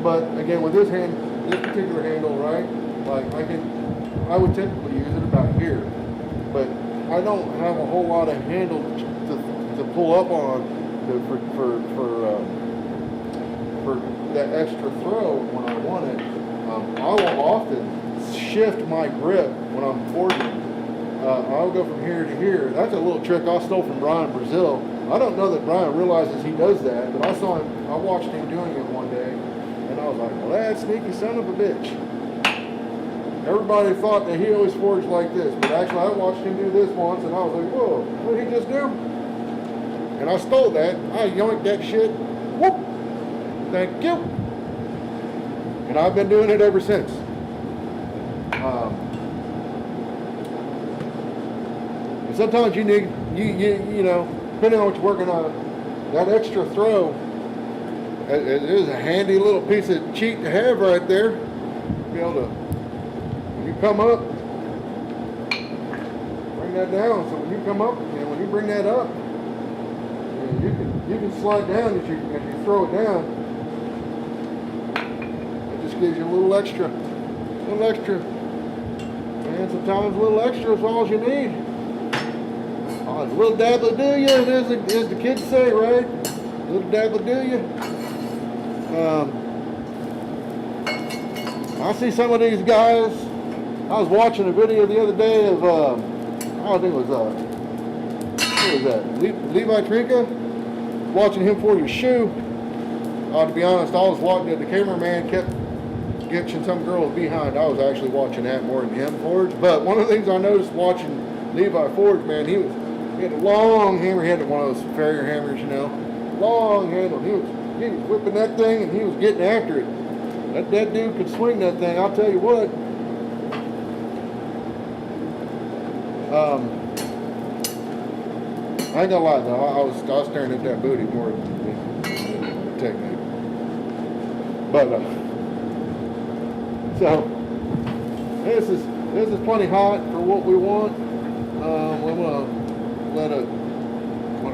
But again, with this particular handle, right? Like I would typically use it about here, but I don't have a whole lot of handle to pull up on for that extra throw when I want it. I will often shift my grip when I'm forging. I'll go from here to here. That's a little trick I stole from Brian Brazil. I don't know that Brian realizes he does that, but I watched him doing it one day, and I was like, well, that sneaky son of a bitch. Everybody thought that he always forged like this, but actually I watched him do this once, and I was like, whoa, what did he just do? And I stole that. I yoinked that shit. Whoop! Thank you. And I've been doing it ever since. And sometimes you need, you know, depending on what you're working on, that extra throw, it is a handy little piece of cheat to have right there. Be able to, when you come up, bring that down. So when you come up, and when you bring that up, you can slide down as you throw it down. It just gives you a little extra. And sometimes a little extra is all you need. Oh, a little dab will do you, as the kids say, right? A little dab will do you. I see some of these guys. I was watching a video the other day of, I think it was, what was that? Levi Trinka? Watching him forge his shoe. To be honest, I was watching, the cameraman kept getting some girls behind. I was actually watching that more than him forge. But one of the things I noticed watching Levi forge, man, he had a long hammer. He had one of those Farrier hammers, you know, long handle. He was whipping that thing and he was getting after it. That dude could swing that thing. I'll tell you what. I ain't gonna lie though. I was staring at that booty more than the technique. But so this is plenty hot for what we want. We're gonna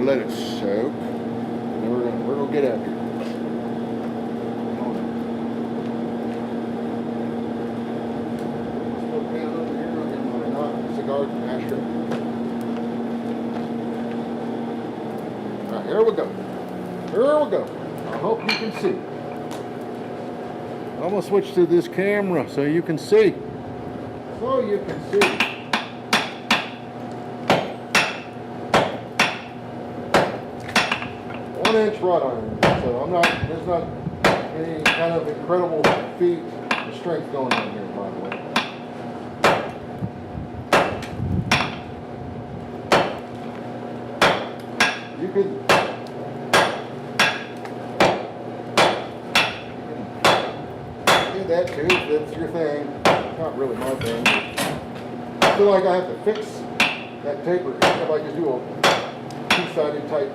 let it soak, and we're gonna get after it. Let's look down over here in my cigar ashtray. All right, here we go. I hope you can see. I'm gonna switch to this camera so you can see. 1 inch wrought iron. So there's not any kind of incredible feat of strength going on here, by the way. You could do that too if that's your thing. Not really my thing. I feel like I have to fix that taper if I just do a two-sided type.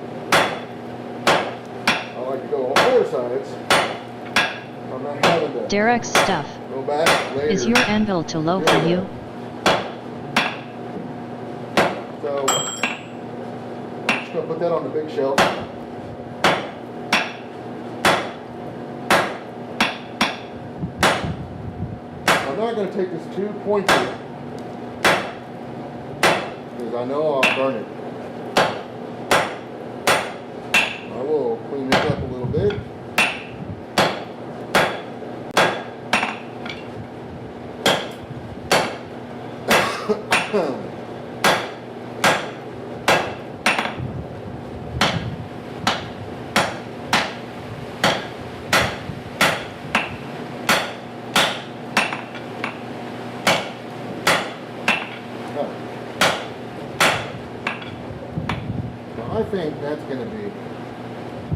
I like to go on 4 sides. I'm not having to Derek's stuff. go back later. Is your anvil too low for you? So I'm just gonna put that on the big shelf. I'm not going to take this too pointy because I know I'll burn it. I will clean this up a little bit. I think that's going to be a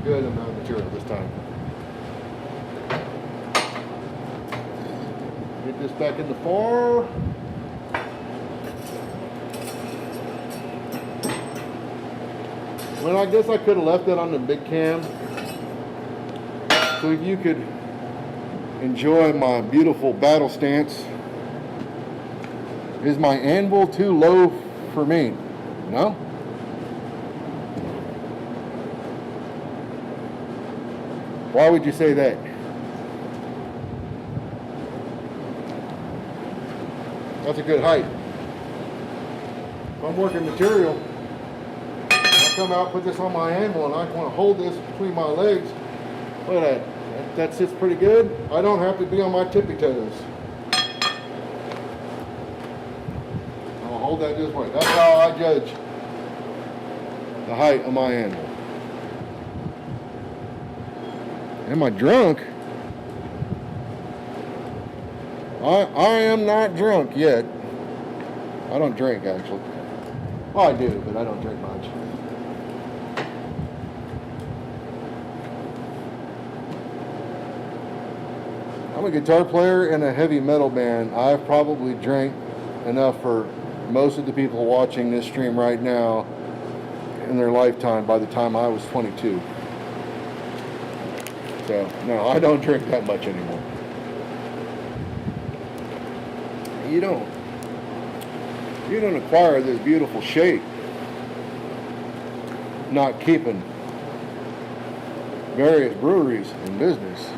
good amount of material this time. Get this back in the far. Well, I guess I could have left that on the big cam so you could enjoy my beautiful battle stance. Is my anvil too low for me? No? Why would you say that? That's a good height. If I'm working material, I come out, put this on my anvil, and I want to hold this between my legs. Look at that. That sits pretty good. I don't have to be on my tippy toes. I'll hold that this way. That's how I judge the height of my anvil. Am I drunk? I am not drunk yet. I don't drink, actually. Well, I do, but I don't drink much. I'm a guitar player in a heavy metal band. I've probably drank enough for most of the people watching this stream right now in their lifetime by the time I was 22. So, no, I don't drink that much anymore. You don't acquire this beautiful shape not keeping various breweries in business.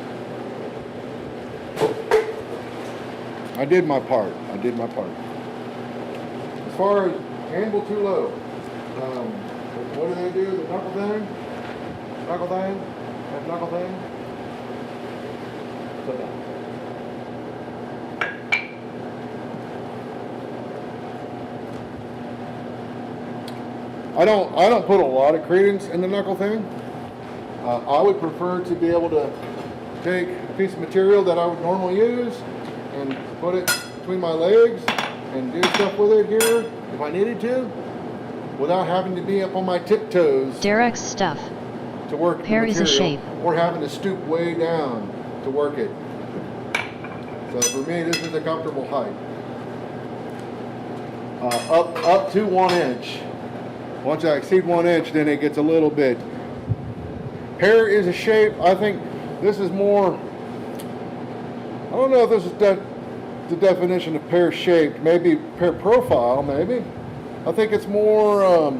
I did my part. As far as anvil too low, what do they do? The knuckle thing? That knuckle thing? Put that. I don't put a lot of credence in the knuckle thing. I would prefer to be able to take a piece of material that I would normally use and put it between my legs and do stuff with it here if I needed to, without having to be up on my tiptoes. Derek's stuff. To work Pear is a shape. Or having to stoop way down to work it. So for me, this is a comfortable height. Up to 1 inch. Once I exceed 1 inch, then it gets a little bit. Pear is a shape. I think this is more, I don't know if this is the definition of pear shaped. Maybe pear profile, maybe. I think it's more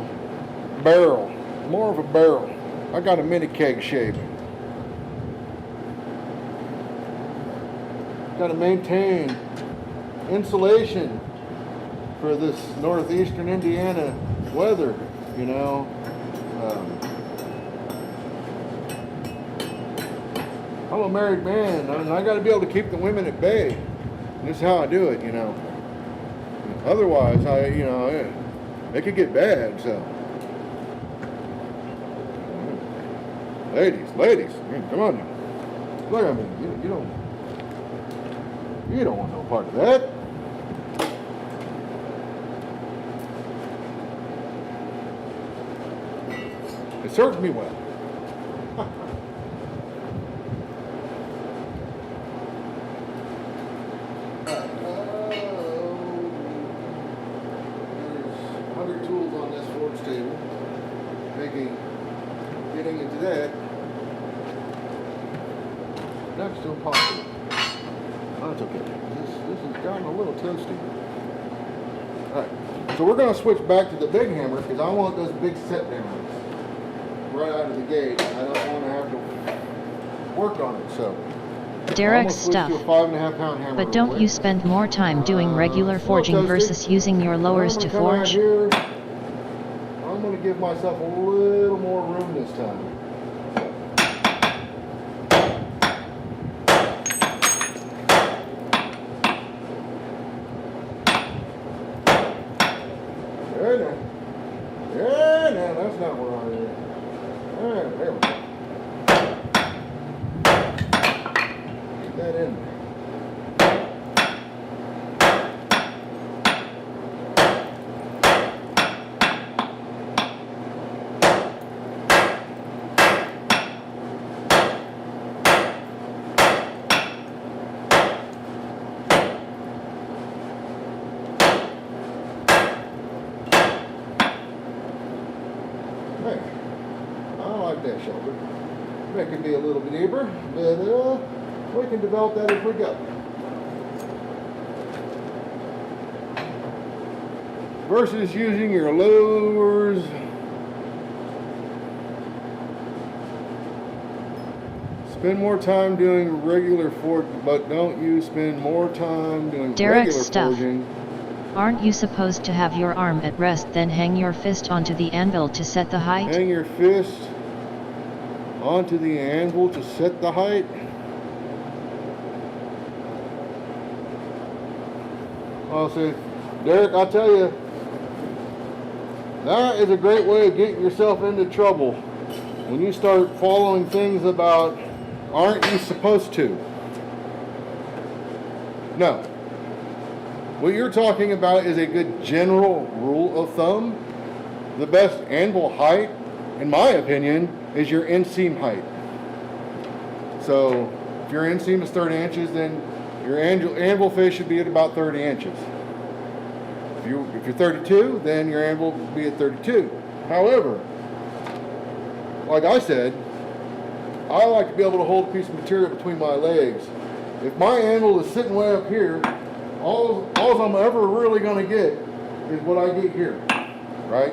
barrel, more of a barrel. I got a mini keg shape. Got to maintain insulation for this northeastern Indiana weather, you know. I'm a married man, and I got to be able to keep the women at bay. This is how I do it, you know. Otherwise, it could get bad. So, ladies, come on now. Look at me. You don't want no part of that. It serves me well. There's 100 tools on this forge table, getting into that next to impossible. That's okay. This has gotten a little toasty. Alright, so we're going to switch back to the big hammer because I want those big set hammers right out of the gate. I don't want to have to work on it, so. Derek's stuff. To a 5.5 pound hammer. But don't you spend more time doing regular forging versus using your lowers to forge? I'm going to give myself a little more room this time. Yeah, no, that's not where I am. There we go. Get that in there. That shoulder. That can be a little bit deeper, but we can develop that as we go. Versus using your lowers. Spend more time doing regular forging, but don't you spend more time doing Derek regular stuff. forging. Aren't you supposed to have your arm at rest, then hang your fist onto the anvil to set the height? Hang your fist onto the anvil to set the height. Well, see, Derek, I'll tell you, that is a great way of getting yourself into trouble. When you start following things about, aren't you supposed to? No. What you're talking about is a good general rule of thumb. The best anvil height, in my opinion, is your inseam height. So if your inseam is 30 inches, then your anvil face should be at about 30 inches. If you're 32, then your anvil will be at 32. However, like I said, I like to be able to hold a piece of material between my legs. If my anvil is sitting way up here, all I'm ever really going to get is what I get here, right?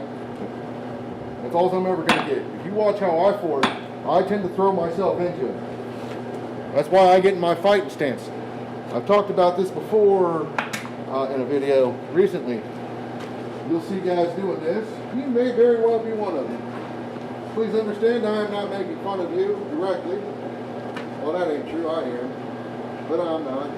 That's all I'm ever going to get. If you watch how I forge, I tend to throw myself into it. That's why I get in my fighting stance. I've talked about this before in a video recently. You'll see guys doing this. You may very well be one of them. Please understand, I am not making fun of you directly. Well, that ain't true, I am. But I'm not.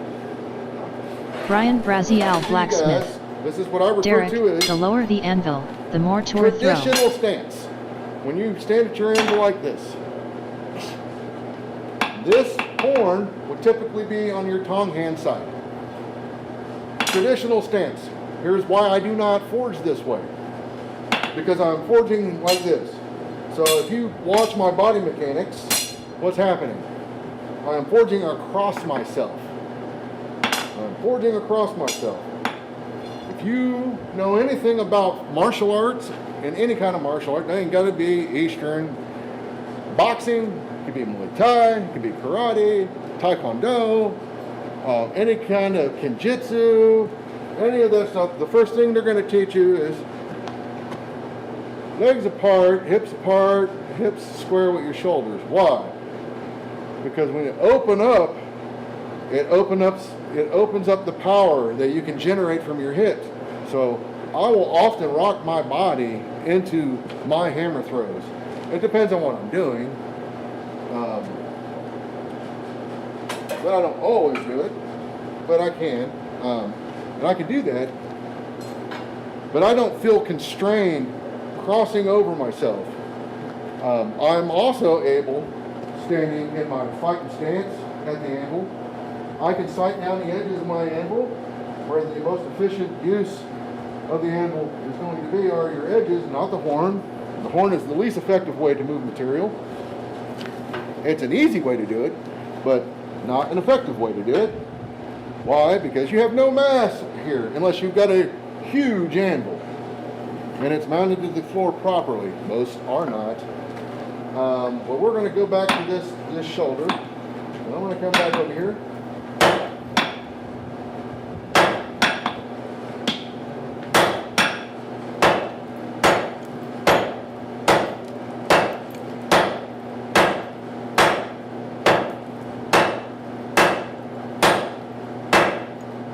Brian Braziel Blacksmith. This is what I refer Derek, to as the lower the anvil, the more toward throw. traditional stance. When you stand at your anvil like this, this horn would typically be on your tongue hand side. Traditional stance. Here's why I do not forge this way. Because I'm forging like this. So if you watch my body mechanics, what's happening? I am forging across myself. I'm forging across myself. If you know anything about martial arts, and any kind of martial art, they ain't got to be Eastern. Boxing, it could be Muay Thai, it could be karate, Taekwondo, any kind of Kenjutsu, any of that stuff. The first thing they're going to teach you is legs apart, hips square with your shoulders. Why? Because when you open up, it opens up the power that you can generate from your hips. So I will often rock my body into my hammer throws. It depends on what I'm doing. But I don't always do it. But I can. And I can do that. But I don't feel constrained crossing over myself. I'm also able, standing in my fighting stance at the anvil, I can sight down the edges of my anvil, where the most efficient use of the anvil is going to be are your edges, not the horn. The horn is the least effective way to move material. It's an easy way to do it, but not an effective way to do it. Why? Because you have no mass here, unless you've got a huge anvil. And it's mounted to the floor properly. Most are not. But we're going to go back to this shoulder. And I'm going to come back over here.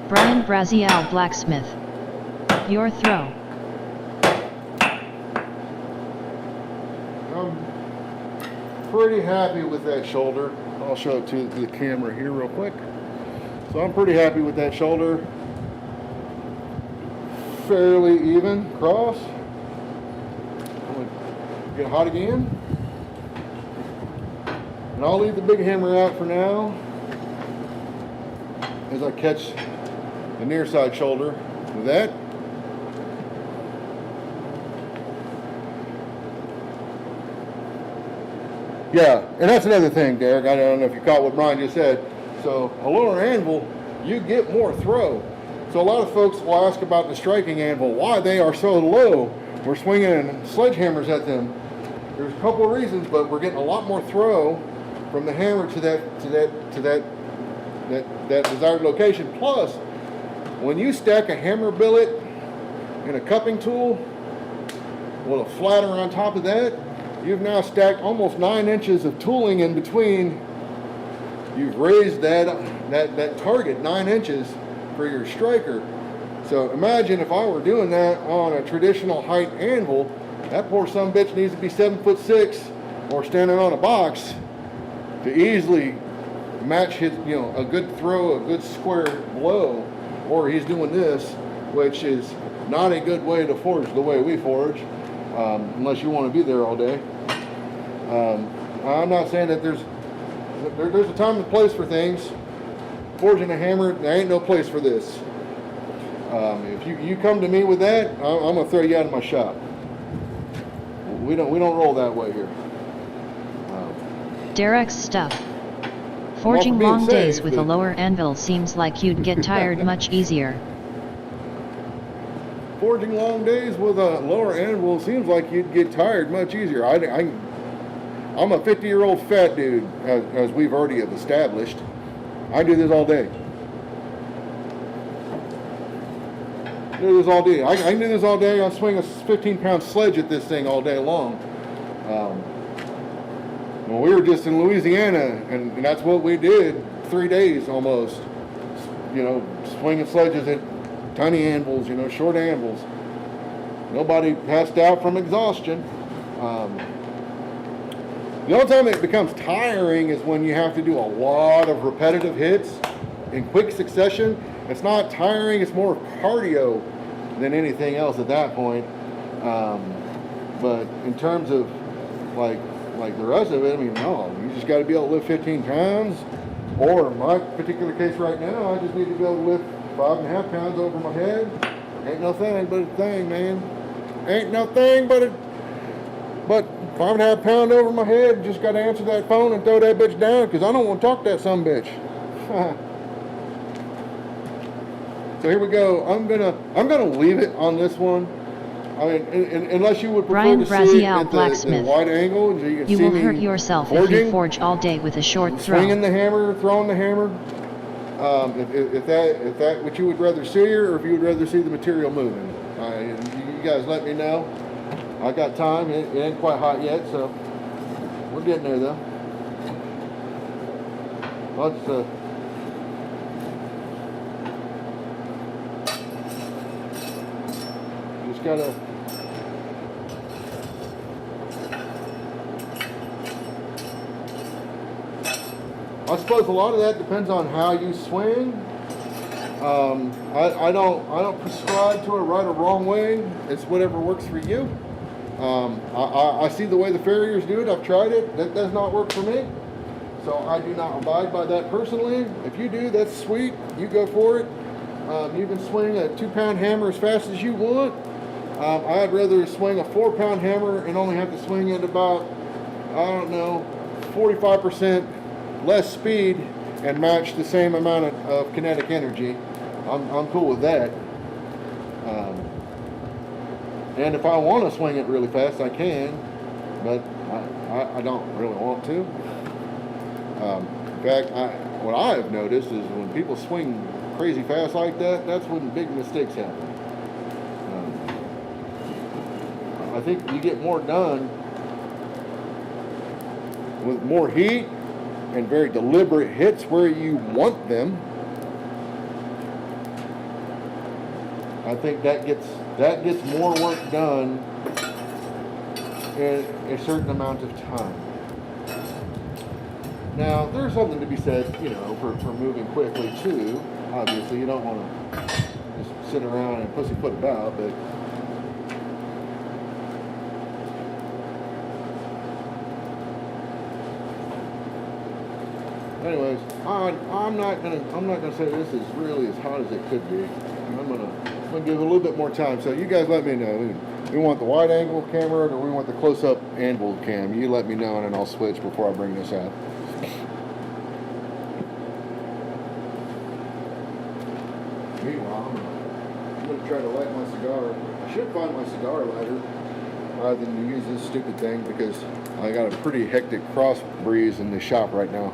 Brian Braziel Blacksmith. Your throw. I'm pretty happy with that shoulder. I'll show it to the camera here real quick. So I'm pretty happy with that shoulder. Fairly even cross. I'm going to get hot again. And I'll leave the big hammer out for now as I catch the near side shoulder with that. Yeah, and that's another thing, Derek. I don't know if you caught what Brian just said. So a lower anvil, you get more throw. So a lot of folks will ask about the striking anvil, why they are so low. We're swinging sledgehammers at them. There's a couple of reasons, but we're getting a lot more throw from the hammer to that desired location. Plus, when you stack a hammer billet and a cupping tool with a flatter on top of that, you've now stacked almost 9 inches of tooling in between you've raised that target 9 inches for your striker. So imagine if I were doing that on a traditional height anvil, that poor sumbitch needs to be 7'6" or standing on a box to easily match his, a good throw, a good square blow, or he's doing this, which is not a good way to forge the way we forge, unless you want to be there all day. I'm not saying that there's a time and place for things. Forging a hammer, there ain't no place for this. If you come to me with that, I'm gonna throw you out of my shop. We don't roll that way here. Derek's stuff. Forging long days with a lower anvil seems like you'd get tired much easier. Forging long days with a lower anvil seems like you'd get tired much easier. I'm a 50-year-old fat dude, as we've already established. I do this all day. I can do this all day. I swing a 15-pound sledge at this thing all day long. Well, we were just in Louisiana, and that's what we did 3 days almost. Swinging sledges at tiny anvils, short anvils. Nobody passed out from exhaustion. The only time it becomes tiring is when you have to do a lot of repetitive hits in quick succession. It's not tiring, it's more cardio than anything else at that point. But in terms of like the rest of it, no, you just got to be able to lift 15 pounds. Or in my particular case right now, I just need to be able to lift 5.5 pounds over my head. Ain't no thing but a thing, man. Ain't no thing but 5.5 pound over my head. Just got to answer that phone and throw that bitch down because I don't want to talk to that sumbitch. So here we go. I'm gonna leave it on this one. Unless you would prefer to see it at the wide angle, so you can see will hurt yourself if you forge all day with a short throw. Swinging the hammer, throwing the hammer. If that what you would rather see, or if you would rather see the material moving. You guys let me know. I got time. It ain't quite hot yet, so we're getting there though. Let's just gotta. I suppose a lot of that depends on how you swing. I don't prescribe to a right or wrong way. It's whatever works for you. I see the way the farriers do it. I've tried it. That does not work for me. So I do not abide by that personally. If you do, that's sweet. You go for it. You can swing a 2-pound hammer as fast as you want. I'd rather swing a 4-pound hammer and only have to swing it about, 45% less speed and match the same amount of kinetic energy. I'm cool with that. And if I want to swing it really fast, I can, but I don't really want to. In fact, what I've noticed is when people swing crazy fast like that, that's when big mistakes happen. I think you get more done with more heat and very deliberate hits where you want them. I think that gets more work done in a certain amount of time. Now, there's something to be said, for moving quickly too. Obviously, you don't want to just sit around and pussyfoot about, but anyways, I'm not gonna say this is really as hot as it could be. I'm gonna give it a little bit more time. So you guys let me know. We want the wide angle camera or we want the close up anvil cam. You let me know and then I'll switch before I bring this out. Meanwhile, I'm gonna try to light my cigar. I should find my cigar lighter rather than to use this stupid thing because I got a pretty hectic cross breeze in the shop right now.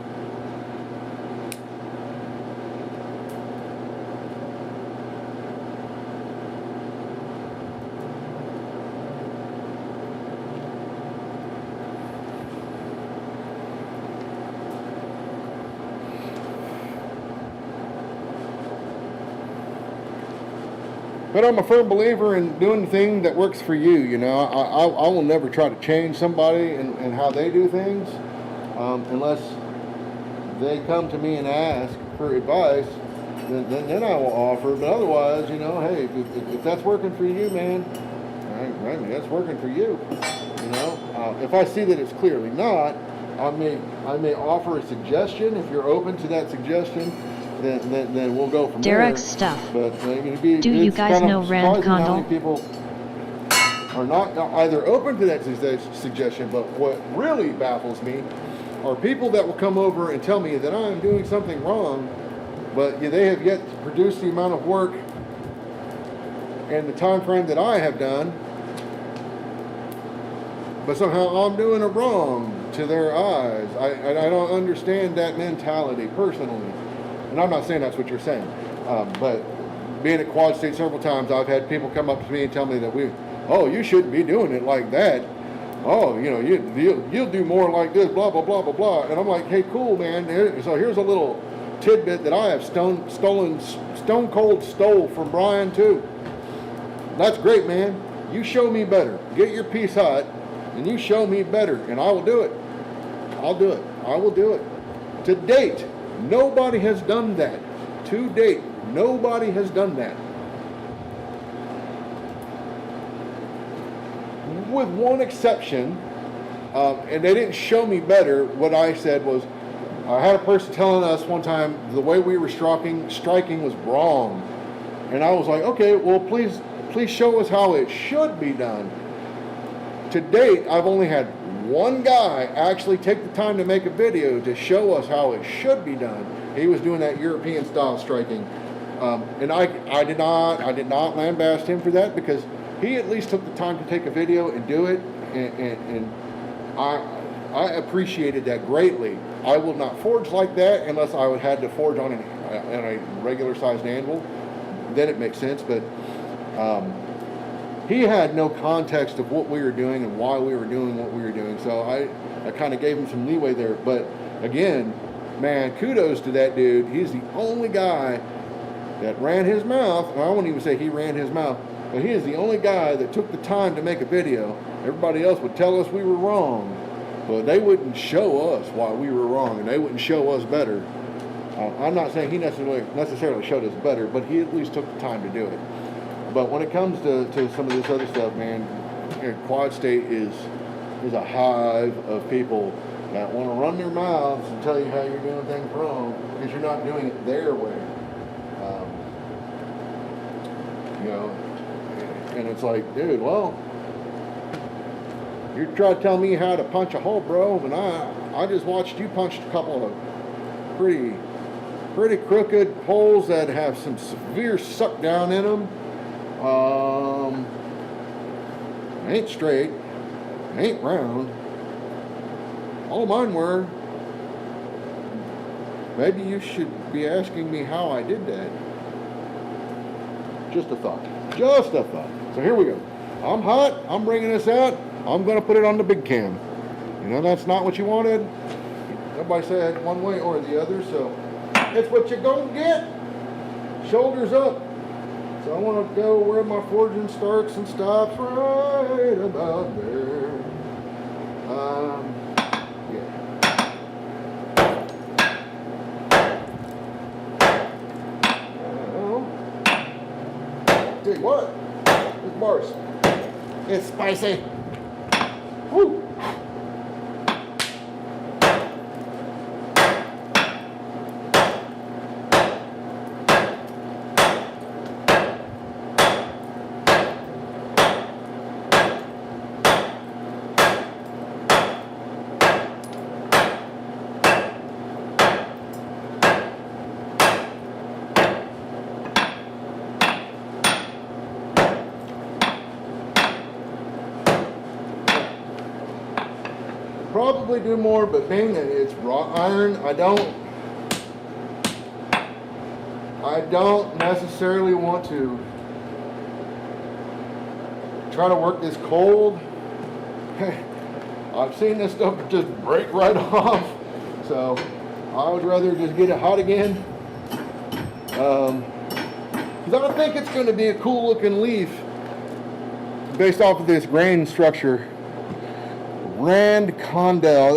But I'm a firm believer in doing the thing that works for you. You know, I will never try to change somebody and how they do things unless they come to me and ask for advice. Then I will offer. But otherwise, you know, hey, if that's working for you, man, right, that's working for you. You know, if I see that it's clearly not, I may offer a suggestion. If you're open to that suggestion, then we'll go from Derek's there. stuff. But do you guys know Rand Condal? How many Condal? people are not either open to that suggestion, but what really baffles me are people that will come over and tell me that I'm doing something wrong, but they have yet to produce the amount of work and the time frame that I have done, but somehow I'm doing it wrong to their eyes. I don't understand that mentality personally. And I'm not saying that's what you're saying, but being at Quad State several times, I've had people come up to me and tell me that you shouldn't be doing it like that. Oh, you know, you'll do more like this, blah, blah, blah, blah, blah. And I'm like, hey, cool, man. So here's a little tidbit that I have stone cold stole from Brian too. That's great, man. You show me better. Get your piece hot, and you show me better, and I will do it. I'll do it. I will do it. To date, nobody has done that. To date, nobody has done that. With one exception, and they didn't show me better. What I said was, I had a person telling us one time the way we were striking was wrong. And I was like, okay, well, please show us how it should be done. To date, I've only had one guy actually take the time to make a video to show us how it should be done. He was doing that European style striking. And I did not lambaste him for that, because he at least took the time to take a video and do it. And I appreciated that greatly. I will not forge like that unless I would had to forge on a regular sized anvil. Then it makes sense. But he had no context of what we were doing and why we were doing what we were doing. So I kind of gave him some leeway there. But again, man, kudos to that dude. He's the only guy that ran his mouth. And I won't even say he ran his mouth, but he is the only guy that took the time to make a video. Everybody else would tell us we were wrong, but they wouldn't show us why we were wrong, and they wouldn't show us better. I'm not saying he necessarily showed us better, but he at least took the time to do it. But when it comes to some of this other stuff, man, Quad State is a hive of people that want to run their mouths and tell you how you're doing things wrong because you're not doing it their way. You know, and it's like, dude, well, you try to tell me how to punch a hole, bro, and I just watched you punch a couple of pretty crooked holes that have some severe suck down in them. Ain't straight, ain't round. All mine were. Maybe you should be asking me how I did that. Just a thought. Just a thought. So here we go. I'm hot. I'm bringing this out. I'm going to put it on the big cam. You know, that's not what you wanted. Nobody said one way or the other, so it's what you're going to get. Shoulders up. So I want to go where my forging starts and stops, right about there. Yeah. Tell you what, this bars, it's spicy. Woo! Probably do more, but being that it's wrought iron, I don't necessarily want to try to work this cold. I've seen this stuff just break right off, so I would rather just get it hot again. Because Because I think it's going to be a cool looking leaf based off of this grain structure. Rand Condell.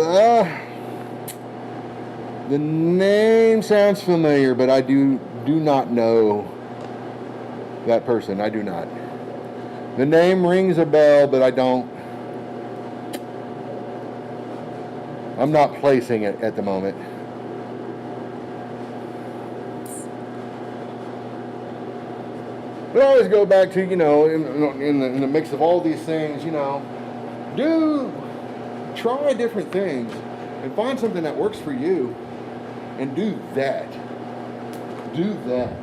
The name sounds familiar, but I do not know that person. I do not. The name rings a bell, but I'm not placing it at the moment. But I always go back to, in the mix of all these things, try different things and find something that works for you and do that. Do that.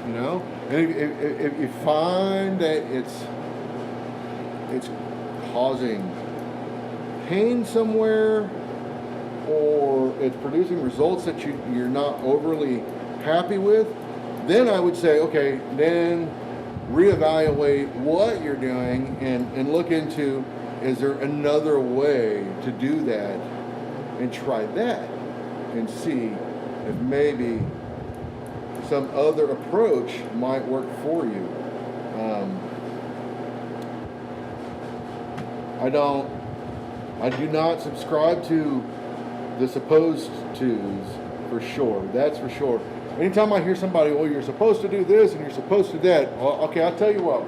And if you find that it's causing pain somewhere, or it's producing results that you're not overly happy with, then I would say, okay, then reevaluate what you're doing and look into, is there another way to do that, and try that and see if maybe some other approach might work for you. I do not subscribe to the supposed tos for sure. That's for sure. Anytime I hear somebody, well, you're supposed to do this and you're supposed to do that. Well, okay, I'll tell you what.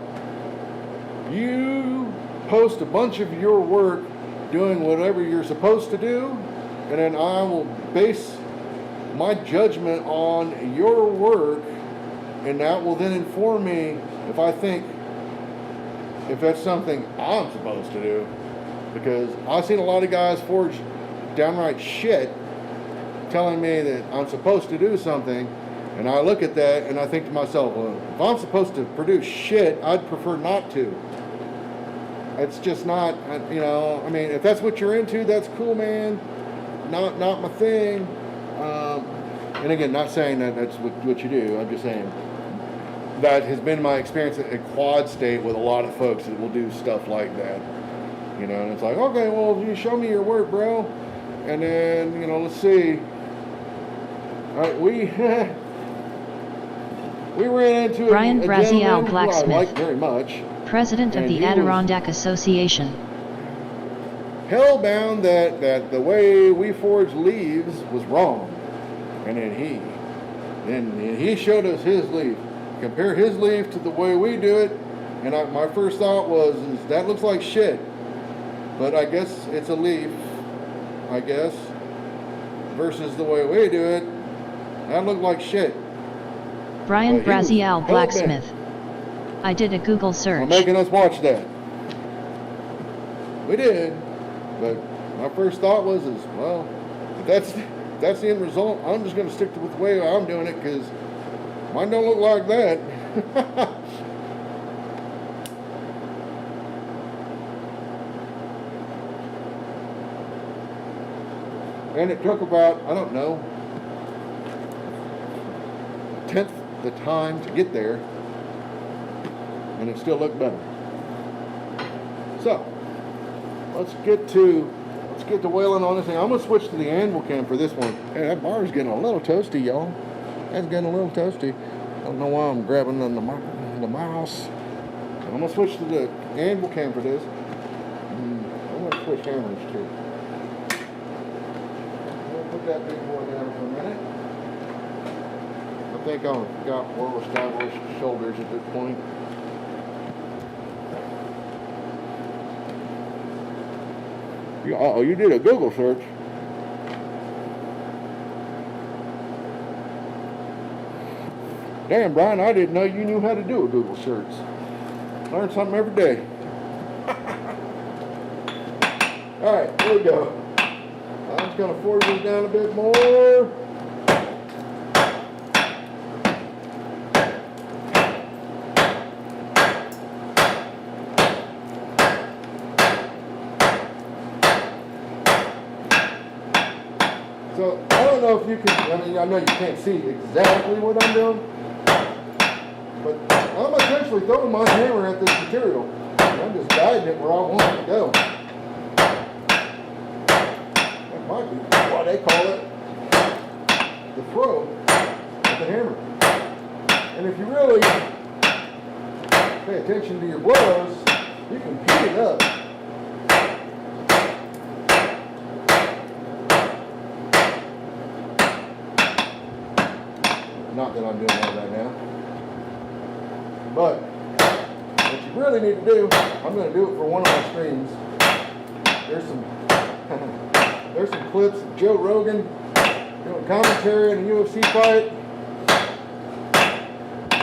You post a bunch of your work doing whatever you're supposed to do, and then I will base my judgment on your work, and that will then inform me if I think if that's something I'm supposed to do. Because I've seen a lot of guys forge downright shit telling me that I'm supposed to do something, and I look at that and I think to myself, well, if I'm supposed to produce shit, I'd prefer not to. It's just not, if that's what you're into, that's cool, man. Not my thing. And again, not saying that that's what you do. I'm just saying that has been my experience at Quad State with a lot of folks that will do stuff like that. And it's like, okay, well, you show me your work, bro. And then, let's see. All right, we ran into Brian a Braziel gentleman Blacksmith, who I like very much, President of the Adirondack Association. hellbound that the way we forge leaves was wrong. And then he showed us his leaf. Compare his leaf to the way we do it, and my first thought was, that looks like shit. But I guess it's a leaf, versus the way we do it, that looked like shit. Brian Braziel Blacksmith. I did a Google search. For making us watch that. We did, but my first thought was, well, if that's the end result, I'm just going to stick to the way I'm doing it, because mine don't look like that. And it took about, I don't know, 1/10 the time to get there, and it still looked better. So, let's get to whaling on this thing. I'm gonna switch to the anvil cam for this one. Hey, that bar is getting a little toasty, y'all. That's getting a little toasty. I don't know why I'm grabbing on the mouse. I'm gonna switch to the anvil cam for this. I'm gonna switch hammers too. Put that big boy down for a minute. I think I've got well established shoulders at this point. You did a Google search. Damn, Brian, I didn't know you knew how to do a Google search. Learn something every day. All right, here we go. I'm just going to forge this down a bit more. So, I don't know if you can, I know you can't see exactly what I'm doing, but I'm essentially throwing my hammer at this material. I'm just guiding it where I want it to go. That might be what they call it. the throw with the hammer. And if you really pay attention to your blows, you can heat it up. Not that I'm doing that right now. But what you really need to do, I'm going to do it for one of my streams. There's some clips of Joe Rogan doing commentary in a UFC fight.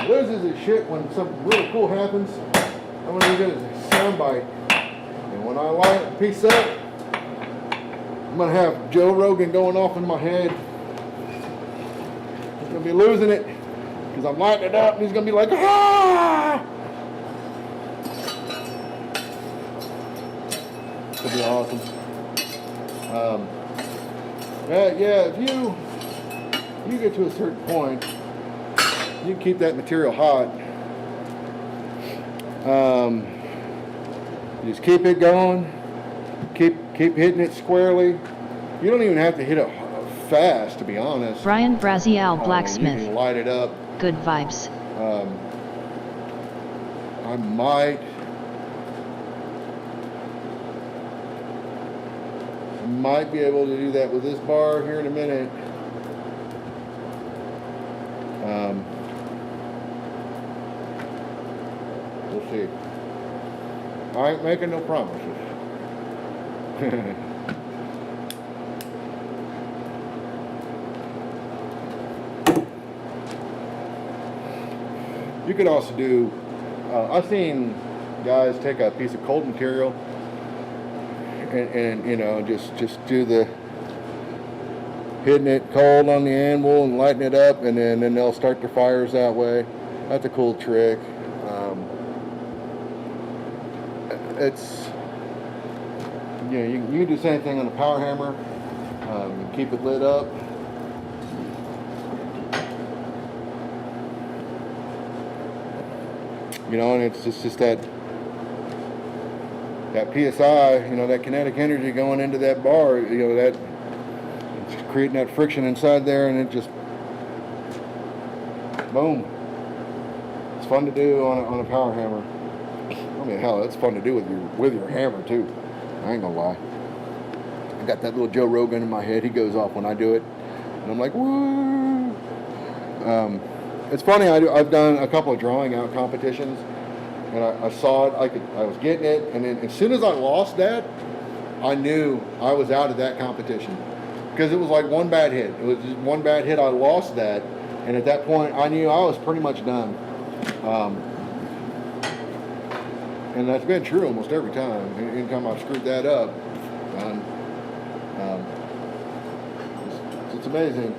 He loses his shit when something really cool happens. I'm going to do it as a sound bite. And when I line the piece up, I'm going to have Joe Rogan going off in my head. He's going to be losing it because I'm lighting it up and he's going to be like, ah! It'll be awesome. Yeah, if you get to a certain point, you can keep that material hot. You just keep it going. Keep hitting it squarely. You don't even have to hit it fast, to be honest. Brian Braziel You Blacksmith. can light it up. Good vibes. I might be able to do that with this bar here in a minute. We'll see. I ain't making no promises. You could also do, I've seen guys take a piece of cold material and you know, just do the hitting it cold on the anvil and lighting it up, and then they'll start their fires that way. That's a cool trick. It's, you know, you can do the same thing on a power hammer. You keep it lit up. You know, and it's just that PSI, you know, that kinetic energy going into that bar, you know, that it's just creating that friction inside there, and it just, boom. It's fun to do on a power hammer. I mean, hell, it's fun to do with your hammer too. I ain't gonna lie. I got that little Joe Rogan in my head. He goes off when I do it, and I'm like, woo. It's funny. I've done a couple of drawing out competitions, and I saw it. I was getting it, and then as soon as I lost that, I knew I was out of that competition because it was like one bad hit. It was just one bad hit. I lost that, and at that point, I knew I was pretty much done. And that's been true almost every time. Anytime I've screwed that up, done. It's amazing.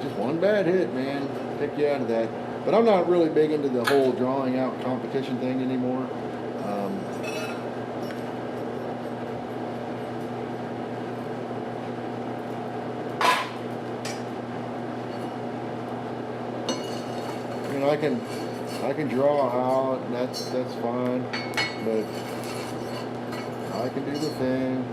Just one bad hit, man, take you out of that. But I'm not really big into the whole drawing out competition thing anymore. You know, I can draw out, and that's fine, but I can do the thing.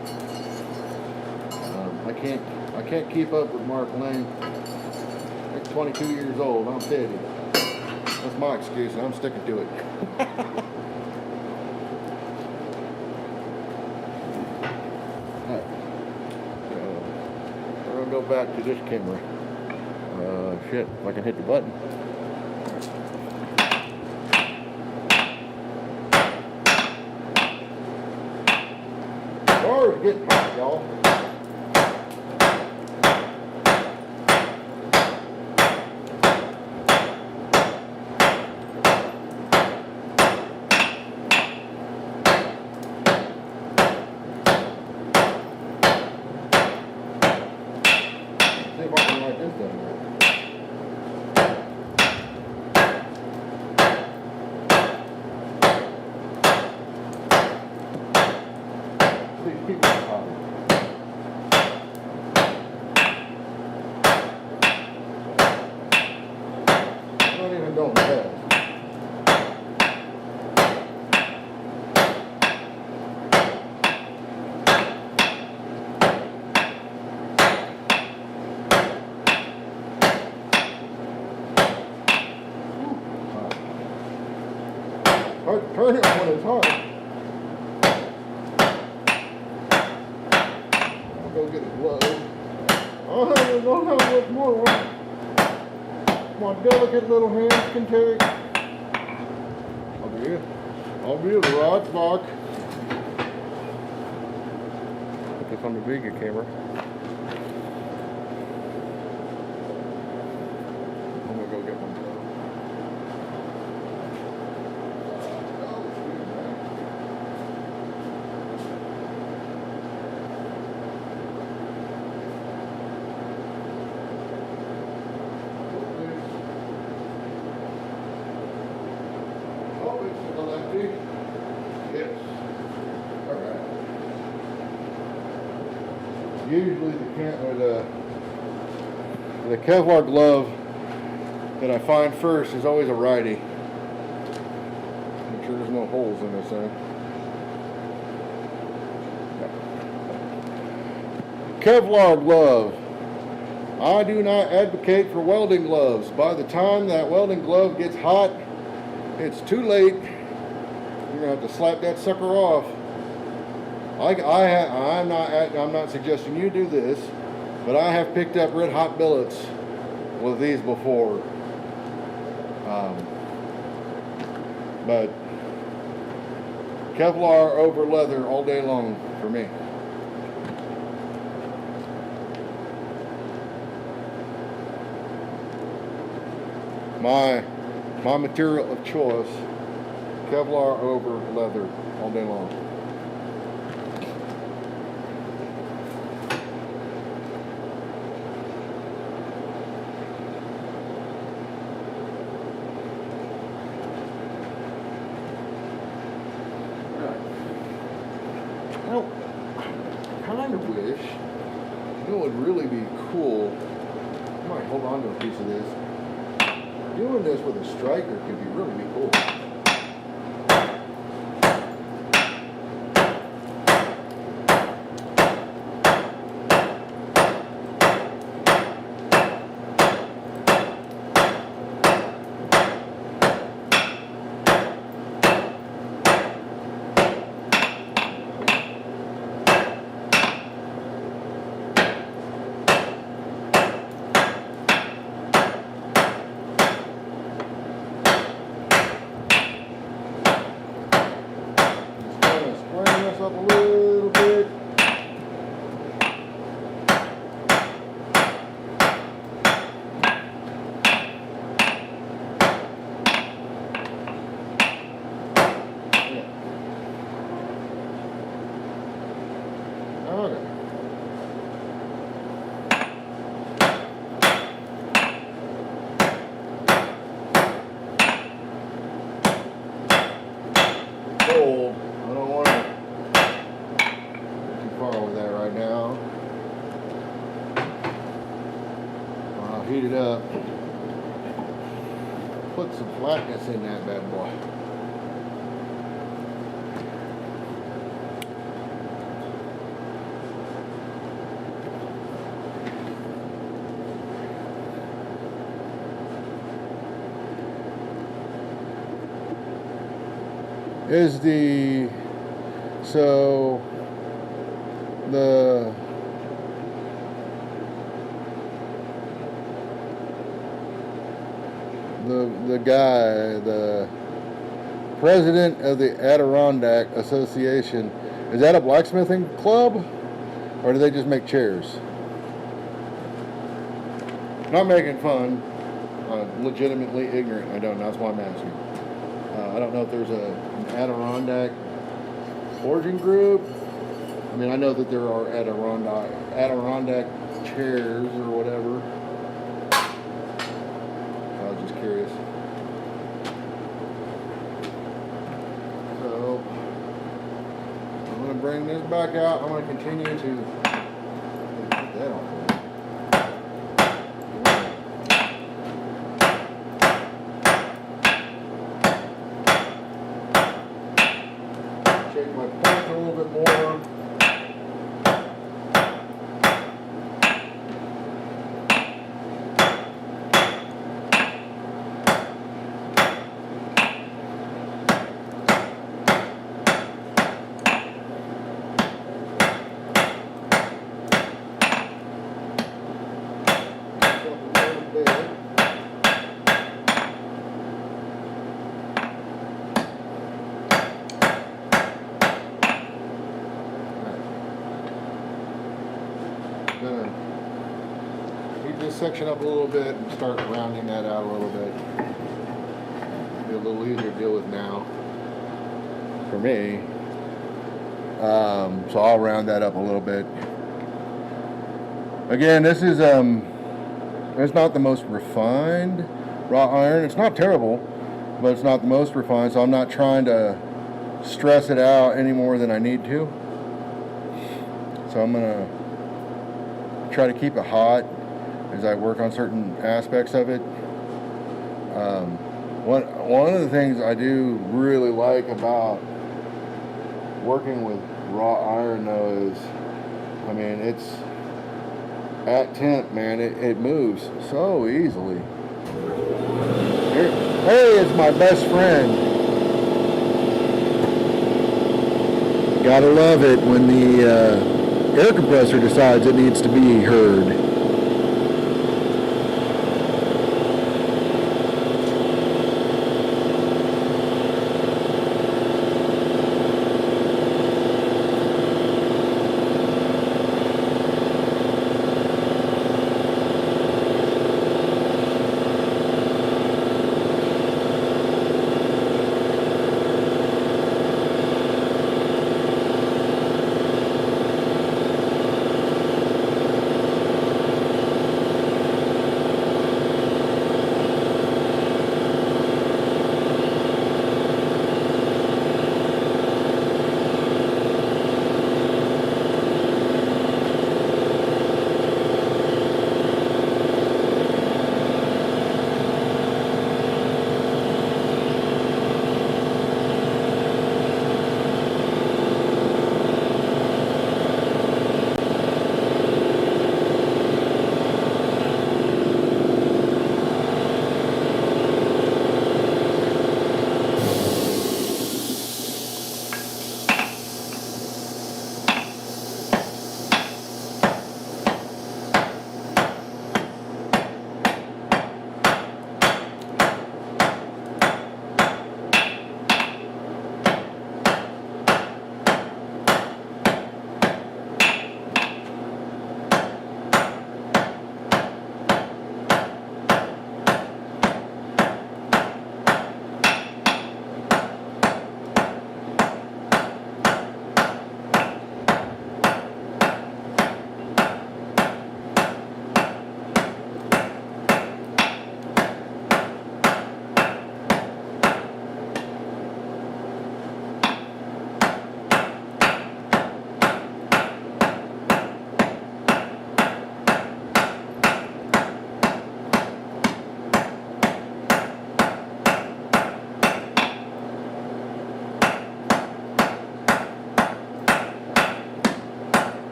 I can't keep up with Mark Lane. I'm 22 years old. I'm 50. That's my excuse, and I'm sticking to it. Alright. We're gonna go back to this camera. Shit, if I can hit the button. Bars getting hot, y'all. See if I can light this down here. These people are hot. I'm not even doing that. have to turn it when it's hot. I'll go get a glove. I don't have much more work my delicate little hands can take. I'll be the rod block. Put this on the Vega camera. I'm gonna go get one. Yes. All right. Usually the Kevlar glove that I find first is always a righty. Make sure there's no holes in this thing. Kevlar glove. I do not advocate for welding gloves. By the time that welding glove gets hot, it's too late. You're gonna have to slap that sucker off. I'm not suggesting you do this, but I have picked up red hot billets with these before. But Kevlar over leather all day long for me. My material of choice. Kevlar over leather all day long. Now, I kind of wish, it would really be cool. I might hold on to a piece of this. Doing this with a striker could be really cool. Up a little bit. Okay. Cold. I don't want to with that right now. I'll heat it up. Put some flatness in that bad boy. The guy, the president of the Adirondack Association, is that a blacksmithing club, or do they just make chairs? Not making fun. I'm legitimately ignorant. I don't know. That's why I'm asking. I don't know if there's an Adirondack forging group. I mean, I know that there are Adirondack chairs or whatever. I was just curious. So, I'm going to bring this back out. I'm going to continue to put that on. Shake my point a little bit more. this section up a little bit and start rounding that out a little bit. Be a little easier to deal with now for me. So I'll round that up a little bit. Again, this is it's not the most refined wrought iron. It's not terrible, but it's not the most refined, so I'm not trying to stress it out any more than I need to. So I'm gonna try to keep it hot as I work on certain aspects of it. One of the things I do really like about working with wrought iron though is, I mean, it's at temp, man, it moves so easily. Hey, it's my best friend. Gotta love it when the air compressor decides it needs to be heard.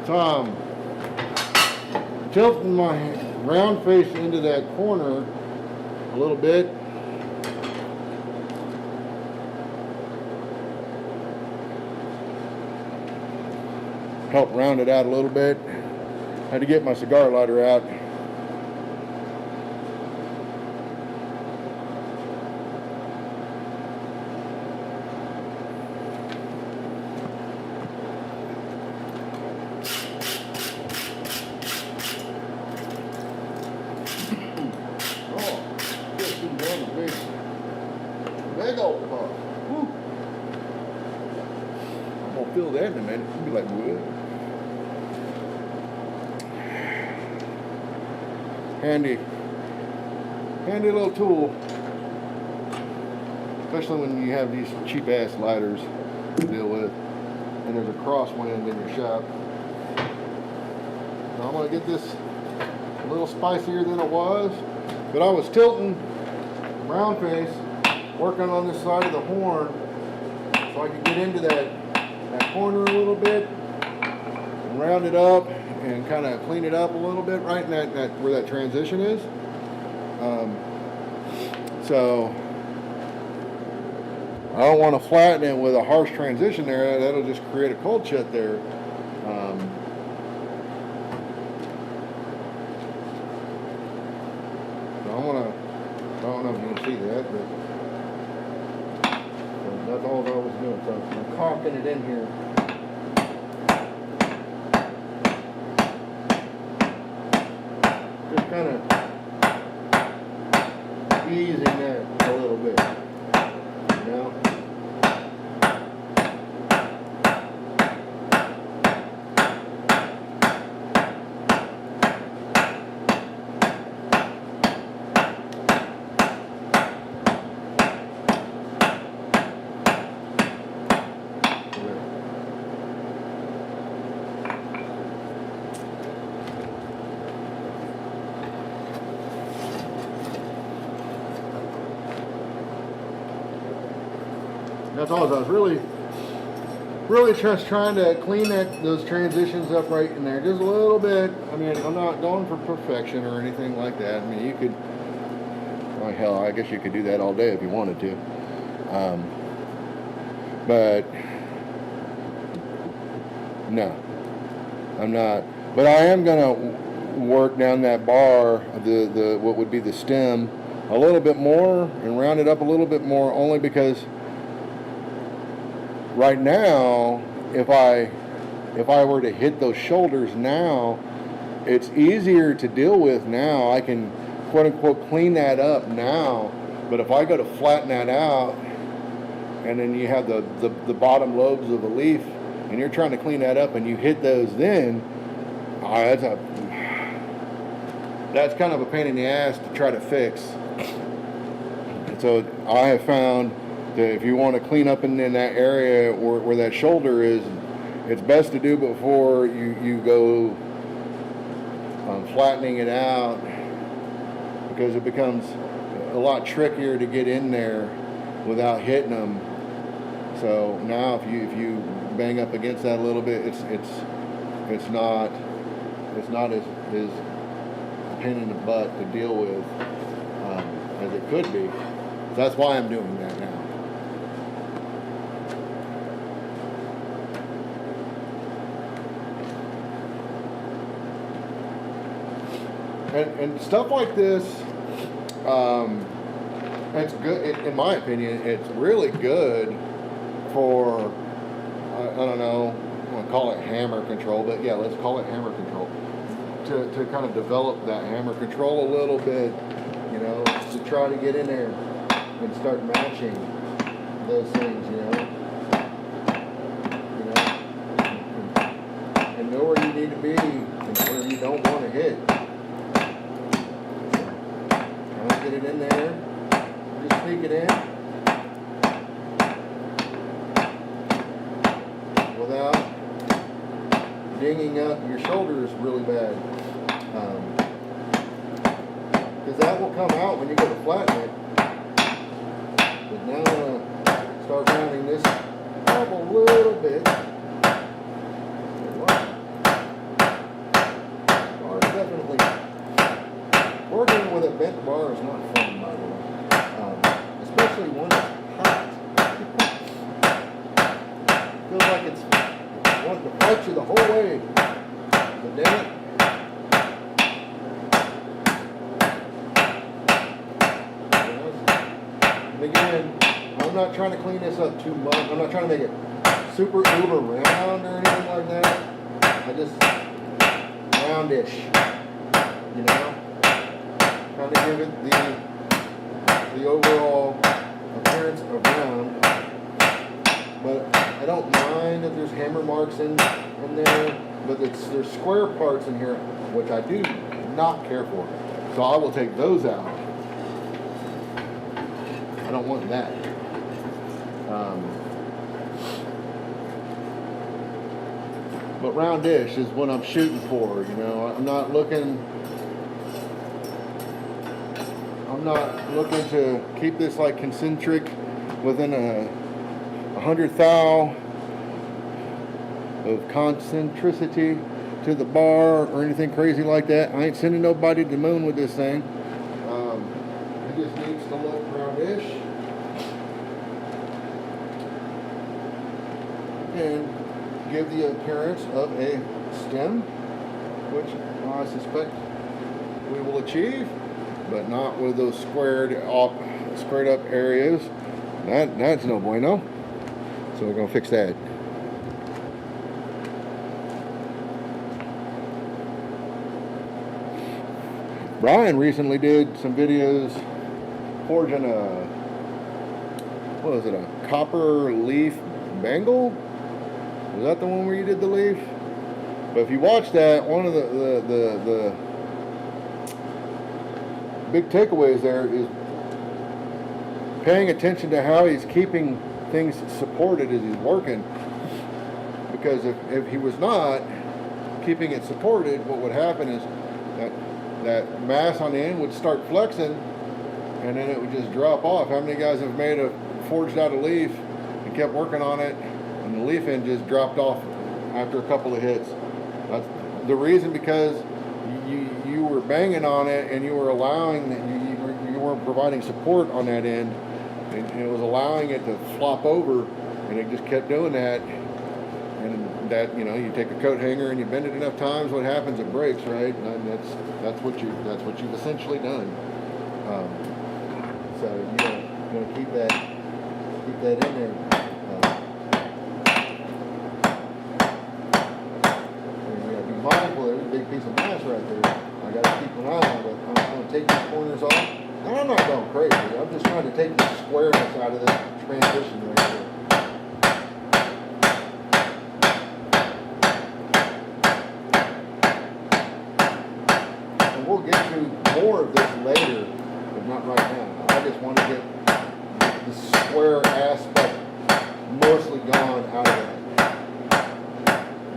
So I'm tilting my round face into that corner a little bit. Help round it out a little bit. Had to get my cigar lighter out. Big old puff. Woo. I'm gonna feel that in a minute. It'll be like, whoa. Handy little tool, especially when you have these cheap ass lighters to deal with, and there's a crosswind in your shop. Now I'm gonna get this a little spicier than it was, but I was tilting round face, working on this side of the horn, so I could get into that corner a little bit and round it up and kind of clean it up a little bit right in that where that transition is. So I don't want to flatten it with a harsh transition there. That'll just create a cold shut there. So I'm gonna don't know if you can see that, but that's all I was doing. So I'm caulking it in here. Just kind of easing that a little bit, you know. That's all. I was really just trying to clean those transitions up right in there, just a little bit. I mean, I'm not going for perfection or anything like that. I mean, you could, well, hell, I guess you could do that all day if you wanted to. But no, I'm not. But I am gonna work down that bar, the what would be the stem, a little bit more and round it up a little bit more, only because right now, if I were to hit those shoulders now, it's easier to deal with now. I can quote unquote clean that up now. But if I go to flatten that out, and then you have the bottom lobes of the leaf, and you're trying to clean that up, and you hit those, then that's kind of a pain in the ass to try to fix. And so I have found that if you want to clean up in that area where that shoulder is, it's best to do before you go flattening it out, because it becomes a lot trickier to get in there without hitting them. So now if you bang up against that a little bit, it's not as pain in the butt to deal with as it could be. So that's why I'm doing that now. And stuff like this, it's good, in my opinion, it's really good for, I don't know, I want to call it hammer control, but yeah, let's call it hammer control. To kind of develop that hammer control a little bit, you know, to try to get in there and start matching those things, you know, and know where you need to be and where you don't want to hit. Get it in there, just sneak it in without dinging up your shoulders really bad, because that will come out when you go to flatten it. But now I'm going to start rounding this up a little bit. Bar is definitely working with a bent bar is not fun, by the way, especially when it's hot. Feels like it's wanting to fight you the whole way. But damn it. And again, I'm not trying to clean this up too much. I'm not trying to make it super uber round or anything like that. I just roundish, you know. Trying to give it the overall appearance of round, but I don't mind that there's hammer marks in there, but there's square parts in here which I do not care for, so I will take those out. I don't want that. But roundish is what I'm shooting for, you know. I'm not looking to keep this like concentric within 100 thou of concentricity to the bar or anything crazy like that. I ain't sending nobody to the moon with this thing. It just needs to look roundish and give the appearance of a stem, which I suspect we will achieve. but not with those squared up areas. That's no bueno. So we're gonna fix that. Brian recently did some videos forging a, what was it, a copper leaf bangle? Was that the one where you did the leaf? But if you watch that, one of the big takeaways there is paying attention to how he's keeping things supported as he's working. Because if he was not keeping it supported, what would happen is that mass on the end would start flexing, and then it would just drop off. How many guys have made a forged out a leaf and kept working on it, and the leaf end just dropped off after a couple of hits? That's the reason, because you were banging on it and you were allowing that you weren't providing support on that end, and it was allowing it to flop over, and it just kept doing that. And that, you take a coat hanger and you bend it enough times, what happens? It breaks, right? And that's what you've essentially done. So you gotta keep that in there. You gotta be mindful. There's a big piece of mass right there. I gotta keep an eye on it. I'm gonna take these corners off. And I'm not going crazy. I'm just trying to take the squareness out of this transition right here. We'll get to more of this later, but not right now. I just want to get the square aspect mostly gone out of that.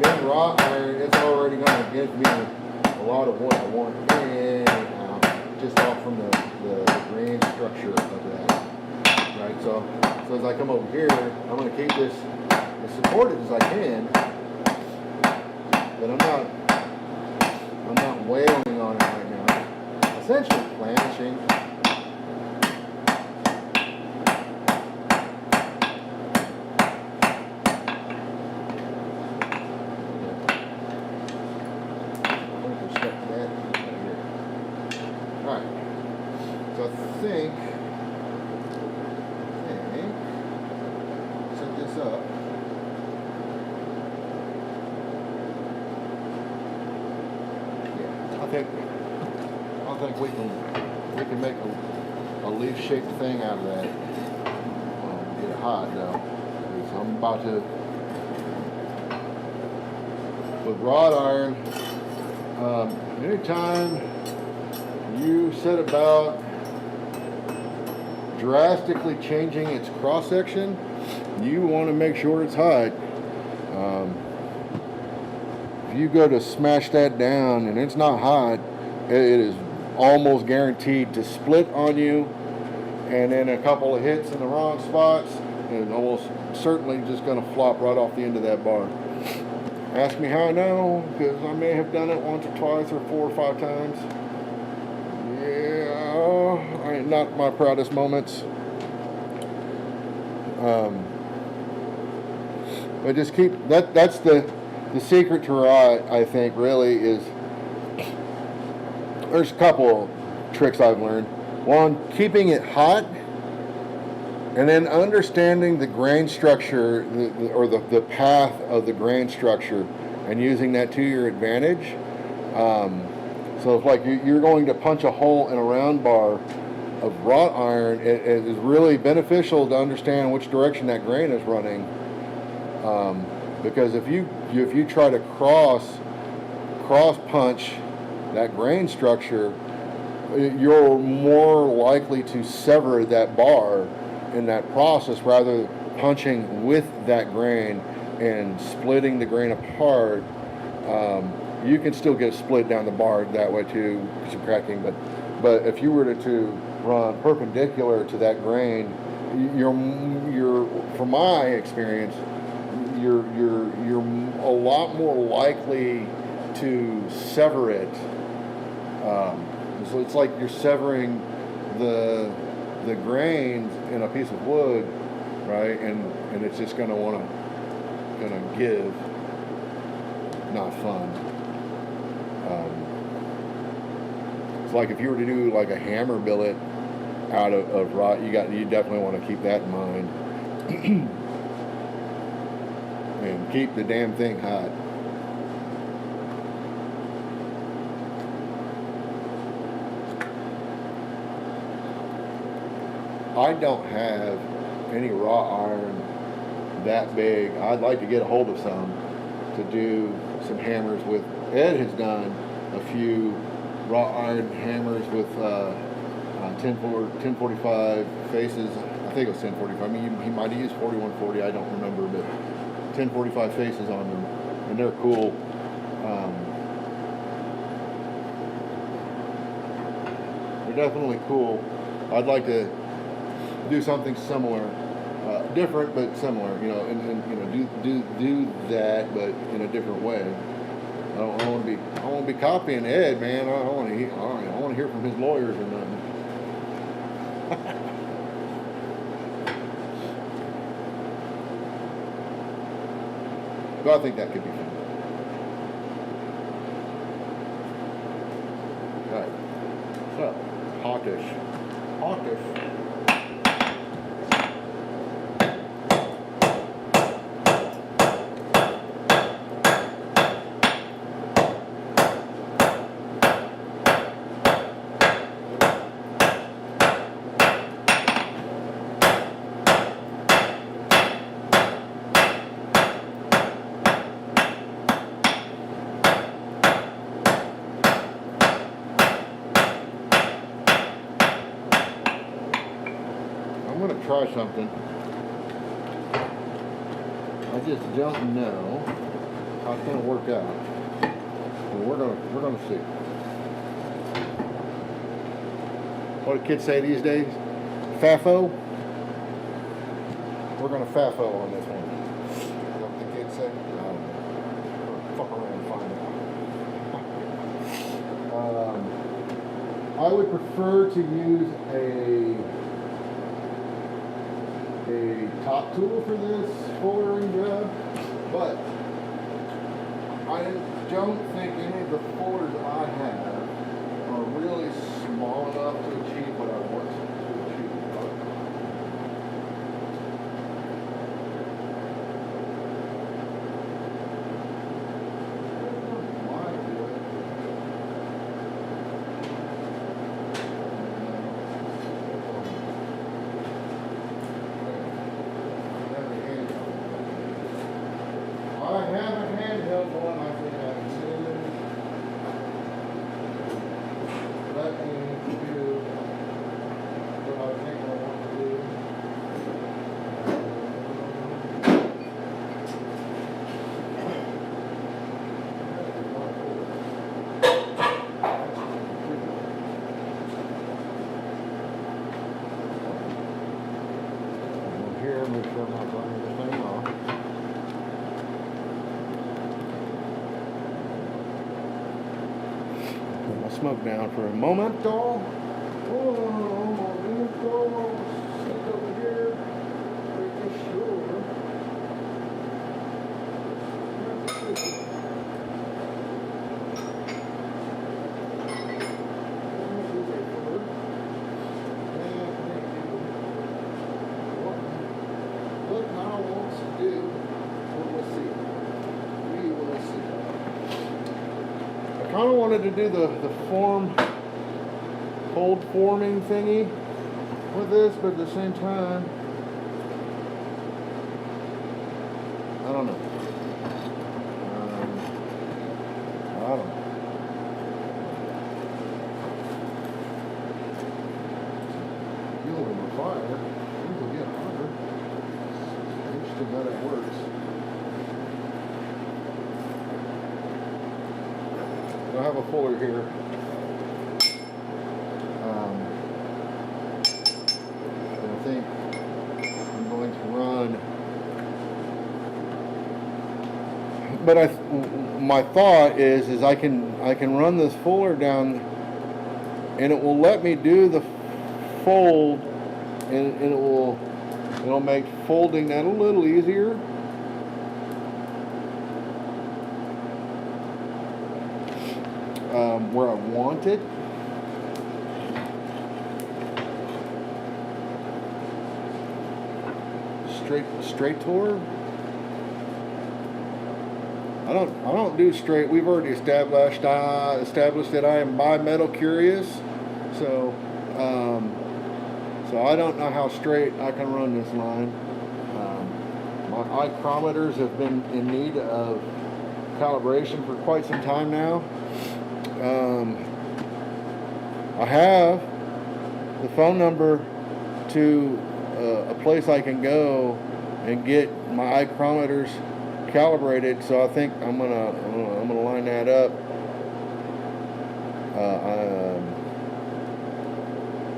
Being wrought iron, it's already going to give me a lot of what I want anyhow, just off from the grain structure of that. Right, so as I come over here, I'm going to keep this as supported as I can, but I'm not wailing on it right now. Essentially planishing. Alright. So I think set this up. I think we can make a leaf-shaped thing out of that. Get it hot though. So I'm about to, with wrought iron. Anytime you set about drastically changing its cross section, you want to make sure it's hot. If you go to smash that down and it's not hot, it is almost guaranteed to split on you, and then a couple of hits in the wrong spots, and almost certainly just going to flop right off the end of that bar. Ask me how I know, because I may have done it once or twice or 4 or 5 times. Yeah, not my proudest moments. But just keep that's the secret to wrought, I think, really is. There's a couple tricks I've learned. One, keeping it hot, and then understanding the grain structure, or the path of the grain structure, and using that to your advantage. So if like you're going to punch a hole in a round bar of wrought iron, it is really beneficial to understand which direction that grain is running. Because if you try to cross punch that grain structure, you're more likely to sever that bar in that process, rather than punching with that grain and splitting the grain apart. You can still get a split down the bar that way too, some cracking, but if you were to run perpendicular to that grain, you're from my experience, you're a lot more likely to sever it. So it's like you're severing the grains in a piece of wood, right? And it's just gonna give. Not fun. It's like if you were to do like a hammer billet out of rot, you definitely want to keep that in mind. And keep the damn thing hot. I don't have any raw iron that big. I'd like to get a hold of some to do some hammers with. Ed has done a few raw iron hammers with 1045 faces. I think it was 1045. I mean, he might have used 4140. I don't remember, but 1045 faces on them, and they're cool. They're definitely cool. I'd like to do something similar, different but similar. You know, and you know, do that, but in a different way. I don't want to be copying Ed, man. I want to hear from his lawyers or nothing. But I think that could be fun. All right. So, hawkish. I'm going to try something. I just don't know how it's going to work out. But we're going to see. What do kids say these days? FAFO? We're going to FAFO on this one. Is that what the kids say? I don't know. Fuck around and find out. I would prefer to use a top tool for this fullering job, but I don't think any of the fullers I have are really small enough to achieve what I want to achieve. I have a handheld one I think I can use. Let me do what I think I want to do. Here, make sure I'm not running the thing off. Smoke down for a moment, doll. Oh, sit over here. Pretty sure. What now wants to do? We'll see. We will see. I kind of wanted to do the fold forming thingy with this, but at the same time, I don't know. I don't know. Fuel in the fire, things will get hotter. Interesting how that works. I have a fuller here. And I think I'm going to run. But my thought is I can run this fuller down, and it will let me do the fold, and it'll make folding that a little easier. Where I want it. straight tour. I don't do straight. We've already established that I am bimetal curious. So so I don't know how straight I can run this line. My micrometers have been in need of calibration for quite some time now. I have the phone number to a place I can go and get my micrometers calibrated, so I think I'm gonna line that up.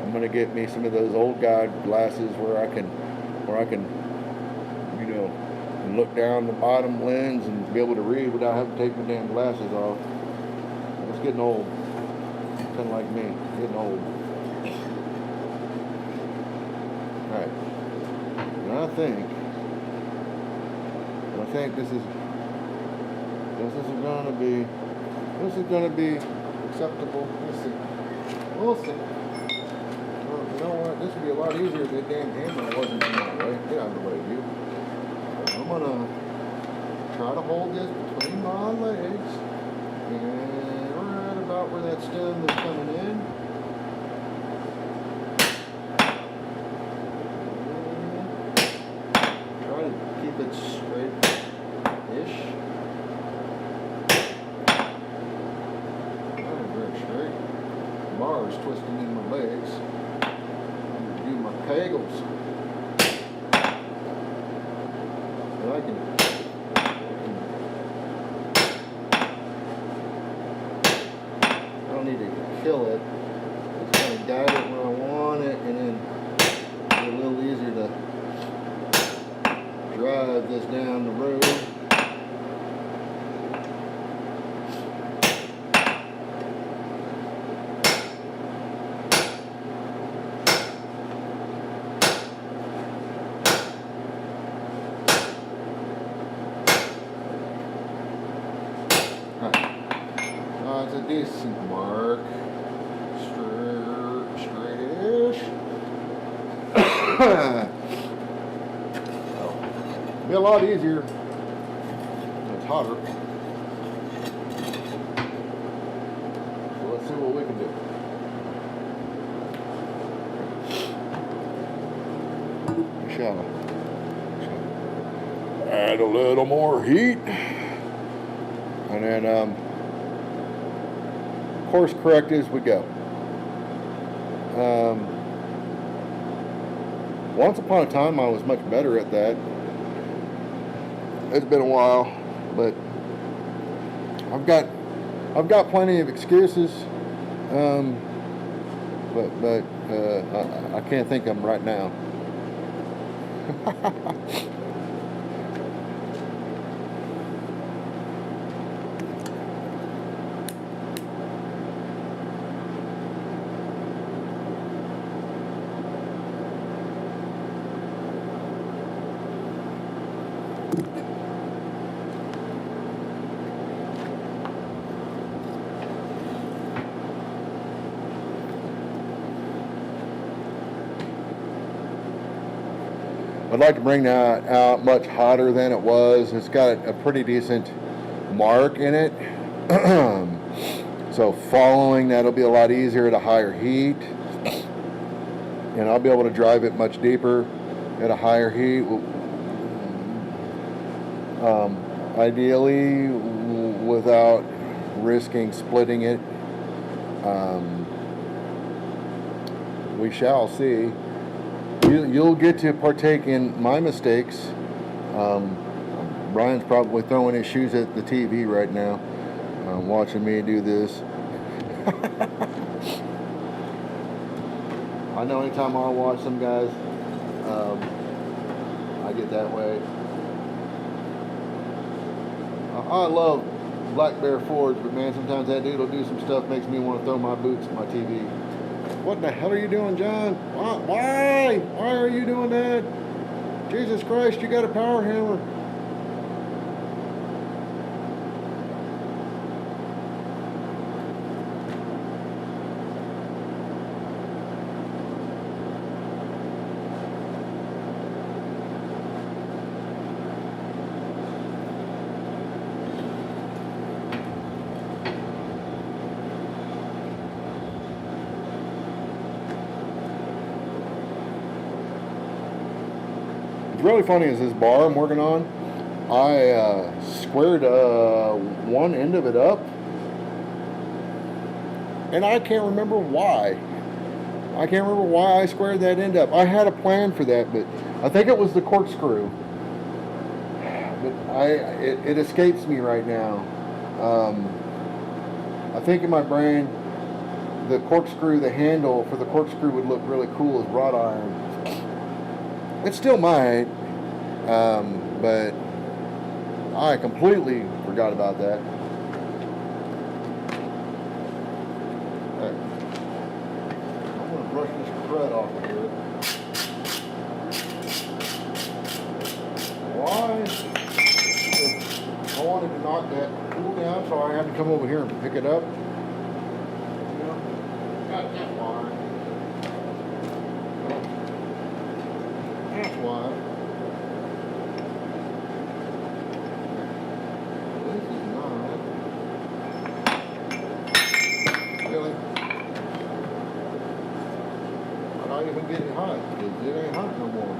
I'm gonna get me some of those old guy glasses where I can look down the bottom lens and be able to read without having to take my damn glasses off. It's getting old. Kind of like me, getting old. All right. And I think this is gonna be acceptable. Let's see. We'll see. Well, you know what? This would be a lot easier if that damn hammer wasn't in my way. Get out of the way, you. I'm gonna try to hold this between my legs, and right about where that stem is coming in. Try to keep it straight-ish. Not very straight. The bar is twisting in my legs. I'm gonna do my kegels. I don't need to kill it. Just kind of guide it where I want it, and then it's a little easier to drive this down the road. It's a decent mark. Straight-ish. It'll be a lot easier when it's hotter. So let's see what we can do. We shall add a little more heat. And then course correct as we go. Once upon a time I was much better at that. It's been a while, but I've got plenty of excuses. But I can't think of them right now. I'd like to bring that out much hotter than it was. It's got a pretty decent mark in it. So following that'll be a lot easier at a higher heat. And I'll be able to drive it much deeper at a higher heat. Ideally without risking splitting it. We shall see. You'll get to partake in my mistakes. Brian's probably throwing his shoes at the TV right now, watching me do this. I know anytime I watch some guys, I get that way. I love Black Bear Forge, but man, sometimes that dude will do some stuff makes me want to throw my boots at my TV. What the hell are you doing, John? Why? Why are you doing that? Jesus Christ, you got a power hammer. What's really funny is this bar I'm working on, I squared one end of it up, and I can't remember why. I can't remember why I squared that end up. I had a plan for that, but I think it was the corkscrew. But it escapes me right now. I think in my brain, the corkscrew, the handle for the corkscrew would look really cool as wrought iron. It still might, but I completely forgot about that. Right. I'm going to brush this crud off of here. Why? I wanted to knock that cool down, so I had to come over here and pick it up. Got that wire. That's why. This is not. Really? I'm not even getting hot because it ain't hot no more.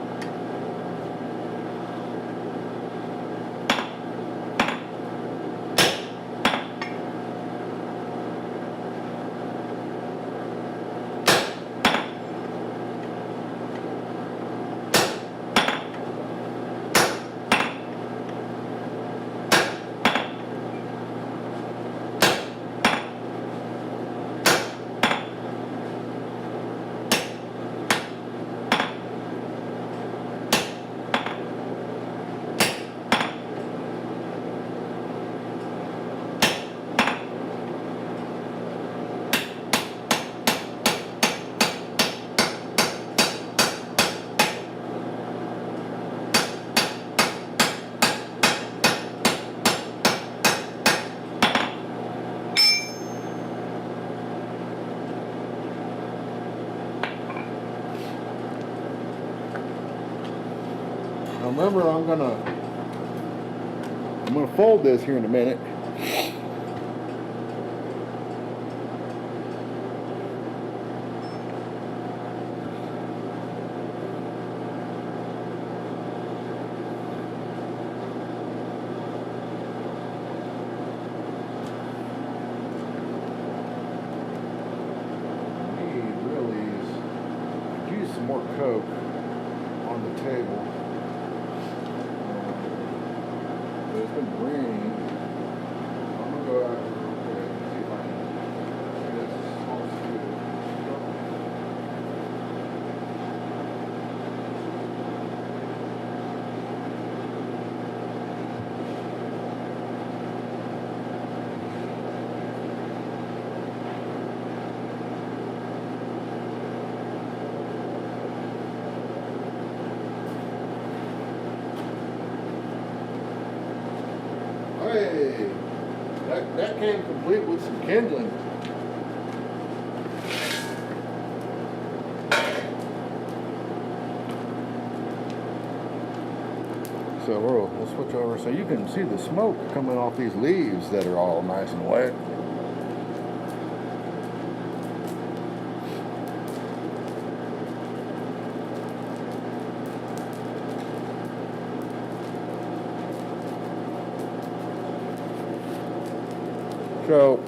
Remember, I'm gonna fold this here in a minute. Use some more Coke on the table. It's been raining. I'm gonna go out here real quick and see if I can get this small scoop. Hey, that came complete with some kindling. So we'll switch over so you can see the smoke coming off these leaves that are all nice and wet. So,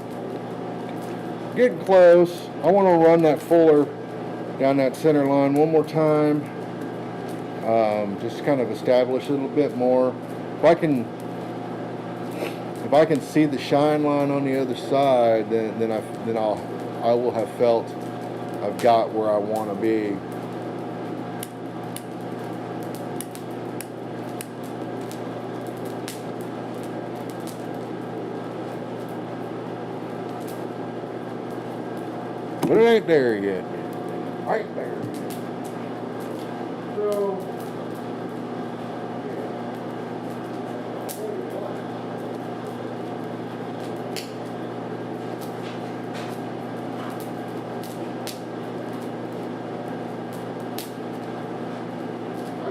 getting close. I want to run that fuller down that center line one more time. Just kind of establish a little bit more. If I can see the shine line on the other side, then I will have felt I've got where I want to be. But it ain't there yet. Right there. So, I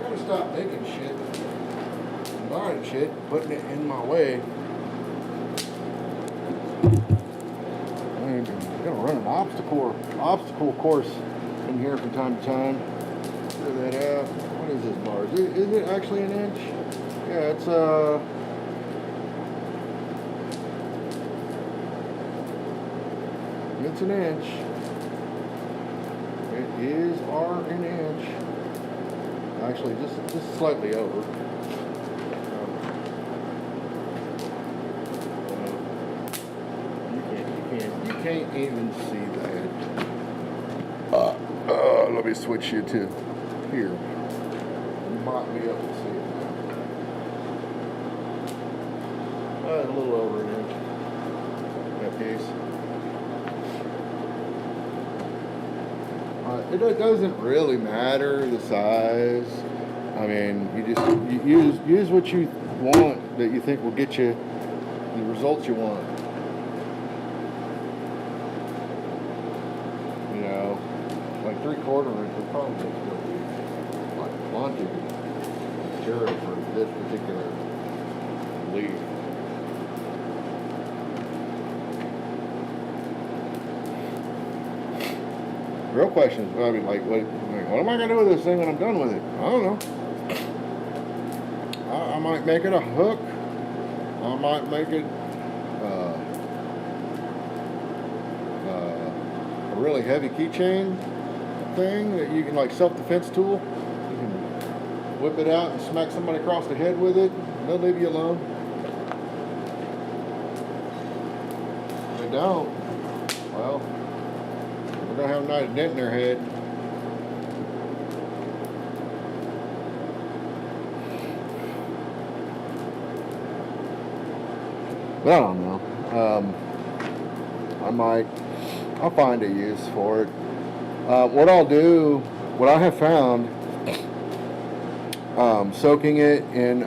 gotta stop making shit and buying shit, putting it in my way. I'm gonna run an obstacle course in in here from time to time. Figure that out. What is this bar? Is it actually an inch? Yeah, it's an inch. It is an inch. Actually, just slightly over. You can't even see that. Let me switch you to here. You might be able to see it now. A little over an inch. That piece. It doesn't really matter the size. I mean, you use what you want that you think will get you the results you want. You know, like 3/4 inch would probably still be like plenty material for this particular leaf. Real question is, I mean, like, what am I gonna do with this thing when I'm done with it? I don't know. I might make it a hook. I might make it a really heavy keychain thing that you can, like, self-defense tool. You can whip it out and smack somebody across the head with it. And they'll leave you alone. If they don't, well, we're gonna have a nice dent in their head. But I don't know. I'll find a use for it. What I have found, soaking it in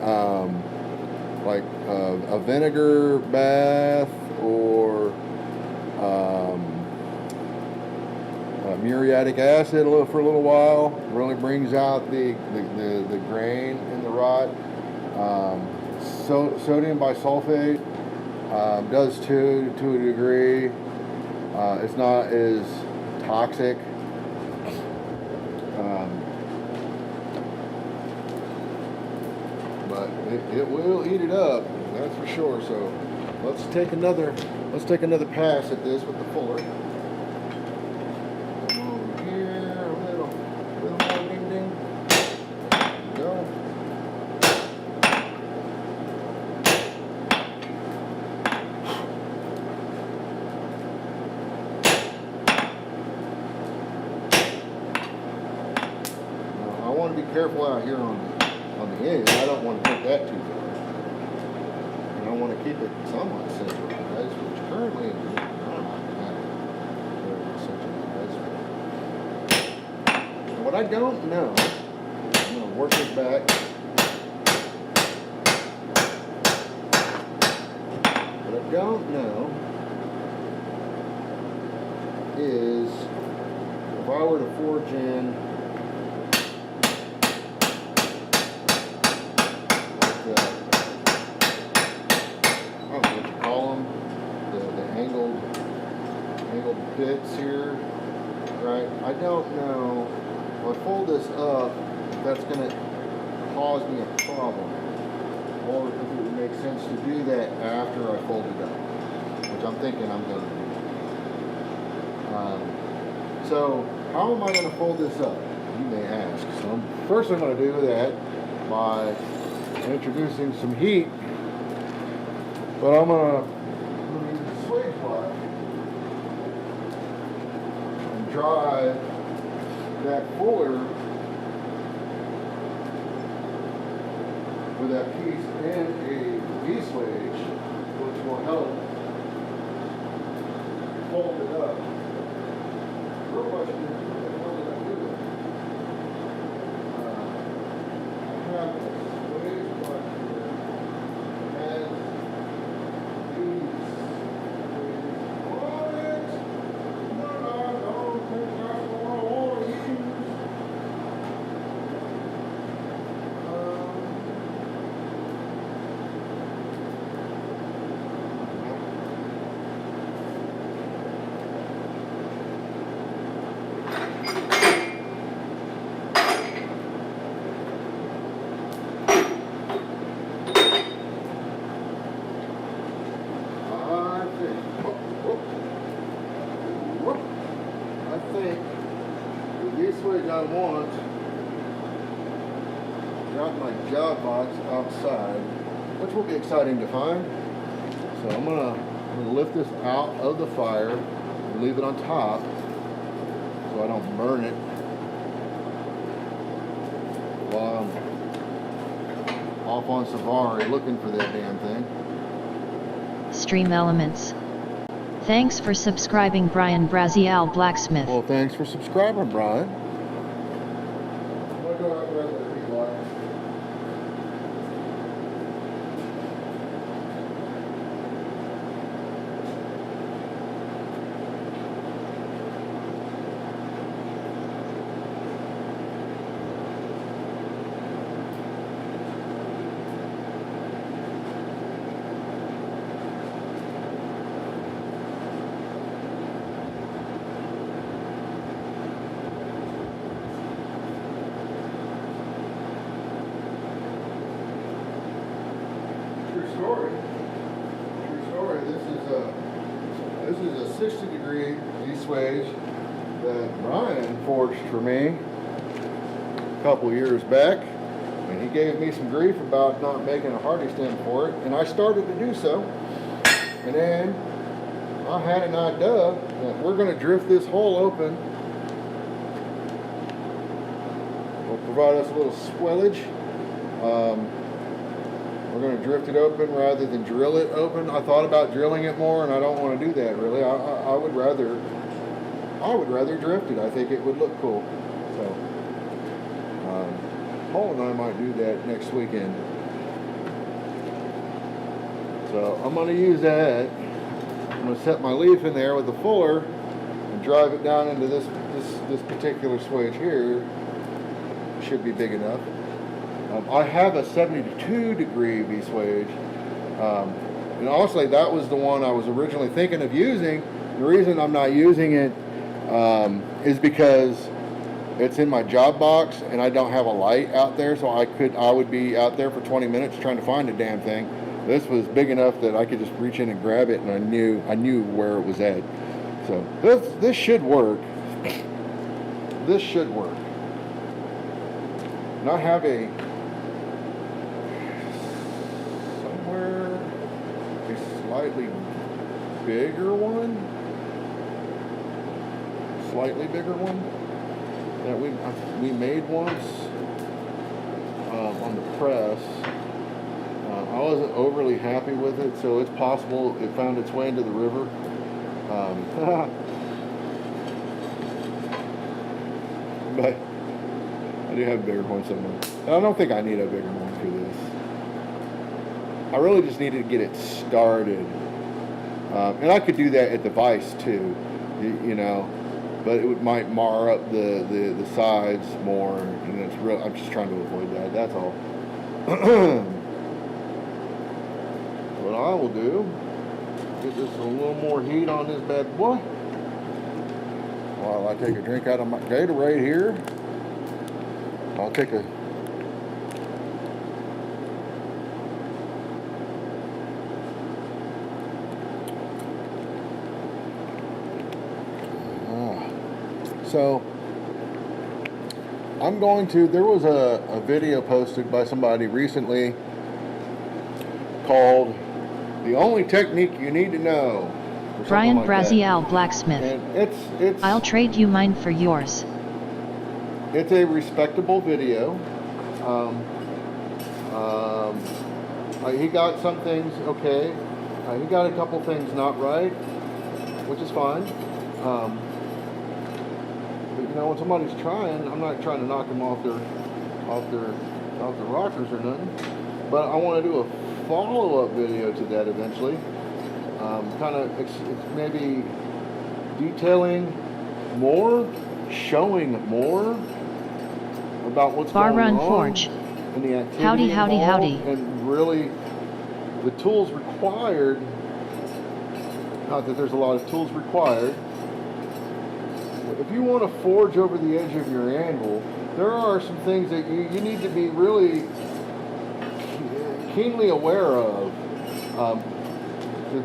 like a vinegar bath or muriatic acid for a little while really brings out the grain in the rot. Sodium bisulfate does too, to a degree. It's not as toxic. But it will eat it up, that's for sure. So let's take another pass at this with the fuller. Come over here, a little more ding ding. Go. Now, I want to be careful out here on the edge. I don't want to take that too far. And I want to keep it somewhat centralized, which currently is not very centralized. And what I don't know, I'm going to work this back. What I don't know is if I were to forge in I don't know what you call them, the angled bits here, right? I don't know if I fold this up, if that's going to cause me a problem, or if it would make sense to do that after I fold it up, which I'm thinking I'm going to do. So how am I going to fold this up? You may ask. So first I'm going to do that by introducing some heat, but I'm gonna use the swage block and drive that fuller with that piece in a V-swage, which will help fold it up. The real question is, what did I do with it? I have this swage block here. It has these. What? No, I don't think that's what I want to use. I think the V-swage I want got my job box outside, which will be exciting to find. So I'm gonna lift this out of the fire and leave it on top so I don't burn it while I'm off on safari looking for that damn thing. Stream Elements. Thanks for subscribing, Brian Brazial Blacksmith. Well, thanks for subscribing, Brian. I'm gonna go out and grab that heat light. True story. This is a 60-degree V-swage that Brian forged for me a couple years back, and he gave me some grief about not making a hardy stem for it, and I started to do so. And then I had an idea that we're going to drift this hole open. Will provide us a little swellage. We're going to drift it open rather than drill it open. I thought about drilling it more, and I don't want to do that really. I would rather drift it. I think it would look cool. So Paul and I might do that next weekend. So I'm going to use that. I'm going to set my leaf in there with the fuller and drive it down into this particular swage here. Should be big enough. I have a 72-degree V-swage, and honestly, that was the one I was originally thinking of using. The reason I'm not using it is because it's in my job box, and I don't have a light out there, so I would be out there for 20 minutes trying to find a damn thing. This was big enough that I could just reach in and grab it, and I knew where it was at. So this should work. This should work. And I have a slightly bigger one that we made once on the press. I wasn't overly happy with it, so it's possible it found its way into the river. But I do have a bigger one somewhere. I don't think I need a bigger one for this. I really just needed to get it started. And I could do that at the vise too, you know, but it might mar up the sides more, and it's real. I'm just trying to avoid that. That's all. What I will do, get this a little more heat on this bad boy. While I take a drink out of my Gatorade here, I'll take a So I'm going to, there was a video posted by somebody recently called The Only Technique You Need to Know. Brian like Brazial Blacksmith. And it's I'll trade you mine for yours. It's a respectable video. He got some things okay. He got a couple things not right, which is fine. But you know, when somebody's trying, I'm not trying to knock them off their rockers or nothing. But I want to do a follow-up video to that eventually. Kind of maybe detailing more, showing more about what's Bar going Run on Forge. and the activity Howdy, howdy, involved, howdy. and really the tools required. Not that there's a lot of tools required. If you want to forge over the edge of your anvil, there are some things that you need to be really keenly aware of.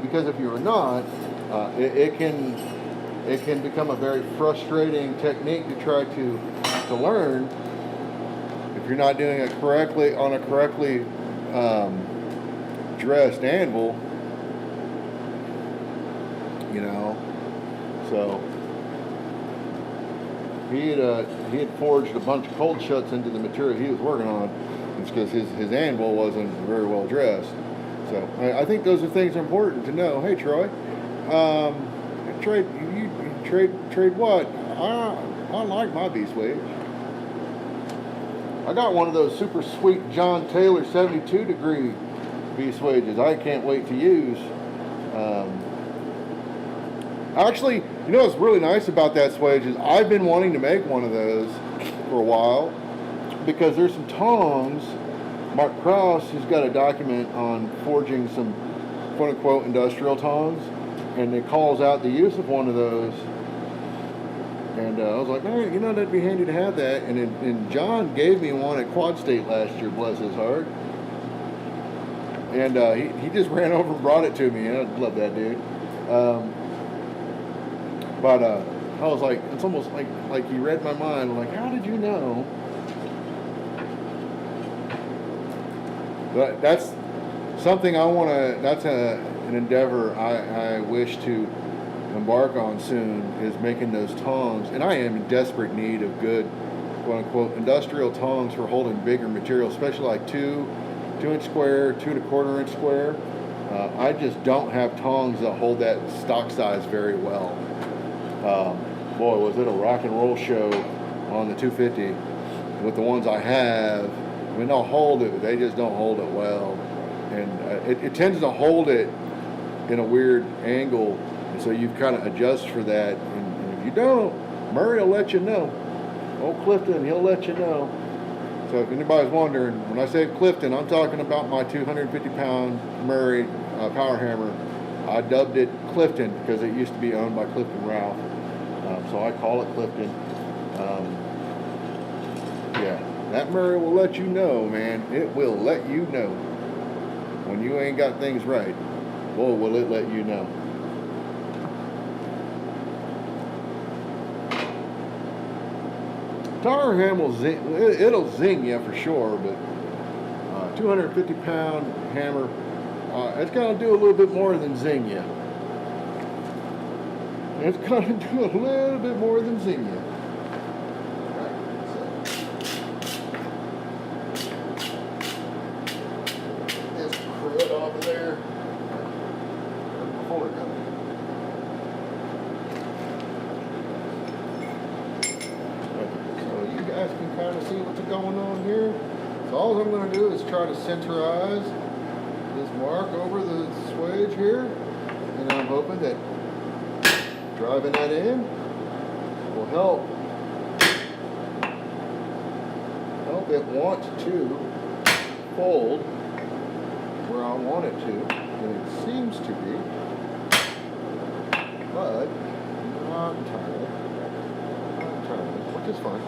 Because if you're not, it can it can become a very frustrating technique to try to learn if you're not doing it correctly on a correctly dressed anvil, you know. So he had forged a bunch of cold shuts into the material he was working on. It's because his anvil wasn't very well dressed. So I think those are things important to know. Hey Troy, trade what? I like my B-swage. I got one of those super sweet John Taylor 72 degree B-swages I can't wait to use. Actually, you know what's really nice about that swage is I've been wanting to make one of those for a while because there's some tongs. Mark Krause has got a document on forging some quote-unquote industrial tongs, and it calls out the use of one of those. And I was like, man, you know, that'd be handy to have that. And John gave me one at Quad State last year, bless his heart. And he just ran over and brought it to me. And I love that dude. But I was like, it's almost like he read my mind. I'm like, how did you know? But that's something I want to, that's an endeavor I wish to embark on soon, is making those tongs. And I am in desperate need of good, quote unquote, industrial tongs for holding bigger material, especially like 2-inch square, 2 1/4 inch square. I just don't have tongs that hold that stock size very well. Boy, was it a rock and roll show on the 250 with the ones I have. I mean, they'll hold it, but they just don't hold it well. And it tends to hold it in a weird angle, and so you kind of adjust for that. And if you don't, Murray will let you know. Old Clifton, he'll let you know. So if anybody's wondering, when I say Clifton, I'm talking about my 250-pound Murray power hammer. I dubbed it Clifton because it used to be owned by Clifton Ralph. So I call it Clifton. Yeah, that Murray will let you know, man. It will let you know when you ain't got things right. Boy, will it let you know. Tower hammer will zing, it'll zing you for sure, but 250-pound hammer, it's going to do a little bit more than zing you. It's going to do a little bit more than zing you. This crud off of there. Before it goes. So you guys can kind of see what's going on here. So all I'm going to do is try to centerize this mark over the swage here, and I'm hoping that driving that in will help it want to fold where I want it to, and it seems to be, but not entirely, which is fine.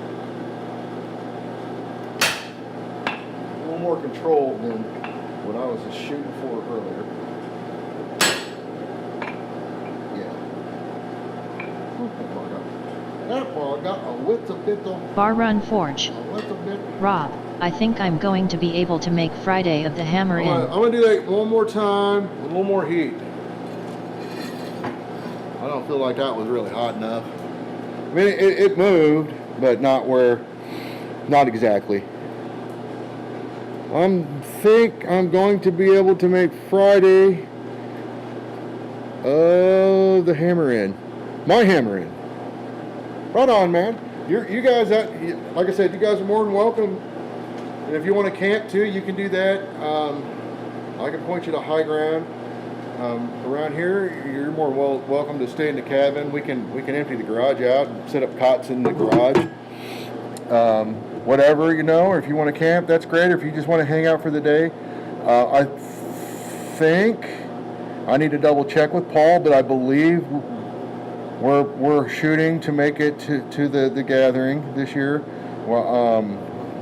A little more controlled than what I was just shooting for earlier. Well, I got a little bit of Bar Run Forge. Rob, I think I'm going to be able to make Friday of the hammer in. I'm going to do that one more time, a little more heat. I don't feel like that was really hot enough. I mean, it moved, but not exactly. I think I'm going to be able to make Friday of the hammer in. My hammer in. Right on, man. You guys, like I said, you guys are more than welcome. And if you want to camp too, you can do that. I can point you to high ground. Around here, you're more welcome to stay in the cabin. We can empty the garage out and set up cots in the garage. Whatever, you know, or if you want to camp, that's great. Or if you just want to hang out for the day, I think I need to double check with Paul, but I believe we're shooting to make it to the gathering this year. Well,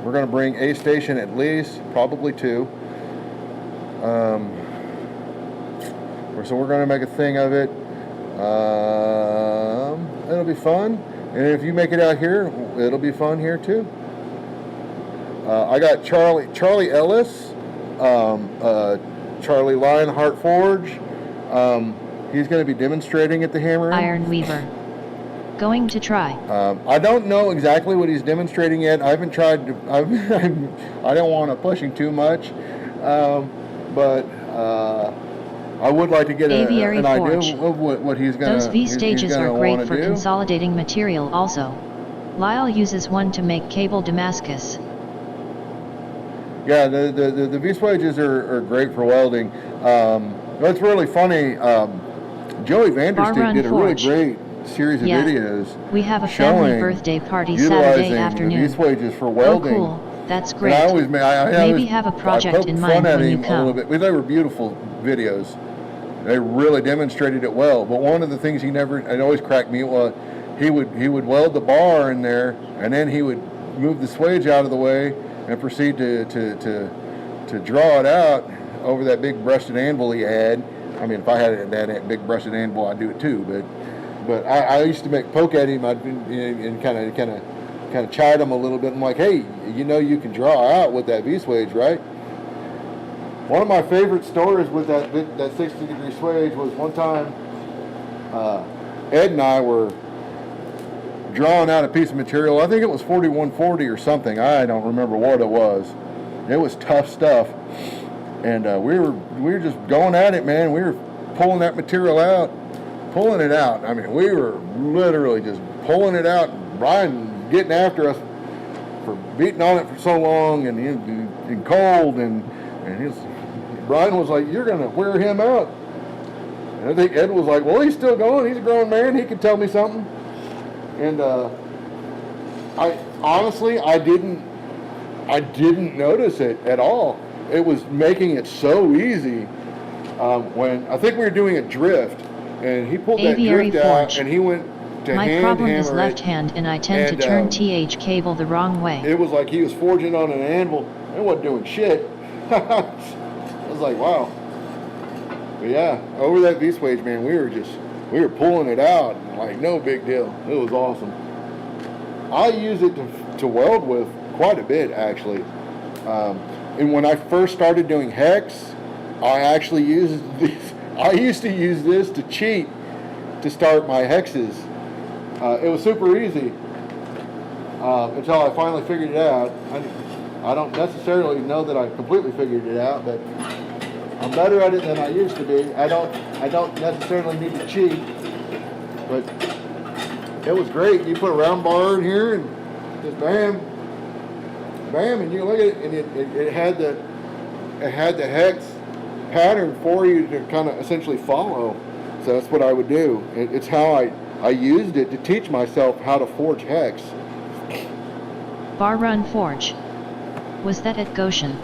we're going to bring a station at least, probably 2. So we're going to make a thing of it. it'll be fun. And if you make it out here, it'll be fun here too. I got Charlie Ellis, Charlie Lionheart Forge. He's going to be demonstrating at the Hammer Inn. Iron Weaver. Going to try. I don't know exactly what he's demonstrating yet. I haven't tried to, I don't want to push him too much. But I would like to get an idea of what he's going to Those V stages are great for consolidating material also. Lyle uses one to make cable Damascus. Yeah, the V swages are great for welding. What's really funny, Joey Vandersteeg did a really great series of videos. We have a family birthday party Saturday afternoon. The V swages for welding. Oh, cool. That's great. And Maybe have a project in mind when you come. They were beautiful videos. They really demonstrated it well. But one of the things it always cracked me was he would weld the bar in there, and then he would move the swage out of the way and proceed to draw it out over that big brushed anvil he had. I mean, if I had that big brushed anvil, I'd do it too. But I used to poke at him and kind of chide him a little bit. I'm like, hey, you can draw out with that V-swage, right? One of my favorite stories with that 60-degree swage was one time Ed and I were drawing out a piece of material. I think it was 4140 or something. I don't remember what it was. It was tough stuff. And we were just going at it, man. We were pulling that material out, pulling it out. I mean, we were literally just pulling it out. Brian getting after us for beating on it for so long and cold, and Brian was like, "You're gonna wear him out." And I think Ed was like, "Well, he's still going. He's a grown man. He can tell me something." And I honestly didn't notice it at all. It was making it so easy when I think we were doing a drift, and he pulled that drift out, and he went to My problem is left hand, and I tend to turn TH cable the wrong way. It was like he was forging on an anvil. It wasn't doing shit. I was like, wow. But yeah, over that V-swage, man, we were pulling it out, like no big deal. It was awesome. I use it to weld with quite a bit, actually. And when I first started doing hex, I actually used these. I used to use this to cheat to start my hexes. It was super easy until I finally figured it out. I don't necessarily know that I completely figured it out, but I'm better at it than I used to be. I don't necessarily need to cheat, but it was great. You put a round bar in here and just bam, bam, and you look at it, and it had the hex pattern for you to kind of essentially follow. So that's what I would do. It's how I used it to teach myself how to forge hex. Bar Run Forge. Was that at Goshen?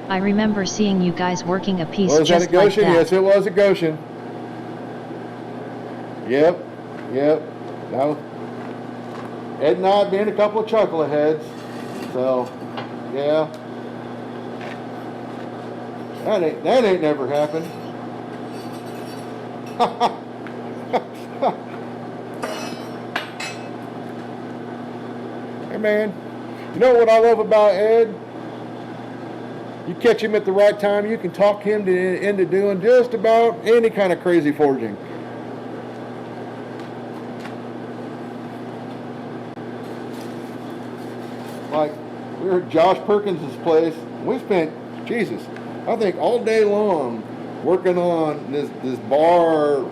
I remember seeing you guys working a piece just like that. Was that at Goshen? Yes, it was at Goshen. Yep. Now, Ed and I have been a couple of chuckleheads. So, yeah. That ain't never happened. Hey man, you know what I love about Ed? You catch him at the right time, you can talk him into doing just about any kind of crazy forging. Like, we were at Josh Perkins' place. We spent, Jesus, I think all day long working on this bar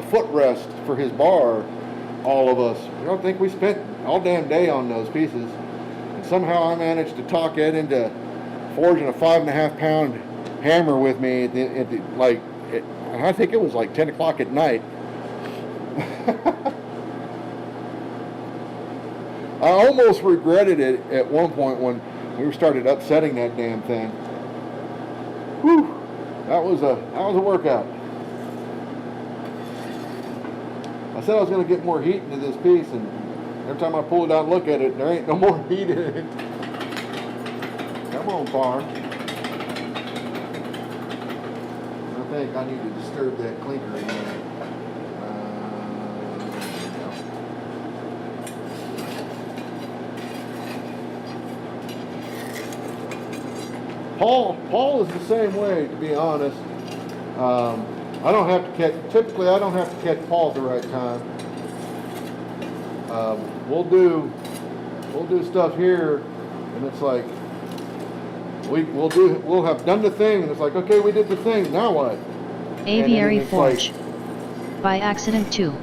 footrest for his bar, all of us. I don't think we spent all damn day on those pieces. And somehow I managed to talk Ed into forging a 5.5 pound hammer with me I think it was like 10 o'clock at night. I almost regretted it at one point when we started upsetting that damn thing. Whew, that was a workout. I said I was going to get more heat into this piece, and every time I pull it out and look at it, there ain't no more heat in it. Come on, farm. I think I need to disturb that clinker again. Paul is the same way, to be honest. I don't have to catch, typically I don't have to catch Paul at the right time. We'll do stuff here, and it's like, we'll have done the thing, and it's like, okay, we did the thing, now what? Aviary Forge. By accident too.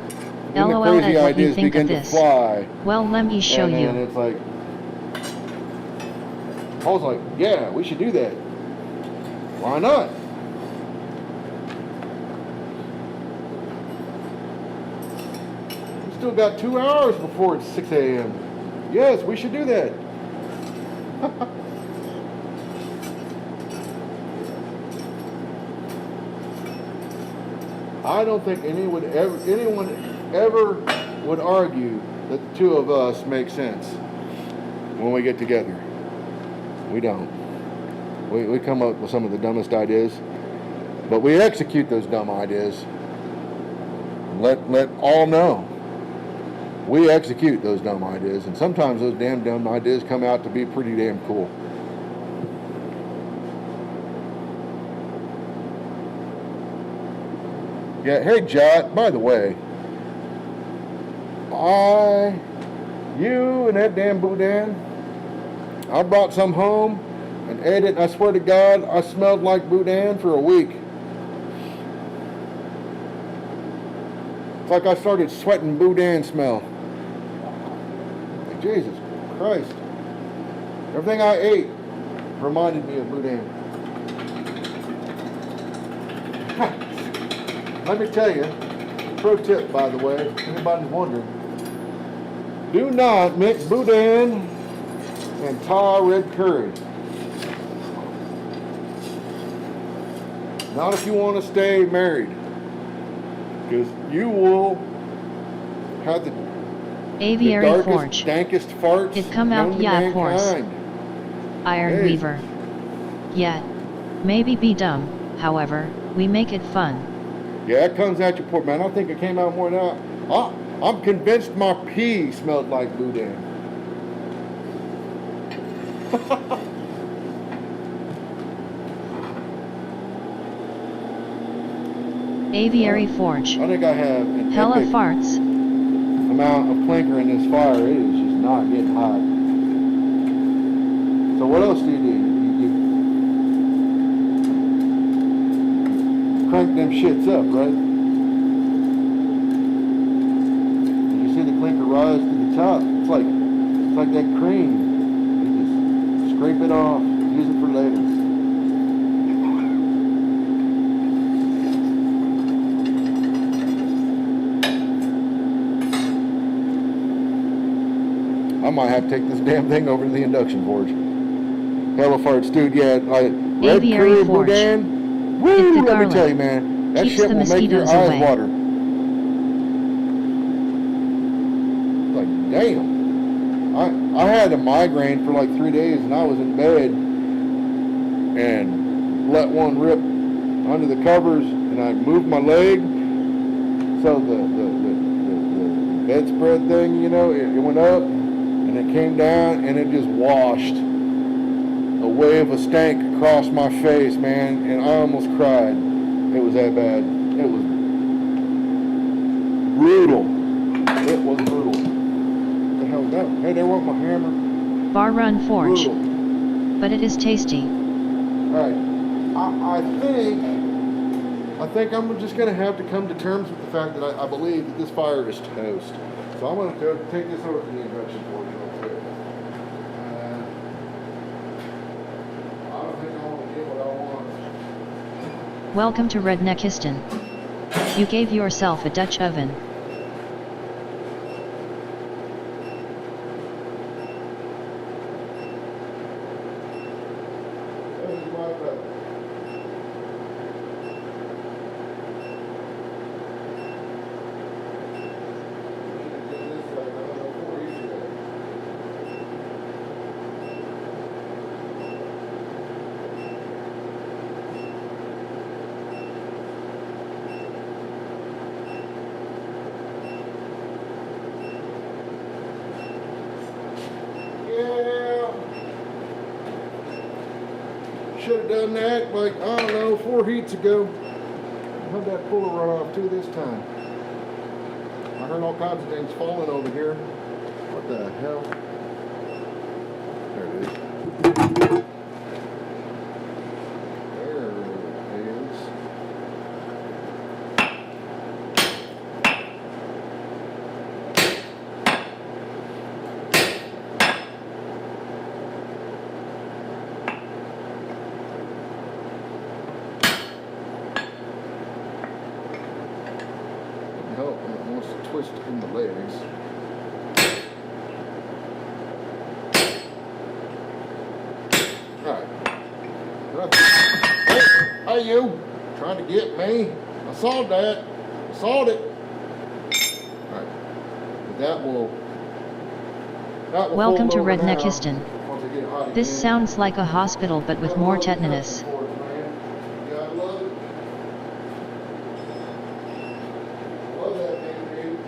LOL crazy at what you ideas think begin of to this. fly. Well, let me show and you. then it's like, Paul's like, yeah, we should do that. Why not? We still got 2 hours before it's 6 a.m. Yes, we should do that. I don't think anyone ever would argue that the two of us make sense when we get together. We don't. We come up with some of the dumbest ideas, but we execute those dumb ideas. Let all know. We execute those dumb ideas, and sometimes those damn dumb ideas come out to be pretty damn cool. Yeah, hey Jot, by the way, you and that damn boudin, I brought some home and ate it, and I swear to God, I smelled like boudin for a week. It's like I started sweating boudin smell. Like, Jesus Christ. Everything I ate reminded me of boudin. Let me tell you, pro tip by the way, if anybody's wondering, do not mix boudin and Thai red curry. Not if you want to stay married, because you will have the Aviary darkest, Forge. dankest farts It come out, known to yeah, horse. mankind. Iron Hey. Weaver. Yet, maybe be dumb, however, we make it fun. Yeah, it comes out your port, man. I think it came out more than that. I'm convinced my pee smelled like boudin. Aviary Forge. I think I have an Hella epic farts. amount of clinker in this fire. It is just not getting hot. So what else do? You crank them shits up, right? You see the clinker rise to the top. It's like that cream. You just scrape it off, use it for later. I might have to take this damn thing over to the induction forge. Hella farts, dude. Yeah, red Aviary curry Forge. boudin. If Woo! the Let me garlic tell you, man, that keeps shit the will make your mosquitoes eyes away. water. Like, damn. I had a migraine for like 3 days, and I was in bed and let one rip under the covers, and I moved my leg, so the bedspread thing, you know, it went up, and it came down, and it just washed a wave of stank across my face, man, and I almost cried. It was that bad. It was brutal. It was brutal. What the hell was that? Hey, there went my hammer. Bar Run Forge. Brutal. But it is tasty. Alright, I think I'm just going to have to come to terms with the fact that I believe that this fire is toast. So I'm going to go take this over to the induction forge real quick. I don't think I'm going to get what I want. Welcome to Redneckistan. You gave yourself a Dutch oven. This is my brother. should have done that like, I don't know, 4 heats ago. How'd that puller run off too this time? I heard all kinds of things falling over here. What the hell? There it is. There it is. No, it wants to twist in the legs. Hey, you! Trying to get me? I saw that. I saw it. Alright. That will Welcome to fold over now Redneckistan. once I get hot This again. sounds like a hospital but with more tetanus. Yeah, I love it. Love that thing, dude.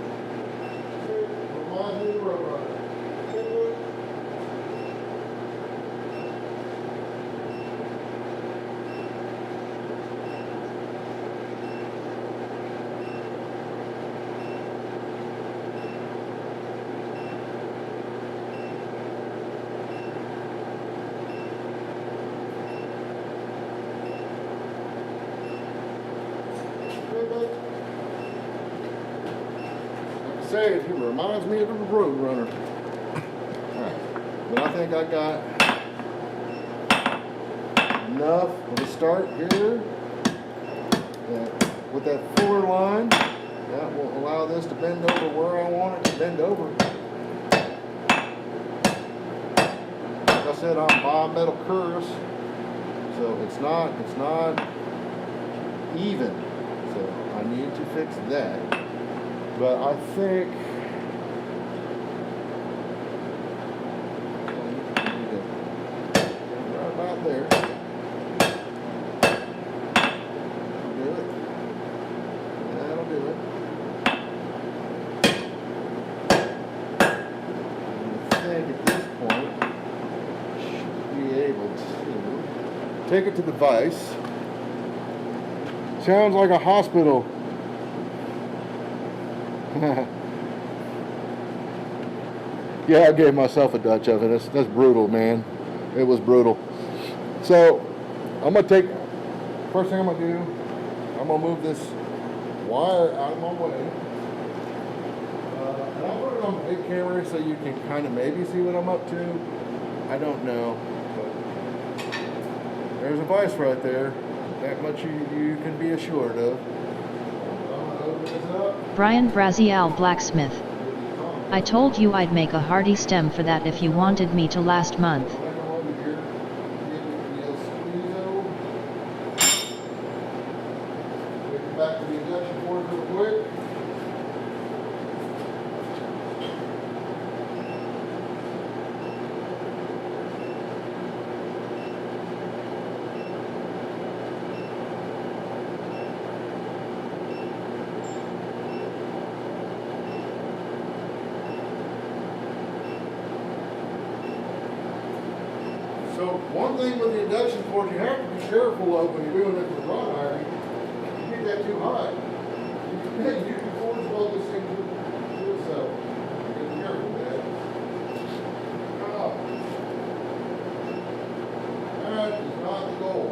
Reminds me of the Roadrunner. Like I said, it reminds me of the Roadrunner. Alright, but I think I got enough of a start here. With that fuller line, that will allow this to bend over where I want it to bend over. Like I said, I'm bi-metal curves, so it's not even. So I need to fix that. But I think right about there. Do it. That'll do it. I think at this point I should be able to take it to the vise. Sounds like a hospital. Yeah, I gave myself a Dutch oven. That's brutal, man. It was brutal. So, I'm going to take, first thing I'm going to do, I'm going to move this wire out of my way. And I'll put it on the big camera so you can kind of maybe see what I'm up to. I don't know. But there's a vise right there. That much you can be assured of. Brian Braziel Blacksmith. I told you I'd make a hardy stem for that if you wanted me to last month. Back to the induction board real quick. So one thing with the induction board you have to be careful of when you're doing it with rod iron, you get that too high. You can force blow this thing to itself. Be careful with that. Oh. That is not the goal.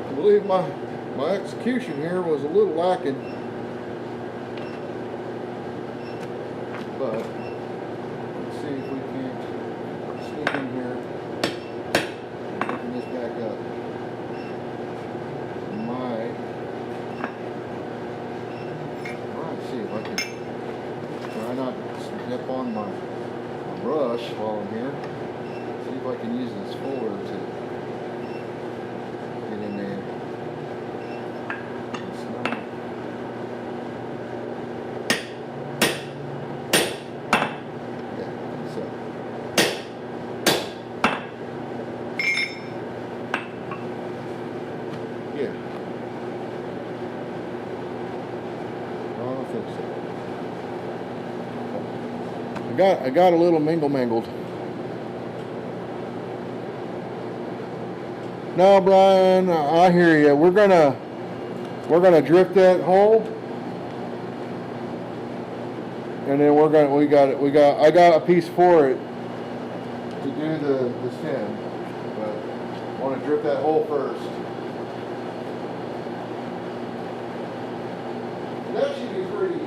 I believe my execution here was a little lacking. but let's see if we can't sneak in here and open this back up. Might see if I can try not to step on my brush while I'm here. See if I can use this folder to get in there. It's not. Yeah, so. Yeah. I don't think so. I got a little mangled. No, Brian, I hear you. We're gonna drift that hole, and then I got a piece for it to do the stem, but I want to drift that hole first. That should be pretty easy.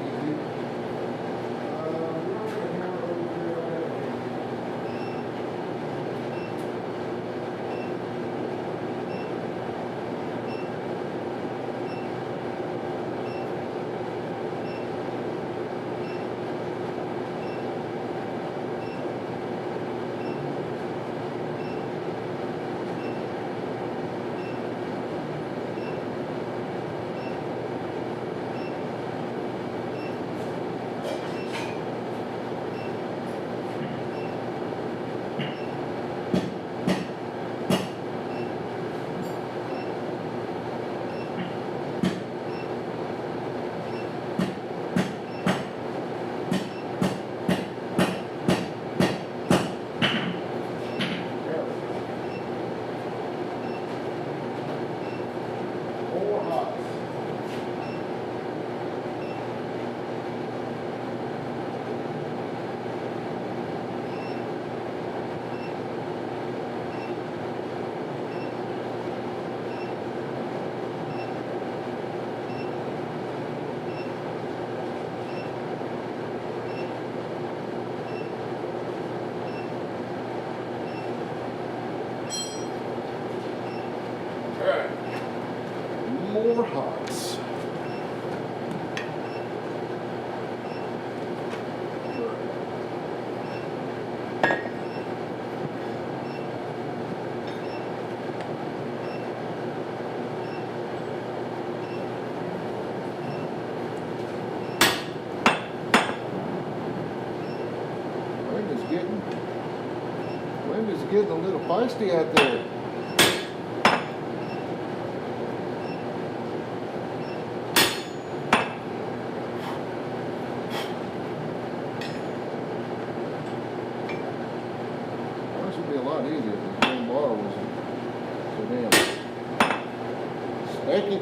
More hots. Wind is getting a little feisty out there. Be a lot easier if the whole bar wasn't so damn snaky.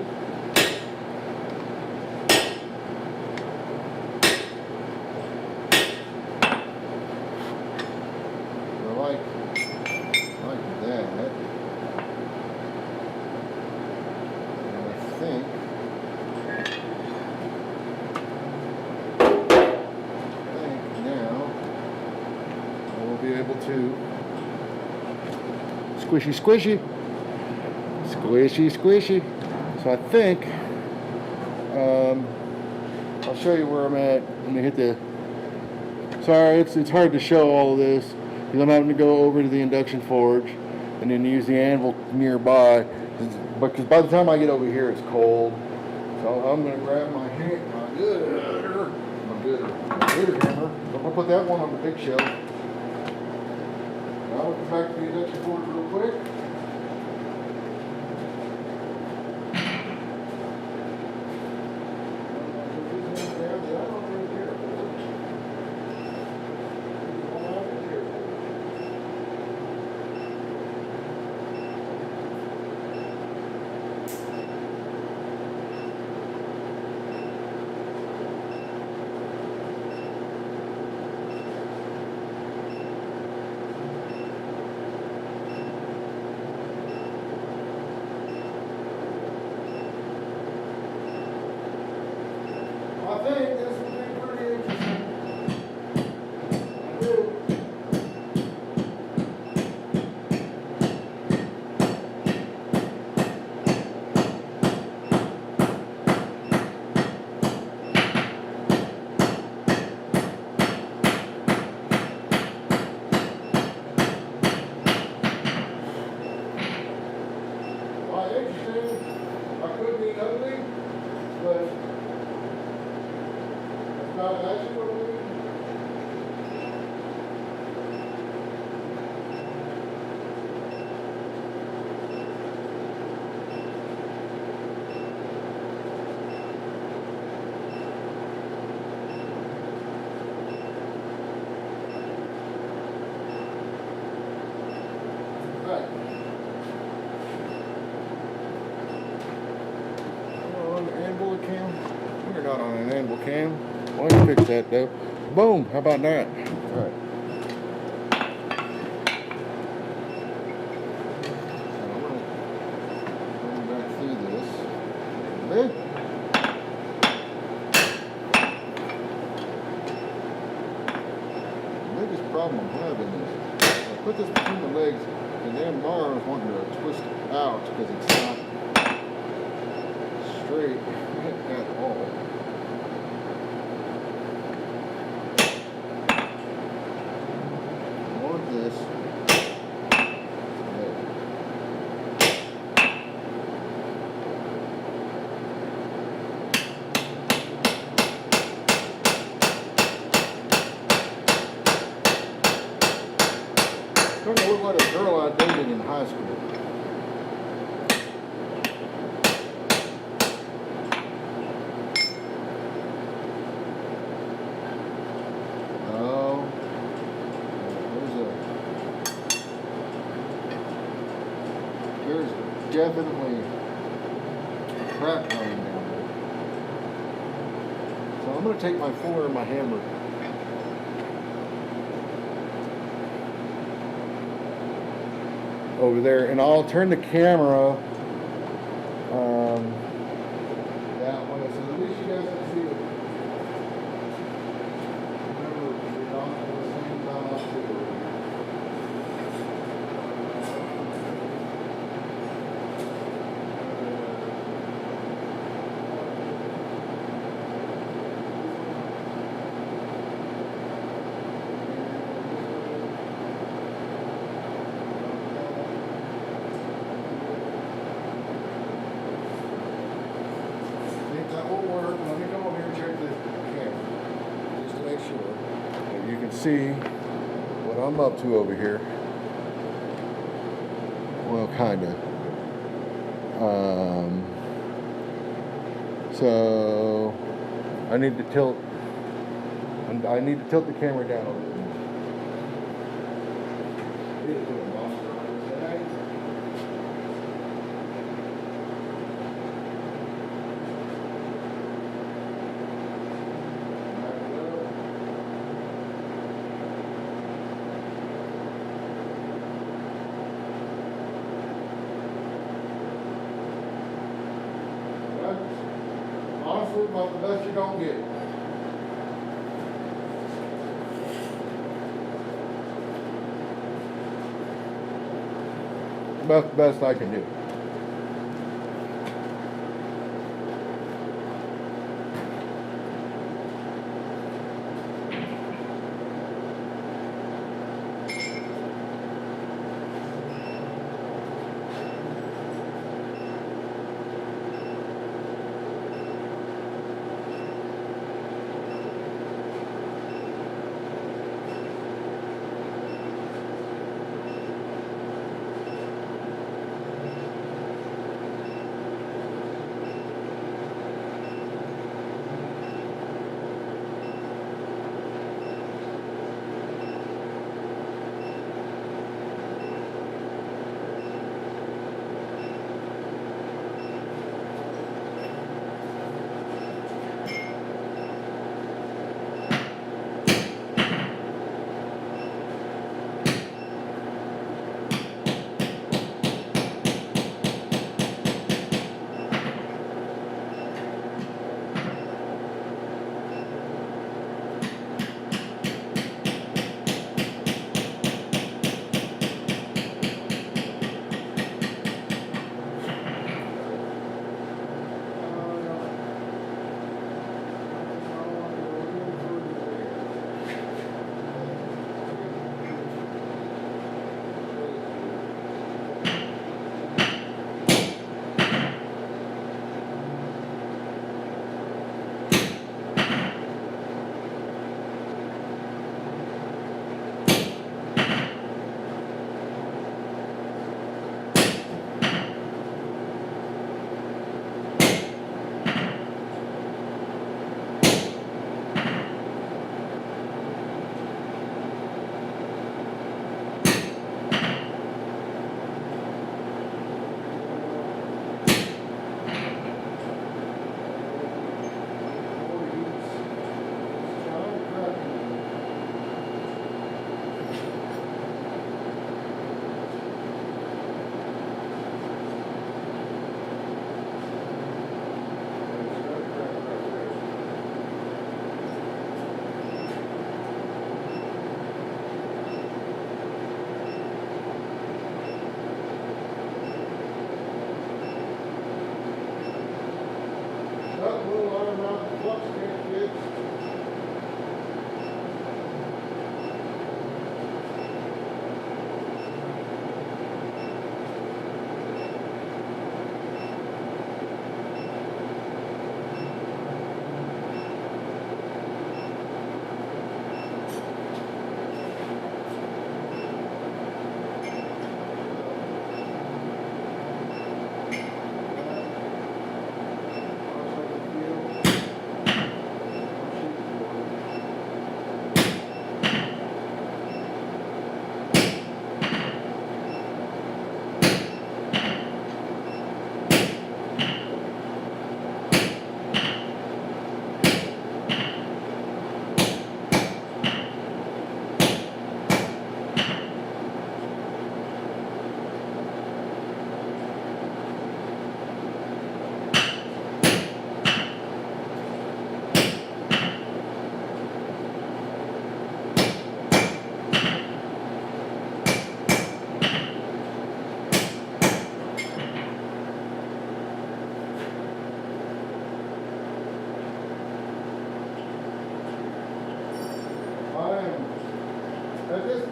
I like that. And I think now I will be able to squishy. So I think I'll show you where I'm at. Let me hit the. Sorry, it's hard to show all of this because I'm having to go over to the induction forge and then use the anvil nearby. Because by the time I get over here, it's cold. So I'm gonna grab my gooder hammer. I'm gonna put that one on the big shelf. I'll come back to the induction forge real quick. I think this will be pretty interesting. We're not on an anvil cam. Why don't you fix that though? Boom! How about that? All right. So I'm going back through this. Okay. The biggest problem I'm having is I put this between the legs, and then bar is wanting to twist out because it's not straight at all. I want this. Starting to look like a girl I dated in high school. There's definitely crap running down there. So I'm going to take my fuller and my hammer. Over there, and I'll turn the camera that way, so at least you guys can see it. Remember, you're not at the same time up to see what I'm up to over here. Well, kind of. So I need to tilt. I need to tilt the camera down a little bit. Honestly, about the best you don't get. About the best I can do.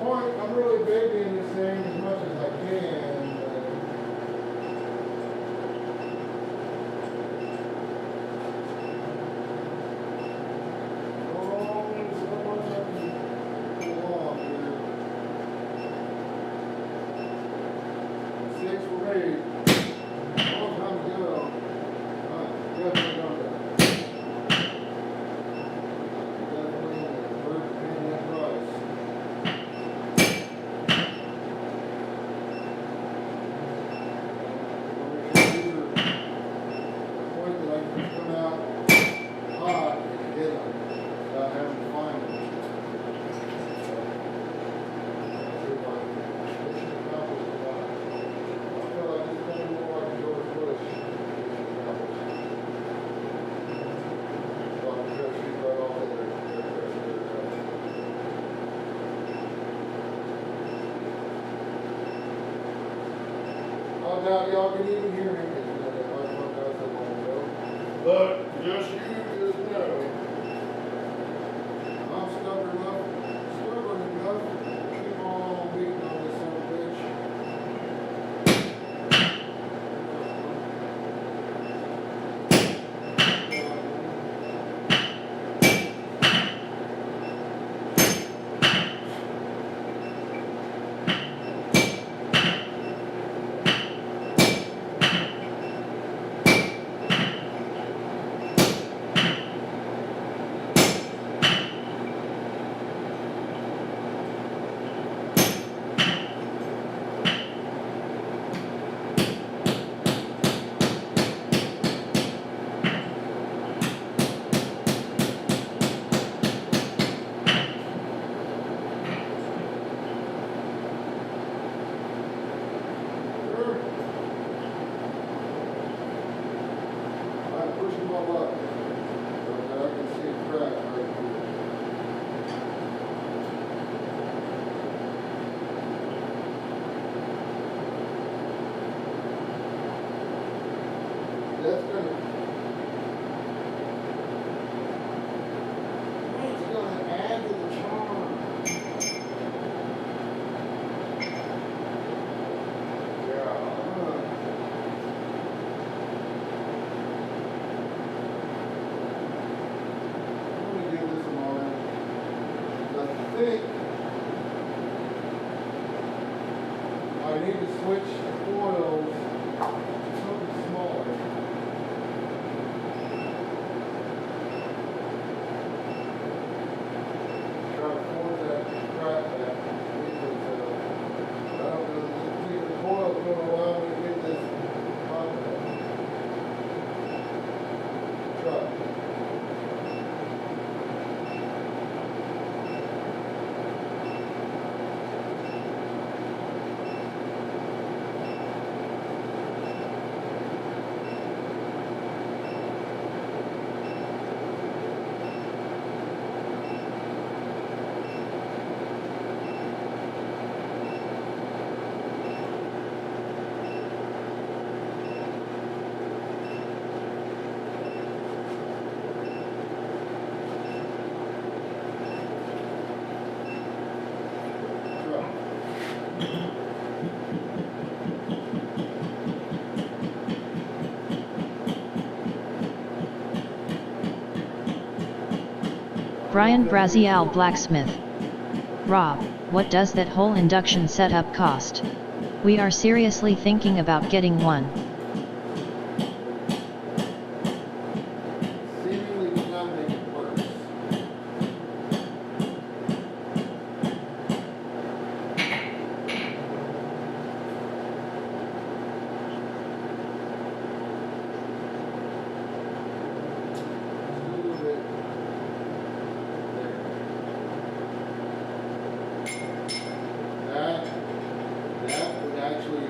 point, I'm really babying this thing as much as I can. Six were made a long time ago. Definitely not that. Definitely worth paying that price. These are the point that I can come out hot and hit them without having to find them. Now y'all can even hear me. But just you just know, I'm stubborn enough to keep on beating on this son of a bitch. I'm pushing my luck so that I can see a crack right here. That's gonna add to the charm. I think I need to switch the coils to something smaller. Try to force that crack back. I don't think the coil is going to allow me to get this contact. Try. Brian Braziel Blacksmith. Rob, what does that whole induction setup cost? We are seriously thinking about getting one. Seemingly does not make it worse. That would actually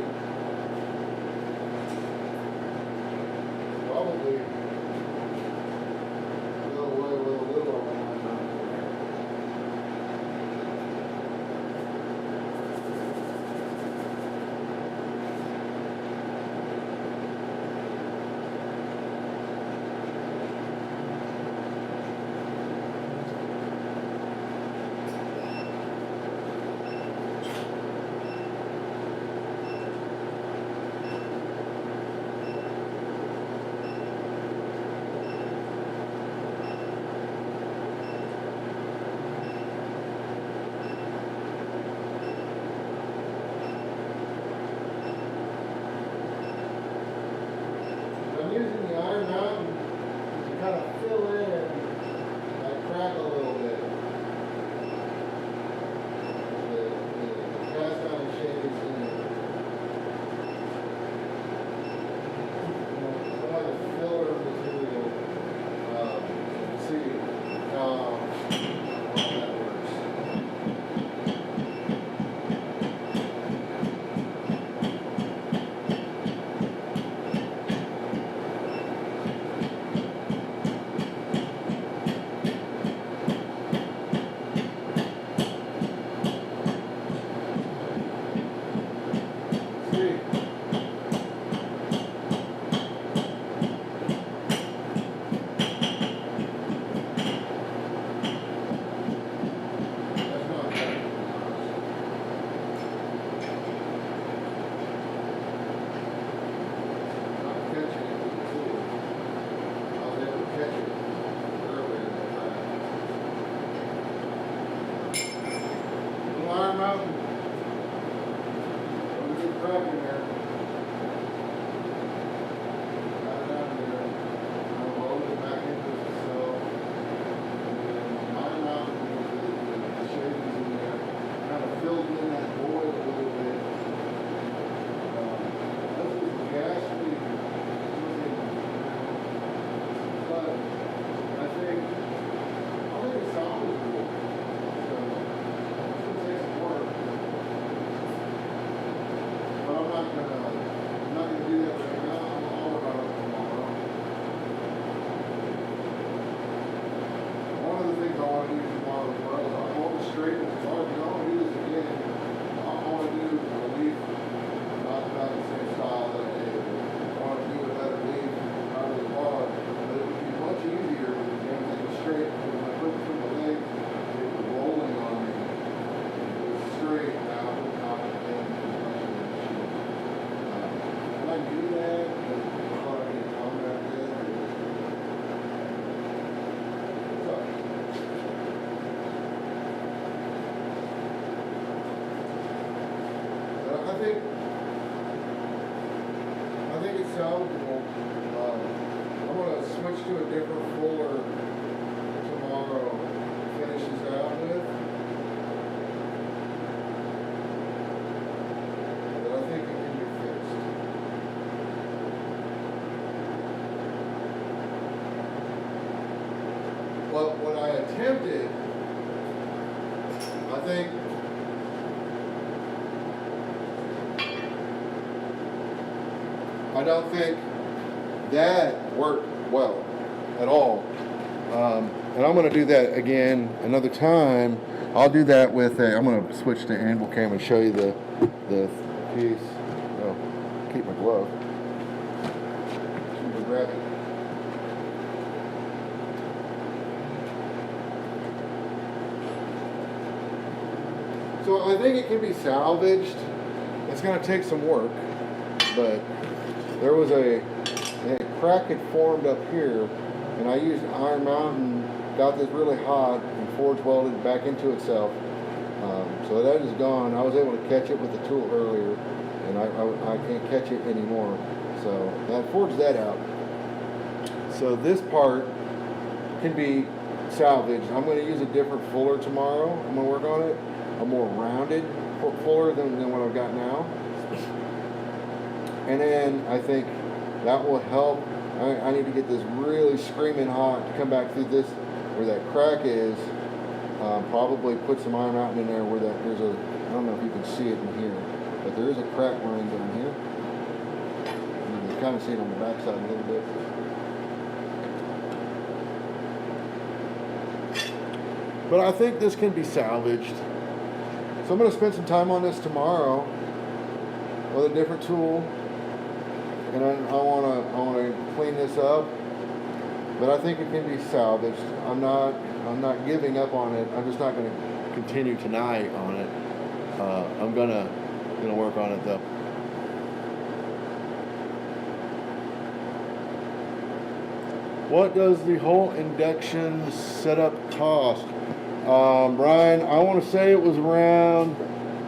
back in there. Got it out of there. I loaded it back into the cell. And then ironed out the shavings in there. Kind of filled in that void a little bit. That was the gas leak. But I think it's salvageable. So it's going to take some work. But I'm not gonna do that right now. I'll work on it tomorrow. One of the things I want to do tomorrow as well is I want to straighten the car. I want to do this again. I want to do a leaf, not the same style that I did. I want to do a better leaf out of the bar. But it would be much easier if everything was straight. When I put it through the leg, it was rolling on me. It was straight now. I knew that, but I thought I didn't come back there. I think it's salvageable. I'm going to switch to a different fuller tomorrow to finish this out with. But I think it can be fixed. But when I attempted, I think I don't think that worked well at all. And I'm going to do that again another time. I'll do that with I'm going to switch to anvil cam and show you the piece. Oh, keep my glove. Grab it. So I think it can be salvaged. It's going to take some work, but there was a crack had formed up here, and I used Iron Mountain, got this really hot, and forge welded back into itself. So that is gone. I was able to catch it with the tool earlier, and I can't catch it anymore. So I forged that out. So this part can be salvaged. I'm going to use a different fuller tomorrow. I'm going to work on it. A more rounded fuller than what I've got now. And then I think that will help. I need to get this really screaming hot to come back through this where that crack is. Probably put some Iron Mountain in there where there's a, I don't know if you can see it in here, but there is a crack running down here. You can kind of see it on the backside a little bit. But I think this can be salvaged. So I'm going to spend some time on this tomorrow with a different tool, and I want to clean this up. But I think it can be salvaged. I'm not giving up on it. I'm just not going to continue tonight on it. I'm gonna work on it though. What does the whole induction setup cost? Brian, I want to say it was around,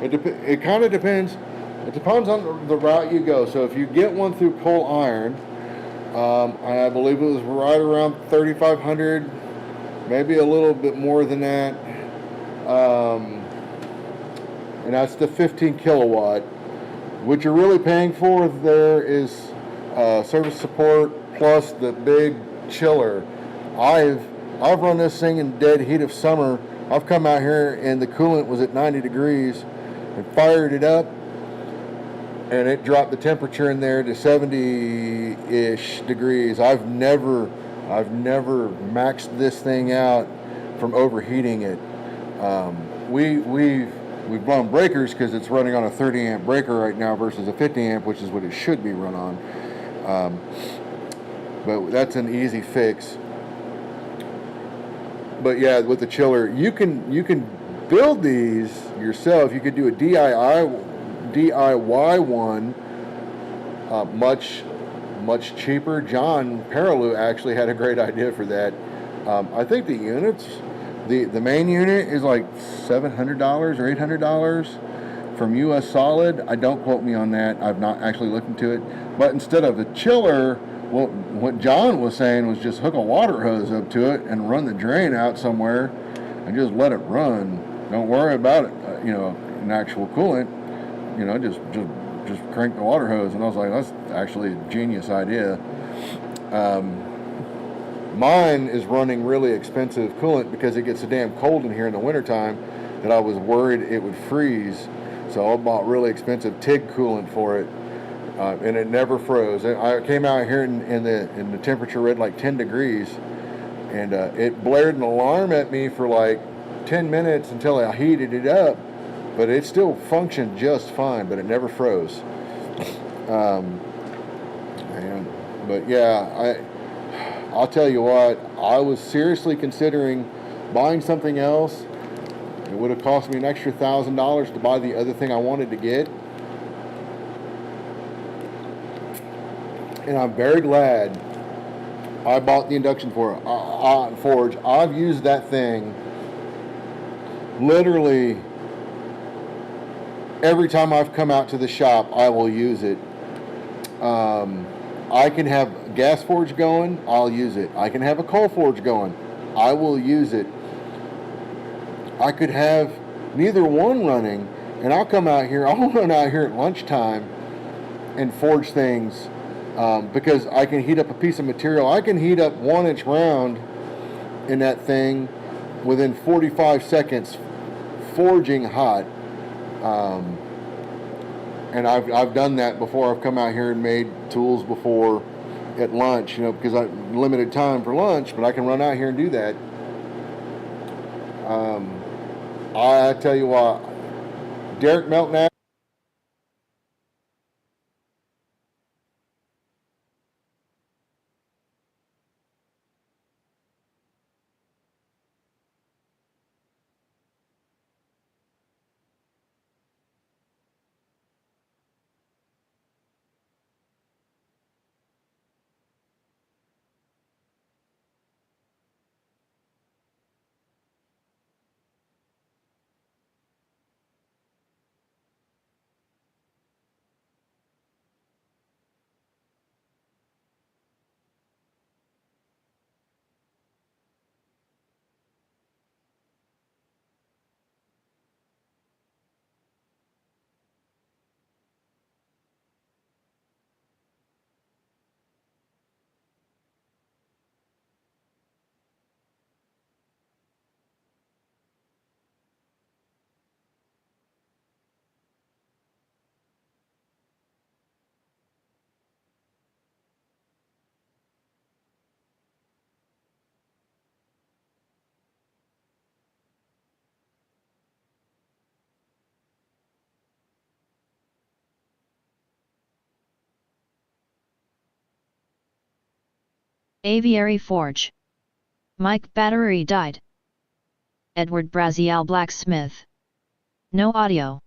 it kind of depends. It depends on the route you go. So if you get one through coal iron, I believe it was right around $3,500, maybe a little bit more than that. And that's the 15 kilowatt. What you're really paying for there is service support plus the big chiller. I've run this thing in dead heat of summer. I've come out here and the coolant was at 90 degrees and fired it up, and it dropped the temperature in there to 70-ish degrees. I've never maxed this thing out from overheating it. We've blown breakers because it's running on a 30 amp breaker right now versus a 50 amp, which is what it should be run on. But that's an easy fix. But yeah, with the chiller, you can build these yourself. You could do a DIY one, much cheaper. John Perilou actually had a great idea for that. I think the units, the main unit is like $700 or $800 from US Solid. I don't quote me on that. I've not actually looked into it. But instead of a chiller, what John was saying was just hook a water hose up to it and run the drain out somewhere and just let it run. Don't worry about it, an actual coolant. Just crank the water hose. And I was like, that's actually a genius idea. Mine is running really expensive coolant because it gets so damn cold in here in the wintertime that I was worried it would freeze. So I bought really expensive TIG coolant for it, and it never froze. I came out here and the temperature read like 10 degrees, and it blared an alarm at me for like 10 minutes until I heated it up, but it still functioned just fine, but it never froze. But yeah, I'll tell you what, I was seriously considering buying something else. It would have cost me an extra $1,000 to buy the other thing I wanted to get. And I'm very glad I bought the induction forge. I've used that thing literally every time I've come out to the shop. I will use it. I can have gas forge going, I'll use it. I can have a coal forge going, I will use it. I could have neither one running, and I'll run out here at lunchtime and forge things, because I can heat up a piece of material. I can heat up 1-inch round in that thing within 45 seconds, forging hot. And I've done that before. I've come out here and made tools before at lunch, because I limited time for lunch, but I can run out here and do that. I tell you what, Derek Melton. Aviary Forge. Mic battery died. Edward Braziel Blacksmith. No audio.